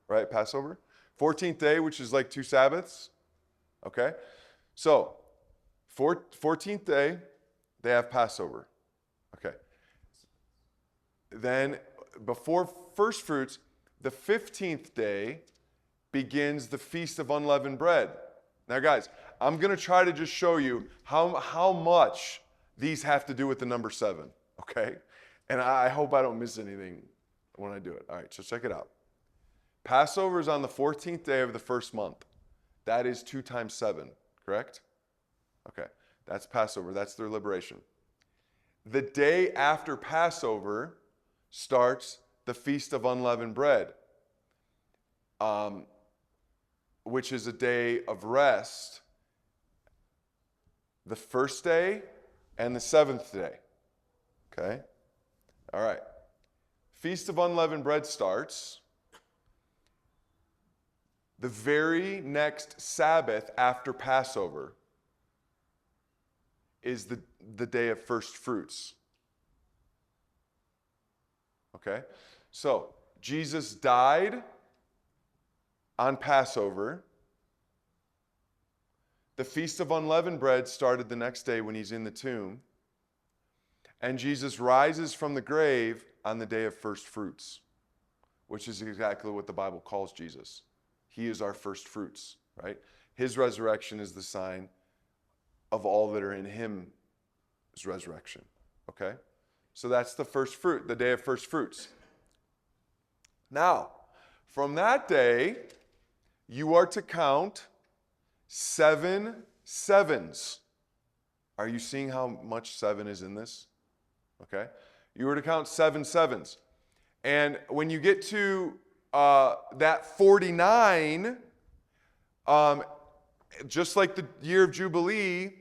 right? Passover. 14th day, which is like 2 Sabbaths. Okay, so 14th day, they have Passover. Okay. Then before first fruits, the 15th day begins the Feast of Unleavened Bread. Now, guys, I'm going to try to just show you how much these have to do with the number 7, okay? And I hope I don't miss anything when I do it. All right, so check it out. Passover is on the 14th day of the first month. That is 2 times 7, correct? Okay, that's Passover. That's their liberation. The day after Passover starts the Feast of Unleavened Bread, which is a day of rest, the first day and the 7th day. Okay? All right. Feast of Unleavened Bread starts the very next Sabbath after Passover is the day of first fruits. Okay? So, Jesus died on Passover. The Feast of Unleavened Bread started the next day when he's in the tomb. And Jesus rises from the grave on the day of first fruits, which is exactly what the Bible calls Jesus. He is our first fruits, right? His resurrection is the sign of all that are in him is resurrection, okay? So that's the first fruit, the day of first fruits. Now, from that day, you are to count 7 sevens. Are you seeing how much 7 is in this? Okay. You are to count 7 sevens. And when you get to that 49, just like the year of Jubilee,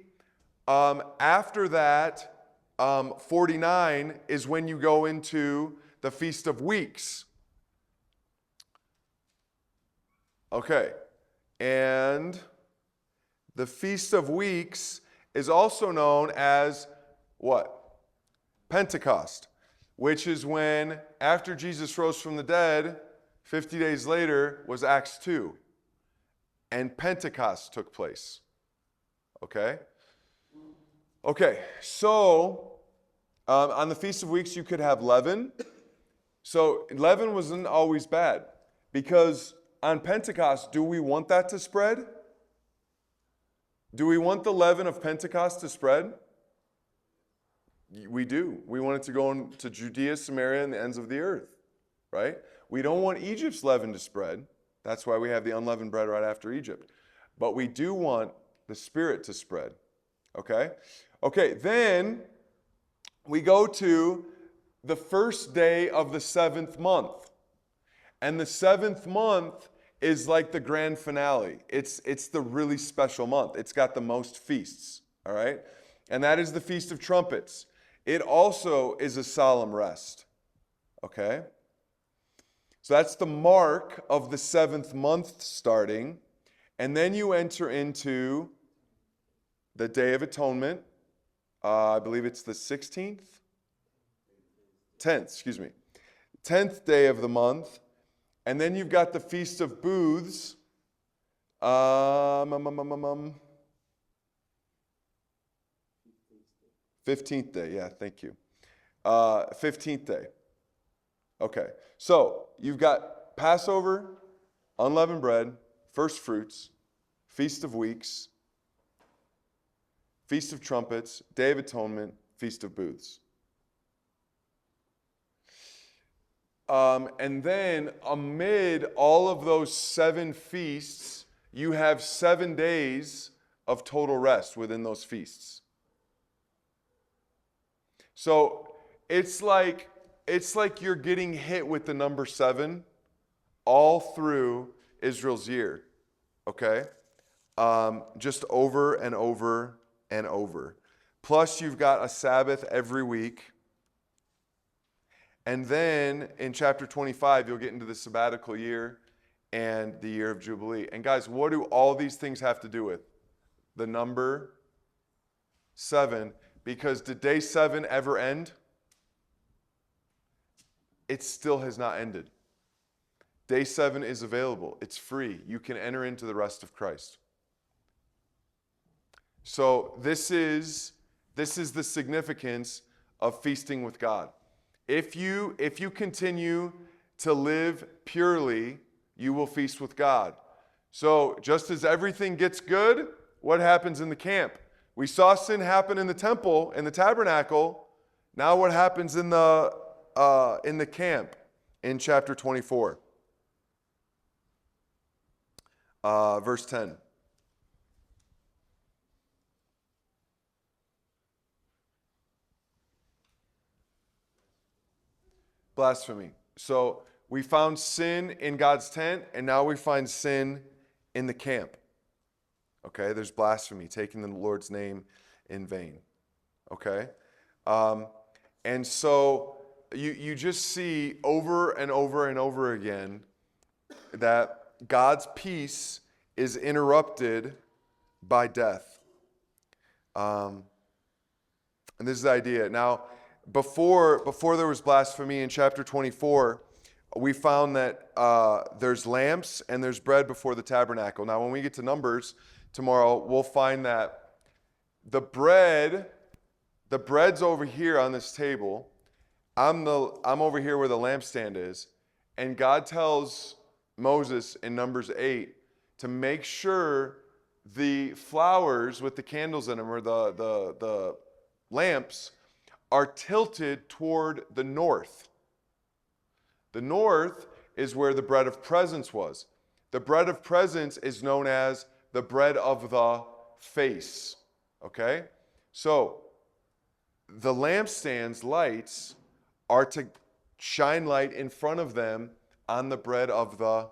after that 49 is when you go into the Feast of Weeks. Okay, and the Feast of Weeks is also known as what? Pentecost, which is when, after Jesus rose from the dead, 50 days later was Acts 2, and Pentecost took place. Okay? Okay, so on the Feast of Weeks you could have leaven, So leaven wasn't always bad, because on Pentecost, do we want that to spread? Do we want the leaven of Pentecost to spread? We do. We want it to go into Judea, Samaria, and the ends of the earth, right? We don't want Egypt's leaven to spread. That's why we have the unleavened bread right after Egypt. But we do want the Spirit to spread, okay? Okay, then we go to the first day of the 7th month. And the 7th month is like the grand finale. It's the really special month. It's got the most feasts, all right? And that is the Feast of Trumpets. It also is a solemn rest, okay? So that's the mark of the 7th month starting. And then you enter into the Day of Atonement. I believe it's the 16th? 10th, excuse me. 10th day of the month. And then you've got the Feast of Booths. 15th day, yeah, thank you. 15th day. Okay, so you've got Passover, unleavened bread, first fruits, Feast of Weeks, Feast of Trumpets, Day of Atonement, Feast of Booths. And then amid all of those 7 feasts, you have 7 days of total rest within those feasts. So it's like you're getting hit with the number 7 all through Israel's year, okay? Just over and over and over. Plus you've got a Sabbath every week. And then in chapter 25, you'll get into the sabbatical year and the year of Jubilee. And guys, what do all these things have to do with? The number 7. Because did day 7 ever end? It still has not ended. Day 7 is available. It's free. You can enter into the rest of Christ. So this is the significance of feasting with God. If you continue to live purely, you will feast with God. So just as everything gets good, what happens in the camp? We saw sin happen in the temple, in the tabernacle. Now what happens in the camp in chapter 24? Verse 10. Blasphemy. So we found sin in God's tent, and now we find sin in the camp. Okay, there's blasphemy, taking the Lord's name in vain. Okay? And so you just see over and over and over again that God's peace is interrupted by death. And this is the idea. Now, before there was blasphemy in chapter 24, we found that there's lamps and there's bread before the tabernacle. Now, when we get to Numbers tomorrow, we'll find that the bread's over here on this table. I'm over here where the lampstand is, and God tells Moses in Numbers 8 to make sure the flowers with the candles in them, or the lamps, are tilted toward the north. The north is where the bread of presence was. The bread of presence is known as the bread of the face. Okay? So, the lampstand's lights are to shine light in front of them on the bread of the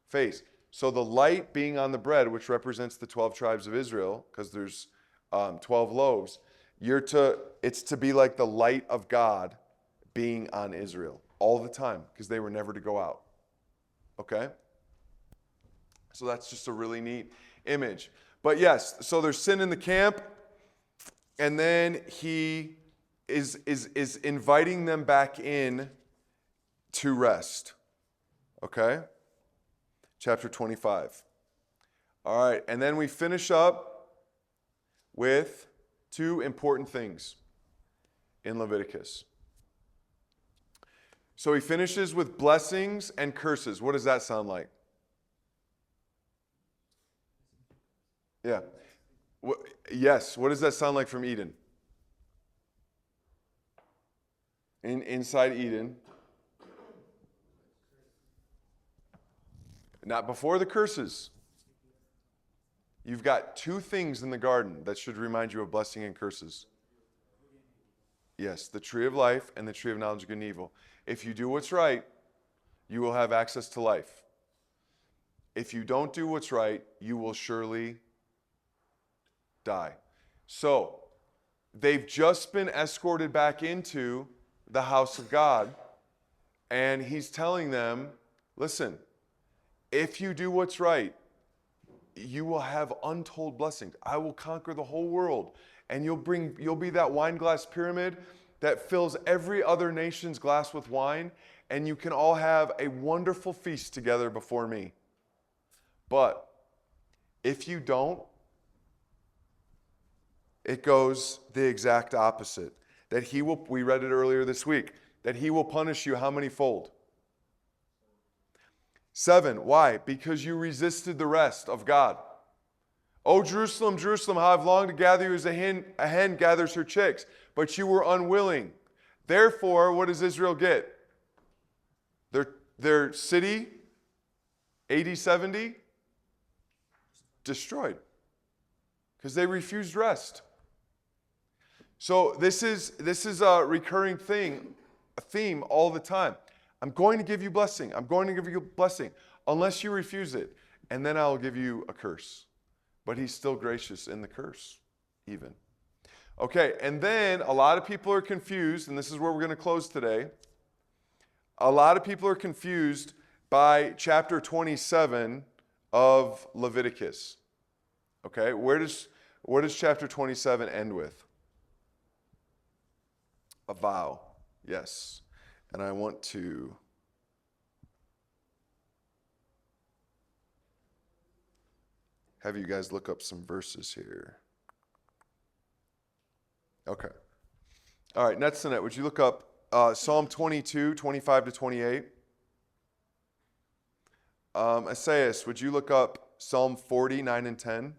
face. So the light being on the bread, which represents the 12 tribes of Israel, because there's 12 loaves, it's to be like the light of God being on Israel all the time, because they were never to go out. Okay? So that's just a really neat image. But yes, so there's sin in the camp, and then he is inviting them back in to rest. Okay? Chapter 25. All right, and then we finish up with 2 important things in Leviticus. So he finishes with blessings and curses. What does that sound like? Yeah. Yes. What does that sound like from Eden? Inside Eden. Not before the curses. You've got two things in the garden that should remind you of blessing and curses. Yes, the tree of life and the tree of knowledge of good and evil. If you do what's right, you will have access to life. If you don't do what's right, you will surely die. So, they've just been escorted back into the house of God, and he's telling them, listen, if you do what's right, you will have untold blessings. I will conquer the whole world, and you'll be that wine glass pyramid that fills every other nation's glass with wine, and you can all have a wonderful feast together before me. But if you don't, it goes the exact opposite. That he will, we read it earlier this week, that he will punish you how many fold? 7. Why? Because you resisted the rest of God. O Jerusalem, Jerusalem, how I've longed to gather you as a hen gathers her chicks, but you were unwilling. Therefore, what does Israel get? Their city, AD 70, destroyed. Because they refused rest. So this is a recurring a theme all the time. I'm going to give you blessing. I'm going to give you blessing unless you refuse it. And then I'll give you a curse. But he's still gracious in the curse, even. Okay, and then a lot of people are confused, and this is where we're going to close today. A lot of people are confused by chapter 27 of Leviticus. Okay, where does chapter 27 end with? A vow, yes. And I want to have you guys look up some verses here. Okay. All right, Netzanet, would you look up Psalm 22, 25 to 28? Esaias, would you look up Psalm 40, 9 and 10?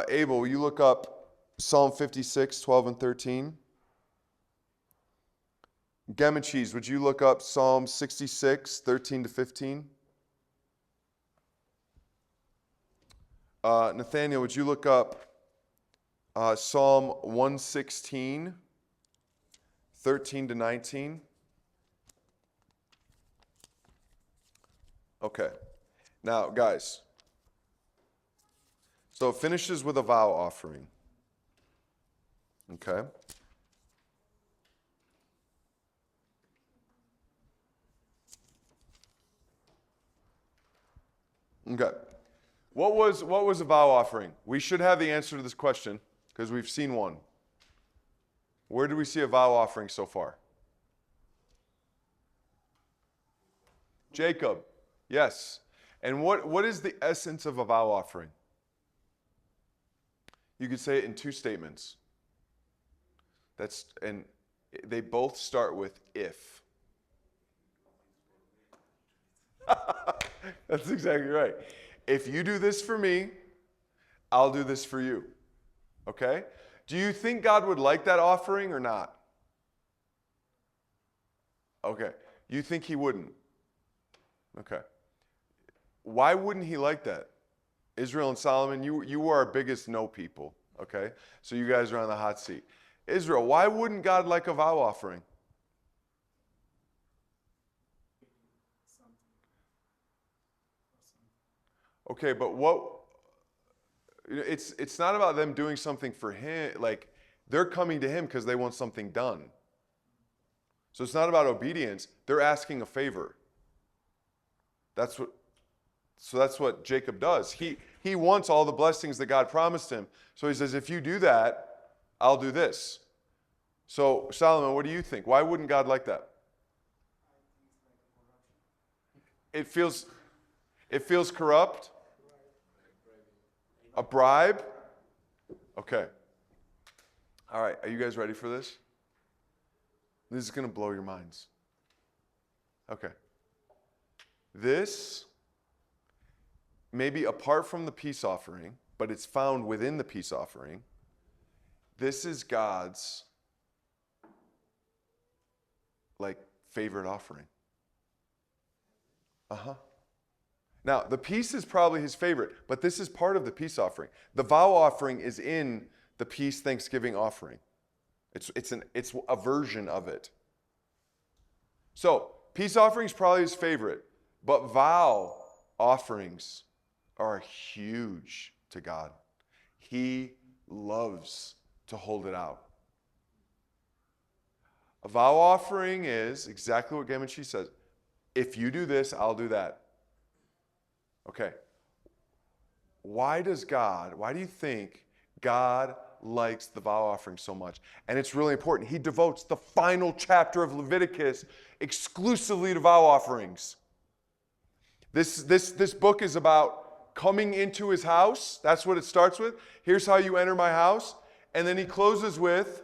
Abel, will you look up Psalm 56, 12 and 13? Gemachis, would you look up Psalm 66, 13 to 15? Nathaniel, would you look up Psalm 116, 13 to 19? Okay. Now, guys, so it finishes with a vow offering. Okay. Okay. What was a vow offering? We should have the answer to this question because we've seen one. Where do we see a vow offering so far? Jacob. Yes. And what is the essence of a vow offering? You could say it in two statements. And they both start with if. That's exactly right. If you do this for me, I'll do this for you. Okay? Do you think God would like that offering or not? Okay. You think he wouldn't? Okay. Why wouldn't he like that? Israel and Solomon, you were our biggest no people. Okay? So you guys are on the hot seat. Israel, why wouldn't God like a vow offering? Okay, but it's not about them doing something for him. Like, they're coming to him because they want something done. So it's not about obedience. They're asking a favor. That's what Jacob does. He wants all the blessings that God promised him. So he says, if you do that, I'll do this. So Solomon, what do you think? Why wouldn't God like that? It feels corrupt. A bribe? Okay. All right. Are you guys ready for this? This is going to blow your minds. Okay. This, maybe apart from the peace offering, but it's found within the peace offering, this is God's favorite offering. Now, the peace is probably his favorite, but this is part of the peace offering. The vow offering is in the peace thanksgiving offering. It's a version of it. So, peace offering is probably his favorite, but vow offerings are huge to God. He loves to hold it out. A vow offering is exactly what Gemeshi says. If you do this, I'll do that. Okay. Why do you think God likes the vow offering so much? And it's really important. He devotes the final chapter of Leviticus exclusively to vow offerings. This book is about coming into his house. That's what it starts with. Here's how you enter my house. And then he closes with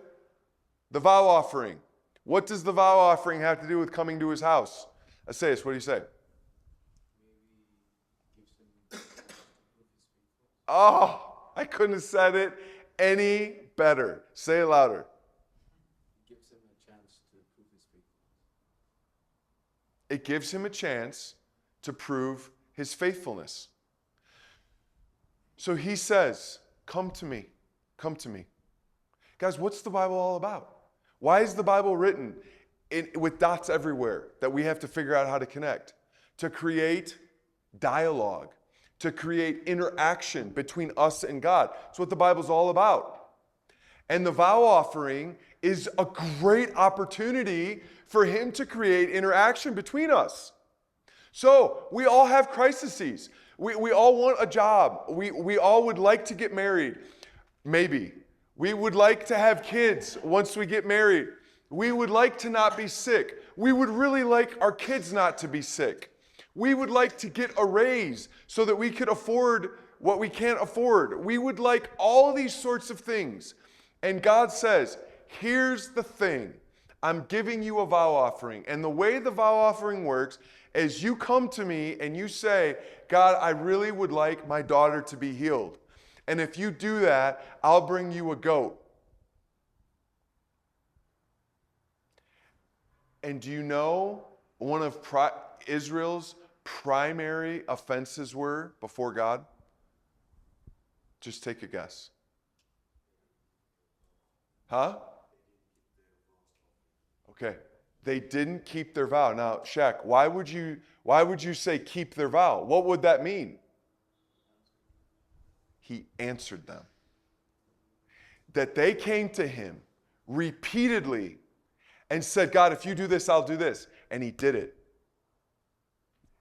the vow offering. What does the vow offering have to do with coming to his house? Asayas, what do you say? Oh, I couldn't have said it any better. Say it louder. It gives him a chance to prove his faithfulness. It gives him a chance to prove his faithfulness. So he says, come to me. Come to me. Guys, what's the Bible all about? Why is the Bible written with dots everywhere that we have to figure out how to connect? To create dialogue, to create interaction between us and God. That's what the Bible's all about. And the vow offering is a great opportunity for him to create interaction between us. So we all have crises. We all want a job. We all would like to get married. Maybe. We would like to have kids once we get married. We would like to not be sick. We would really like our kids not to be sick. We would like to get a raise so that we could afford what we can't afford. We would like all these sorts of things. And God says, here's the thing. I'm giving you a vow offering. And the way the vow offering works is you come to me and you say, God, I really would like my daughter to be healed. And if you do that, I'll bring you a goat. And do you know one of Israel's primary offenses were before God? Just take a guess. Huh? Okay. They didn't keep their vow. Now, Shaq, why would you say keep their vow? What would that mean? He answered them. That they came to him repeatedly and said, God, if you do this, I'll do this. And he did it.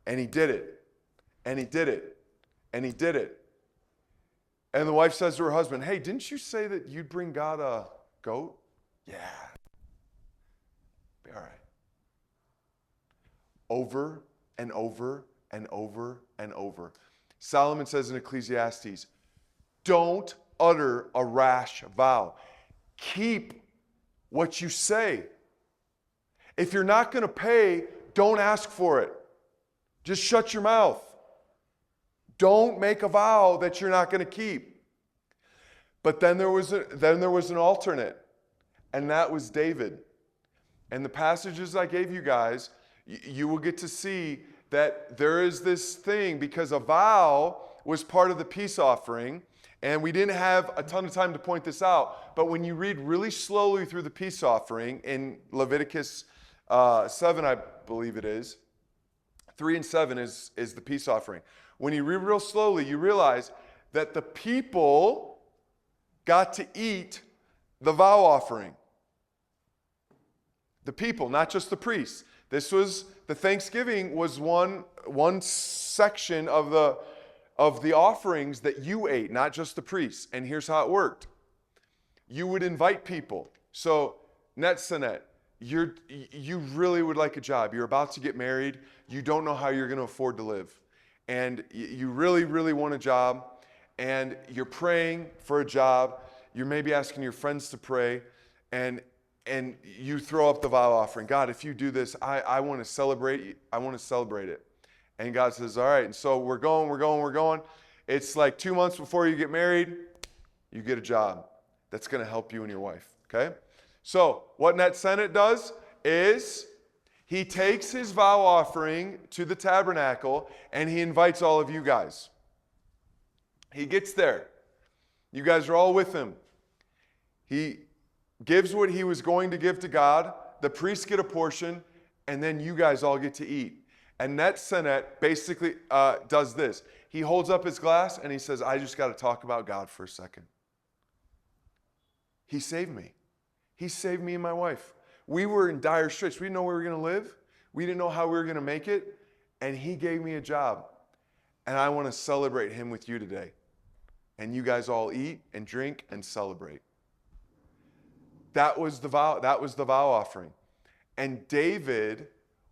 And he did it. And he did it. And he did it. And the wife says to her husband, hey, didn't you say that you'd bring God a goat? Yeah. Be all right. Over and over and over and over. Solomon says in Ecclesiastes, don't utter a rash vow. Keep what you say. If you're not going to pay, don't ask for it. Just shut your mouth. Don't make a vow that you're not going to keep. But then there was an alternate, and that was David. And the passages I gave you guys, you will get to see that there is this thing, because a vow was part of the peace offering, and we didn't have a ton of time to point this out, but when you read really slowly through the peace offering in Leviticus 7, I believe it is, 3 and 7 is the peace offering. When you read real slowly, you realize that the people got to eat the vow offering. The people, not just the priests. This was, the Thanksgiving was one section of the offerings that you ate, not just the priests. And here's how it worked. You would invite people. So, Netzanet, you really would like a job. You're about to get married. You don't know how you're going to afford to live. And you really, really want a job. And you're praying for a job. You're maybe asking your friends to pray. And and you throw up the vow offering. God, if you do this, I want to celebrate. I want to celebrate it. And God says, all right. And so we're going. It's like 2 months before you get married, you get a job that's going to help you and your wife. Okay? So what Net Senate does is he takes his vow offering to the tabernacle and he invites all of you guys. He gets there. You guys are all with him. He gives what he was going to give to God. The priests get a portion, and then you guys all get to eat. And Net Senate basically does this. He holds up his glass and he says, I just got to talk about God for a second. He saved me. He saved me and my wife. We were in dire straits. We didn't know where we were going to live. We didn't know how we were going to make it. And he gave me a job. And I want to celebrate him with you today. And you guys all eat and drink and celebrate. That was the vow offering. And David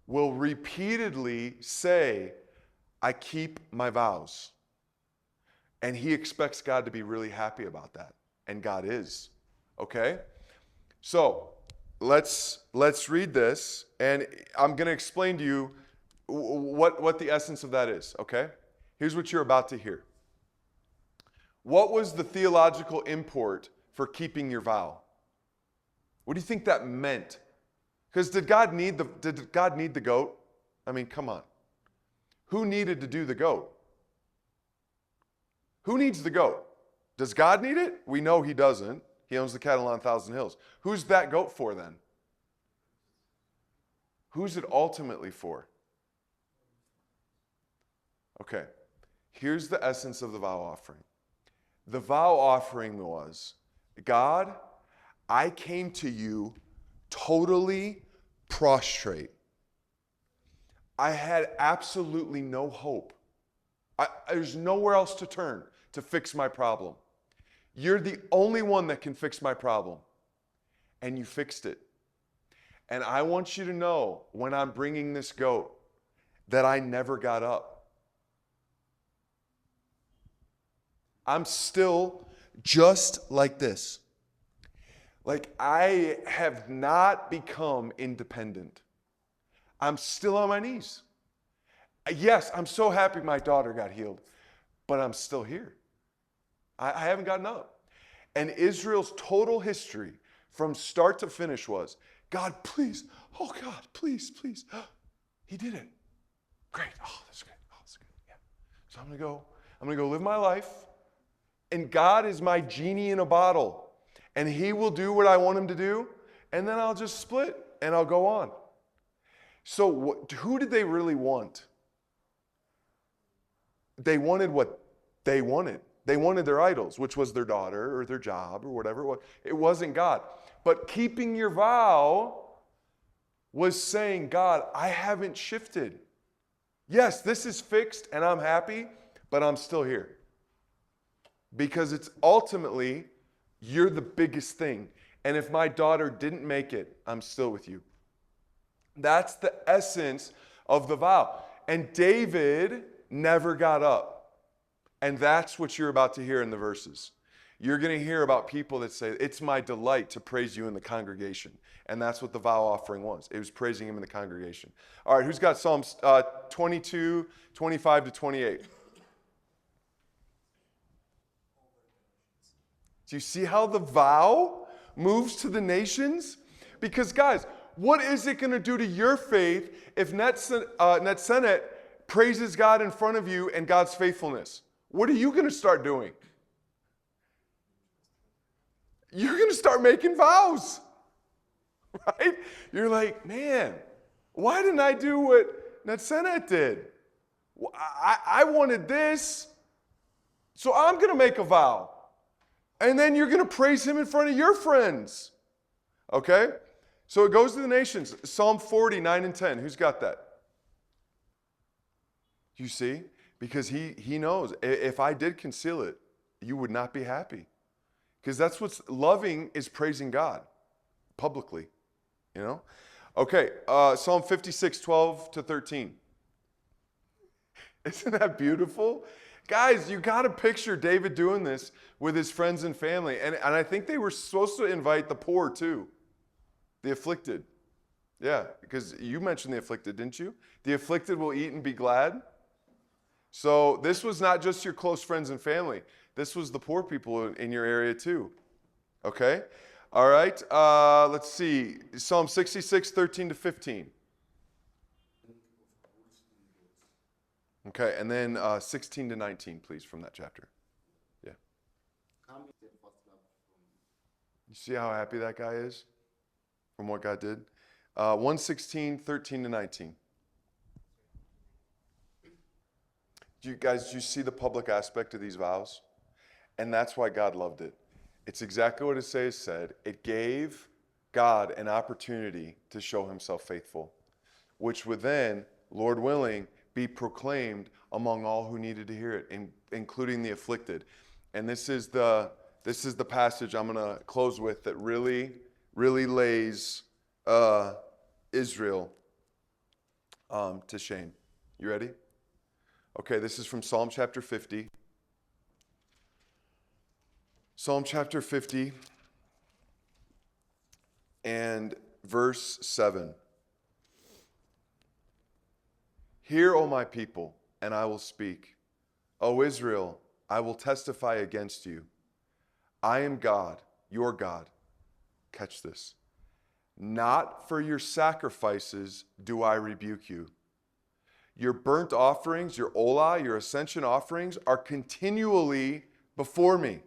will repeatedly say, I keep my vows. And he expects God to be really happy about that. And God is. Okay? So, let's read this, and I'm going to explain to you what the essence of that is, okay? Here's what you're about to hear. What was the theological import for keeping your vow? What do you think that meant? Because did God need the goat? I mean, come on. Who needed to do the goat? Who needs the goat? Does God need it? We know he doesn't. He owns the cattle on 1,000 hills. Who's that goat for then? Who's it ultimately for? Okay. Here's the essence of the vow offering. The vow offering was, God, I came to you totally prostrate. I had absolutely no hope. There's nowhere else to turn to fix my problem. You're the only one that can fix my problem. And you fixed it. And I want you to know, when I'm bringing this goat, that I never got up. I'm still just like this. Like, I have not become independent. I'm still on my knees. Yes, I'm so happy my daughter got healed, but I'm still here. I haven't gotten up. And Israel's total history from start to finish was, God, please, oh God, please, please. He did it. Great. Oh, that's good. Oh, that's good. Yeah. So I'm gonna go live my life. And God is my genie in a bottle. And he will do what I want him to do. And then I'll just split and I'll go on. So who did they really want? They wanted what they wanted. They wanted their idols, which was their daughter or their job or whatever it was. It wasn't God. But keeping your vow was saying, God, I haven't shifted. Yes, this is fixed and I'm happy, but I'm still here. Because it's ultimately, you're the biggest thing. And if my daughter didn't make it, I'm still with you. That's the essence of the vow. And David never got up. And that's what you're about to hear in the verses. You're going to hear about people that say, it's my delight to praise you in the congregation. And that's what the vow offering was. It was praising him in the congregation. All right, who's got Psalms 22, 25 to 28? Do you see how the vow moves to the nations? Because guys, what is it going to do to your faith if Net Senate praises God in front of you and God's faithfulness? What are you going to start doing? You're going to start making vows, right? You're like, man, why didn't I do what Net Senate did? I wanted this, so I'm going to make a vow. And then you're going to praise him in front of your friends. Okay? So it goes to the nations. Psalm 40, 9 and 10. Who's got that? You see? Because he knows. If I did conceal it, you would not be happy. Because that's what's loving, is praising God publicly. You know? Okay. Psalm 56, 12 to 13. Isn't that beautiful? Guys, you got to picture David doing this with his friends and family. And I think they were supposed to invite the poor too. The afflicted. Yeah, because you mentioned the afflicted, didn't you? The afflicted will eat and be glad. So this was not just your close friends and family. This was the poor people in your area too. Okay? All right. Let's see. Psalm 66, 13 to 15. Okay, and then 16 to 19, please, from that chapter. Yeah. You see how happy that guy is from what God did? 116, 13 to 19. Do you see the public aspect of these vows? And that's why God loved it. It's exactly what it said. It gave God an opportunity to show himself faithful, which would then, Lord willing, be proclaimed among all who needed to hear it, including the afflicted. And this is the passage I'm going to close with that really lays Israel to shame. You ready? Okay, this is from Psalm chapter 50. Psalm chapter 50 and verse 7. Hear, O my people, and I will speak. O Israel, I will testify against you. I am God, your God. Catch this. Not for your sacrifices do I rebuke you. Your burnt offerings, your olah, your ascension offerings are continually before me.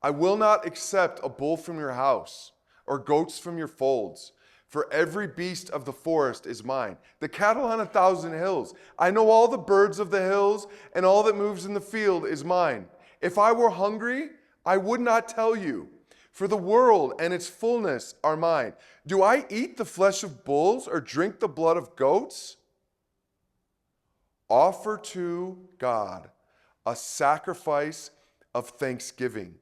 I will not accept a bull from your house or goats from your folds, for every beast of the forest is mine. The cattle on 1,000 hills. I know all the birds of the hills, and all that moves in the field is mine. If I were hungry, I would not tell you, for the world and its fullness are mine. Do I eat the flesh of bulls or drink the blood of goats? Offer to God a sacrifice of thanksgiving.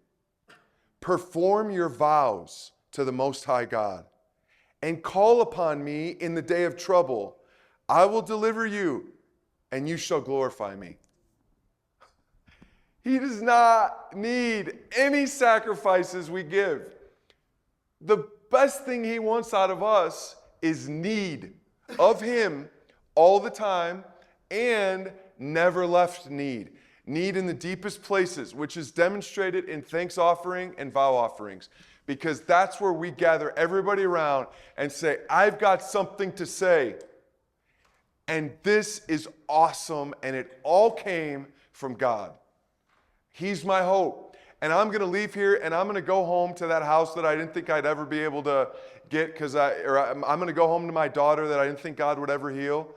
Perform your vows to the Most High God, and call upon me in the day of trouble. I will deliver you, and you shall glorify me. He does not need any sacrifices we give. The best thing he wants out of us is need of him all the time, and never left need. Need in the deepest places, which is demonstrated in thanks offering and vow offerings. Because that's where we gather everybody around and say, I've got something to say. And this is awesome, and it all came from God. He's my hope. And I'm going to leave here, and I'm going to go home to that house that I didn't think I'd ever be able to get, I'm going to go home to my daughter that I didn't think God would ever heal.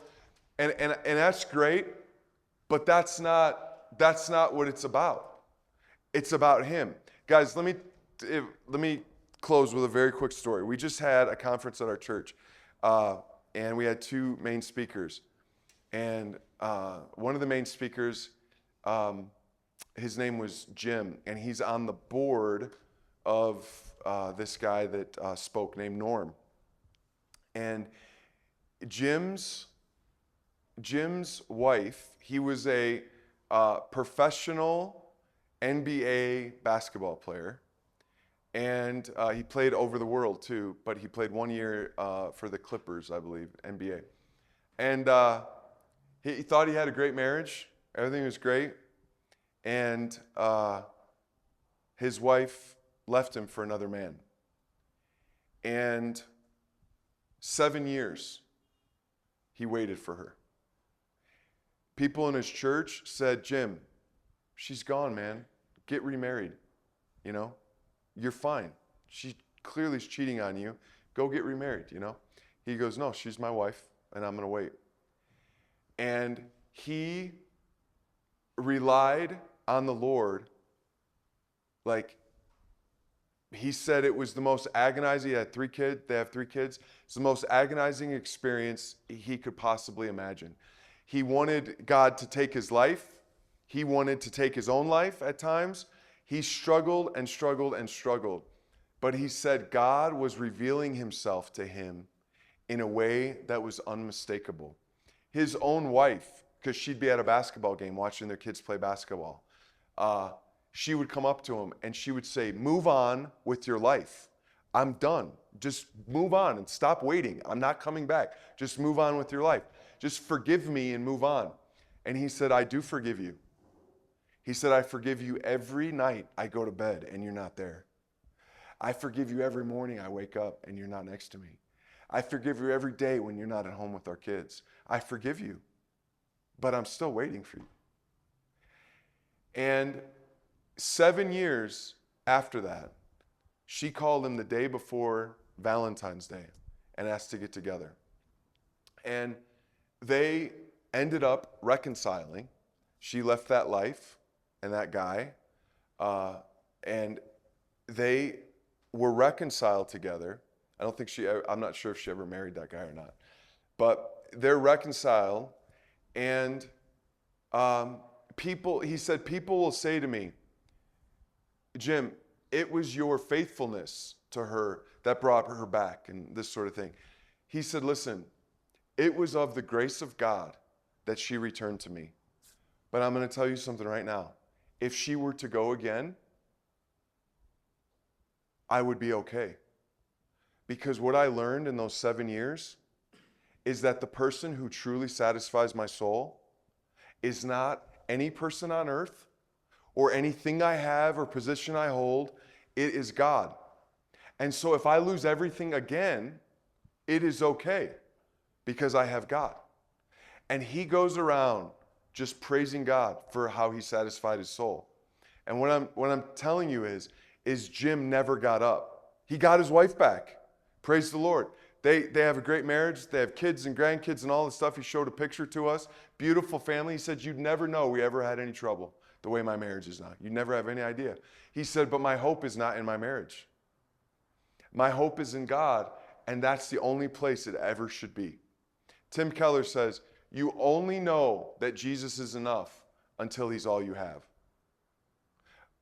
And that's great, but that's not what it's about. It's about him. Guys, let me close with a very quick story. We just had a conference at our church, and we had two main speakers. And one of the main speakers, his name was Jim, and he's on the board of this guy that spoke named Norm. And Jim's wife, he was a professional NBA basketball player, and he played over the world too, but he played 1 year for the Clippers, I believe, NBA. And he thought he had a great marriage. Everything was great. And his wife left him for another man. And 7 years he waited for her. People in his church said, Jim, she's gone, man. Get remarried. You know, you're fine. She clearly is cheating on you. Go get remarried, you know. He goes, no, she's my wife, and I'm going to wait. And he relied on the Lord. Like, he said it was the most agonizing. He had 3 kids. They have 3 kids. It's the most agonizing experience he could possibly imagine. He wanted God to take his life. He wanted to take his own life at times. He struggled and struggled and struggled. But he said God was revealing himself to him in a way that was unmistakable. His own wife, because she'd be at a basketball game watching their kids play basketball, she would come up to him and she would say, move on with your life. I'm done. Just move on and stop waiting. I'm not coming back. Just move on with your life. Just forgive me and move on. And he said, I do forgive you. He said, I forgive you every night I go to bed and you're not there. I forgive you every morning I wake up and you're not next to me. I forgive you every day when you're not at home with our kids. I forgive you, but I'm still waiting for you. And 7 years after that, she called him the day before Valentine's Day and asked to get together. And they ended up reconciling. She left that life and that guy, and they were reconciled together. I'm not sure if she ever married that guy or not, but they're reconciled. And he said, people will say to me, Jim, it was your faithfulness to her that brought her back and this sort of thing. He said, listen, it was of the grace of God that she returned to me. But I'm going to tell you something right now. If she were to go again, I would be okay. Because what I learned in those 7 years is that the person who truly satisfies my soul is not any person on earth or anything I have or position I hold. It is God. And so if I lose everything again, it is okay because I have God. And he goes around just praising God for how he satisfied his soul. And what I'm telling you is Jim never got up. He got his wife back. Praise the Lord. They have a great marriage. They have kids and grandkids and all this stuff. He showed a picture to us. Beautiful family. He said, you'd never know we ever had any trouble the way my marriage is now. You'd never have any idea. He said, but my hope is not in my marriage. My hope is in God, and that's the only place it ever should be. Tim Keller says, you only know that Jesus is enough until he's all you have.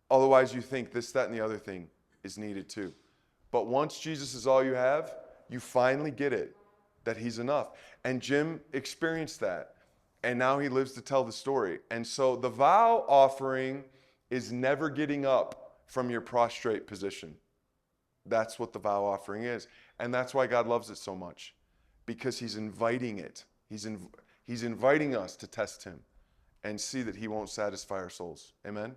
Otherwise, you think this, that, and the other thing is needed too. But once Jesus is all you have, you finally get it, that he's enough. And Jim experienced that, and now he lives to tell the story. And so the vow offering is never getting up from your prostrate position. That's what the vow offering is. And that's why God loves it so much, because he's inviting it. He's inviting us to test him and see that he won't satisfy our souls. Amen?